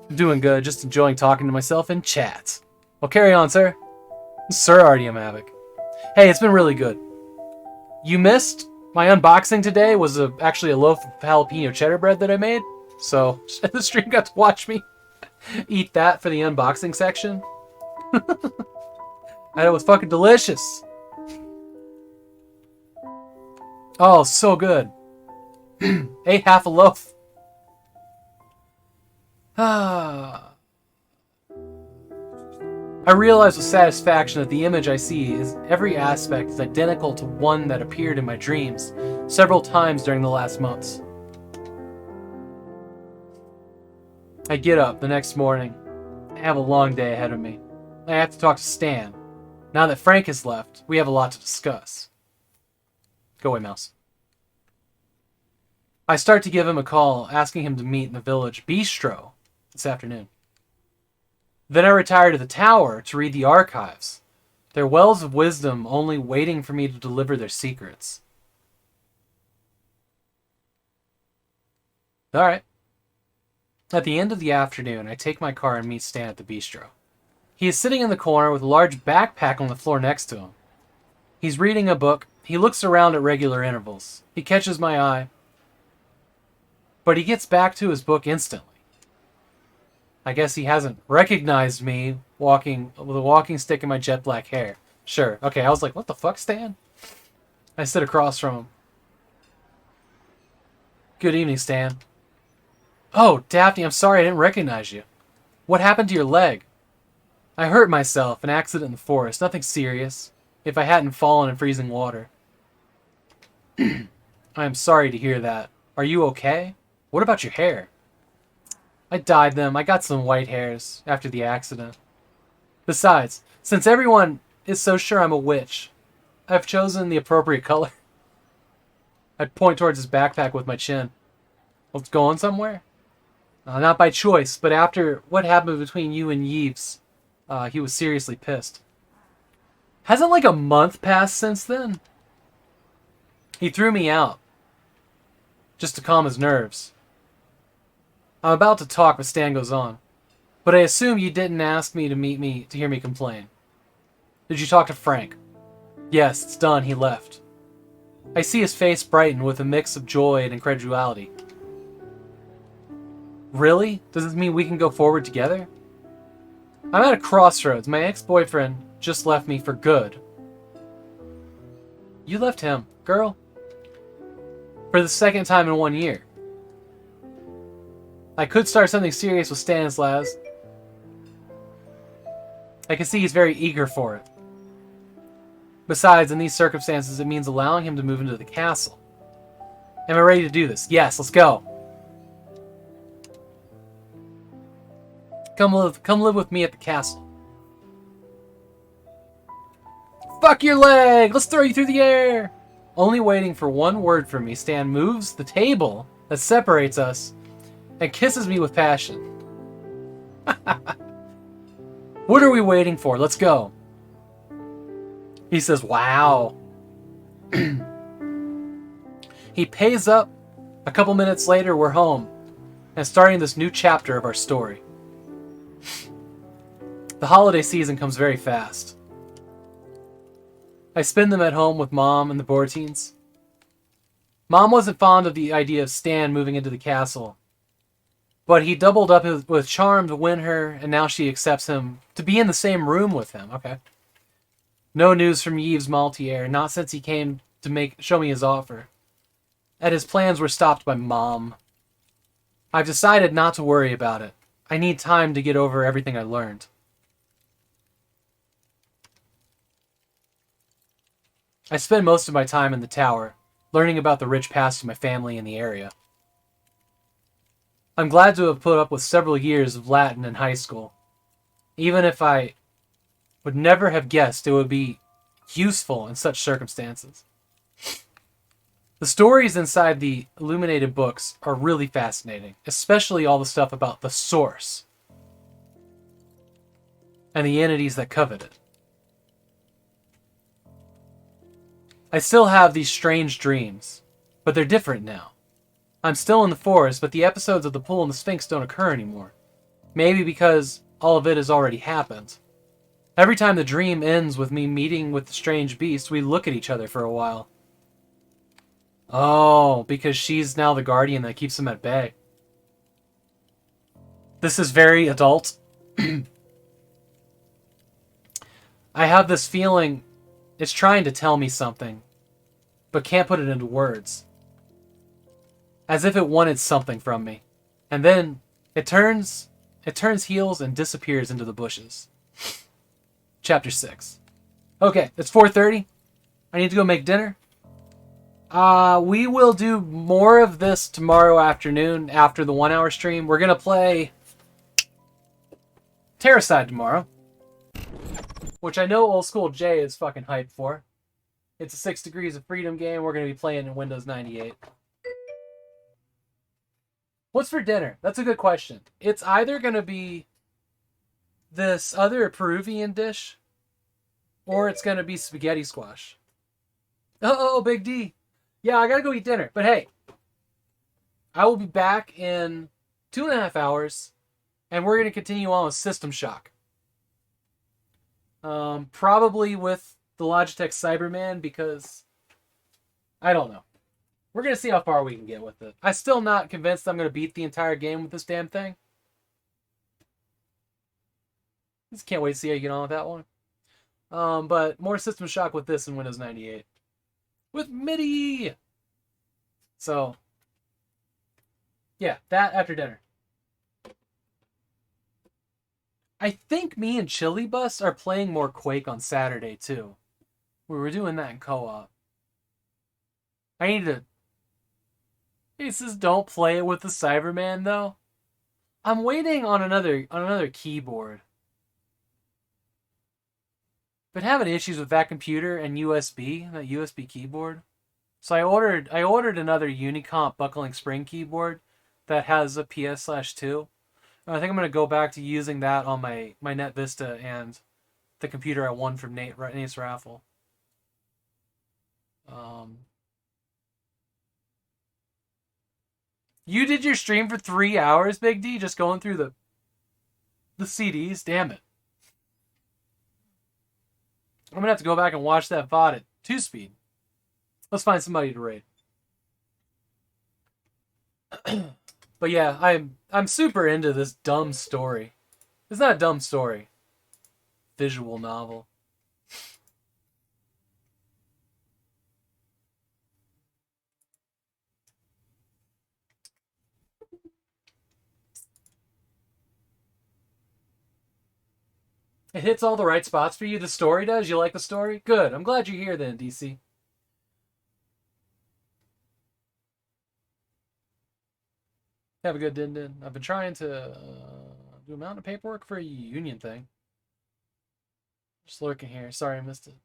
I'm doing good, just enjoying talking to myself in chat. Well, carry on, sir. Sir Artyom Havok. Hey, it's been really good. You missed my unboxing today was actually a loaf of jalapeno cheddar bread that I made, so the stream got to watch me eat that for the unboxing section. And it was fucking delicious. Oh, so good. Ate half a loaf. I realize with satisfaction that the image I see is every aspect is identical to one that appeared in my dreams several times during the last months. I get up the next morning. I have a long day ahead of me. I have to talk to Stan. Now that Frank has left, we have a lot to discuss. Go away, mouse. I start to give him a call, asking him to meet in the village bistro this afternoon. Then I retire to the tower to read the archives. They're wells of wisdom only waiting for me to deliver their secrets. Alright. At the end of the afternoon, I take my car and meet Stan at the bistro. He is sitting in the corner with a large backpack on the floor next to him. He's reading a book. He looks around at regular intervals. He catches my eye. But he gets back to his book instantly. I guess he hasn't recognized me walking with a walking stick in my jet black hair. Sure. Okay, I was like, what the fuck, Stan? I sit across from him. Good evening, Stan. Oh, Daphne, I'm sorry I didn't recognize you. What happened to your leg? I hurt myself, an accident in the forest, nothing serious. If I hadn't fallen in freezing water. I am sorry to hear that. Are you okay? What about your hair? I dyed them. I got some white hairs after the accident. Besides, since everyone is so sure I'm a witch, I've chosen the appropriate color. I point towards his backpack with my chin. Let's go on somewhere? Not by choice, but after what happened between you and Yves, he was seriously pissed. Hasn't like a month passed since then? He threw me out. Just to calm his nerves. I'm about to talk, but Stan goes on. But I assume you didn't ask me to meet me to hear me complain. Did you talk to Frank? Yes, it's done. He left. I see his face brighten with a mix of joy and incredulity. Really? Does this mean we can go forward together? I'm at a crossroads. My ex-boyfriend just left me for good. You left him, girl? For the second time in 1 year. I could start something serious with Stanislaus. I can see he's very eager for it. Besides, in these circumstances, it means allowing him to move into the castle. Am I ready to do this? Yes, let's go. Come live with me at the castle. Fuck your leg! Let's throw you through the air! Only waiting for one word from me, Stan moves the table that separates us and kisses me with passion. What are we waiting for? Let's go. He says, wow. He pays up. A couple minutes later, we're home and starting this new chapter of our story. The holiday season comes very fast. I spend them at home with Mom and the Bortines. Mom wasn't fond of the idea of Stan moving into the castle. But he doubled up with charm to win her, and now she accepts him to be in the same room with him. Okay. No news from Yves Maltier, not since he came to show me his offer. And his plans were stopped by Mom. I've decided not to worry about it. I need time to get over everything I learned. I spend most of my time in the tower, learning about the rich past of my family in the area. I'm glad to have put up with several years of Latin in high school, even if I would never have guessed it would be useful in such circumstances. The stories inside the illuminated books are really fascinating, especially all the stuff about the source and the entities that covet it. I still have these strange dreams, but they're different now. I'm still in the forest, but the episodes of the pool and the Sphinx don't occur anymore. Maybe because all of it has already happened. Every time the dream ends with me meeting with the strange beast, we look at each other for a while. Oh, because she's now the guardian that keeps him at bay. This is very adult. I have this feeling it's trying to tell me something, but can't put it into words. As if it wanted something from me. And then it turns heels and disappears into the bushes. Chapter 6. Okay, it's 4:30. I need to go make dinner. We will do more of this tomorrow afternoon after the 1 hour stream. We're going to play Terracide tomorrow, which I know Old School Jay is fucking hyped for. It's a 6 Degrees of Freedom game. We're going to be playing in Windows 98. What's for dinner? That's a good question. It's either going to be this other Peruvian dish, or it's going to be spaghetti squash. Oh, Big D. Yeah, I got to go eat dinner. But hey, I will be back in 2.5 hours, and we're going to continue on with System Shock. Probably with the Logitech Cyberman, because I don't know. We're going to see how far we can get with it. I'm still not convinced I'm going to beat the entire game with this damn thing. Just can't wait to see how you get on with that one. But more System Shock with this in Windows 98. With MIDI! So, yeah, that after dinner. I think me and Chili Bus are playing more Quake on Saturday, too. We were doing that in co-op. I need to... He says don't play it with the Cyberman, though. I'm waiting on another keyboard. Been having issues with that computer and that USB keyboard. So I ordered another Unicomp buckling spring keyboard that has a PS/2. And I think I'm gonna go back to using that on my Net Vista and the computer I won from Nate's raffle. You did your stream for 3 hours, Big D, just going through the CDs. Damn it. I'm gonna have to go back and watch that VOD at 2-speed. Let's find somebody to raid. But yeah, I'm super into this dumb story. It's not a dumb story. Visual novel. It hits all the right spots for you. The story does? You like the story? Good. I'm glad you're here then, DC. Have a good din. I've been trying to do a mountain of paperwork for a union thing. Just lurking here. Sorry I missed it.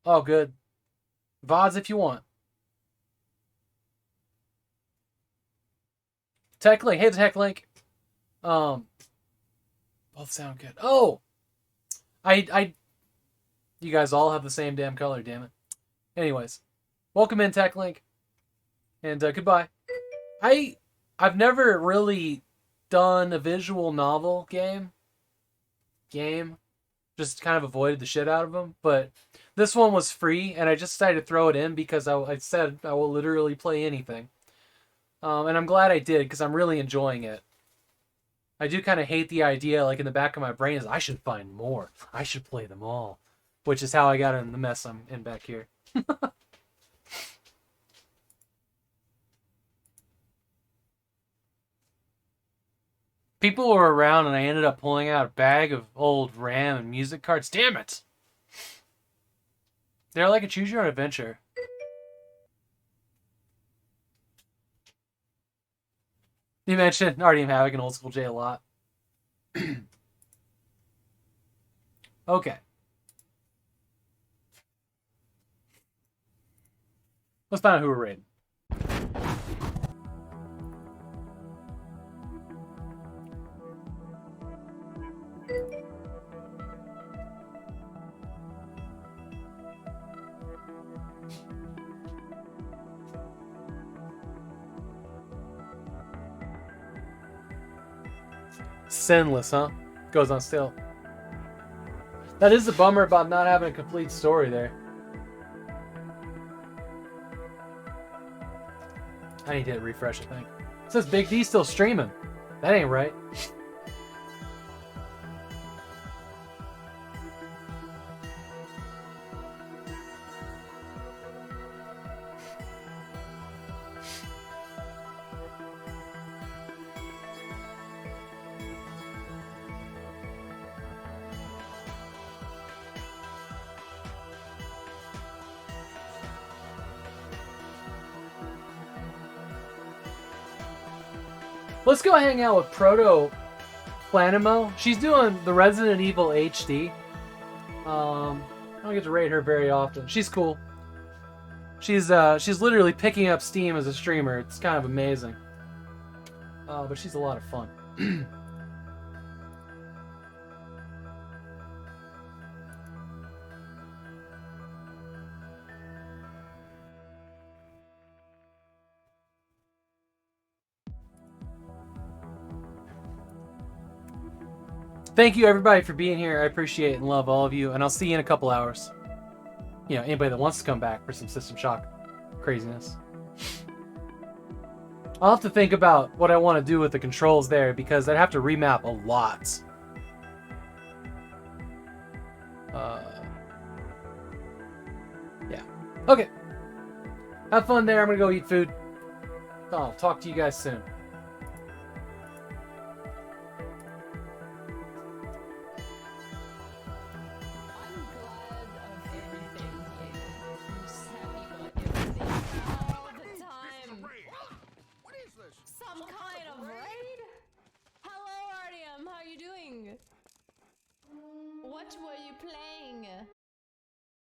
Oh, good. VODs if you want. Tech Link. Hey, the Tech Link. Both sound good. Oh! You guys all have the same damn color, damn it. Anyways, welcome in, Tech Link, and goodbye. I've never really done a visual novel game. Just kind of avoided the shit out of them, but this one was free, and I just decided to throw it in because I said I will literally play anything. And I'm glad I did because I'm really enjoying it. I do kind of hate the idea, like in the back of my brain, is I should find more. I should play them all. Which is how I got in the mess I'm in back here. People were around and I ended up pulling out a bag of old RAM and music cards. Damn it! They're like a choose your own adventure. You mentioned Artyom Havok and Old School J a lot. Okay. Let's find out who we're raiding. Sinless, huh? Goes on still. That is the bummer about not having a complete story there. I need to hit refresh, I think. It says Big D still streaming. That ain't right. Let's go hang out with Proto Planimo. She's doing the Resident Evil HD. I don't get to raid her very often. She's cool. She's literally picking up steam as a streamer. It's kind of amazing. But she's a lot of fun. Thank you, everybody, for being here. I appreciate and love all of you, and I'll see you in a couple hours. You know, anybody that wants to come back for some System Shock craziness. I'll have to think about what I want to do with the controls there, because I'd have to remap a lot. Yeah. Okay. Have fun there. I'm going to go eat food. I'll talk to you guys soon. Some kind of raid? Hello, Artyom. How you doing? What were you playing?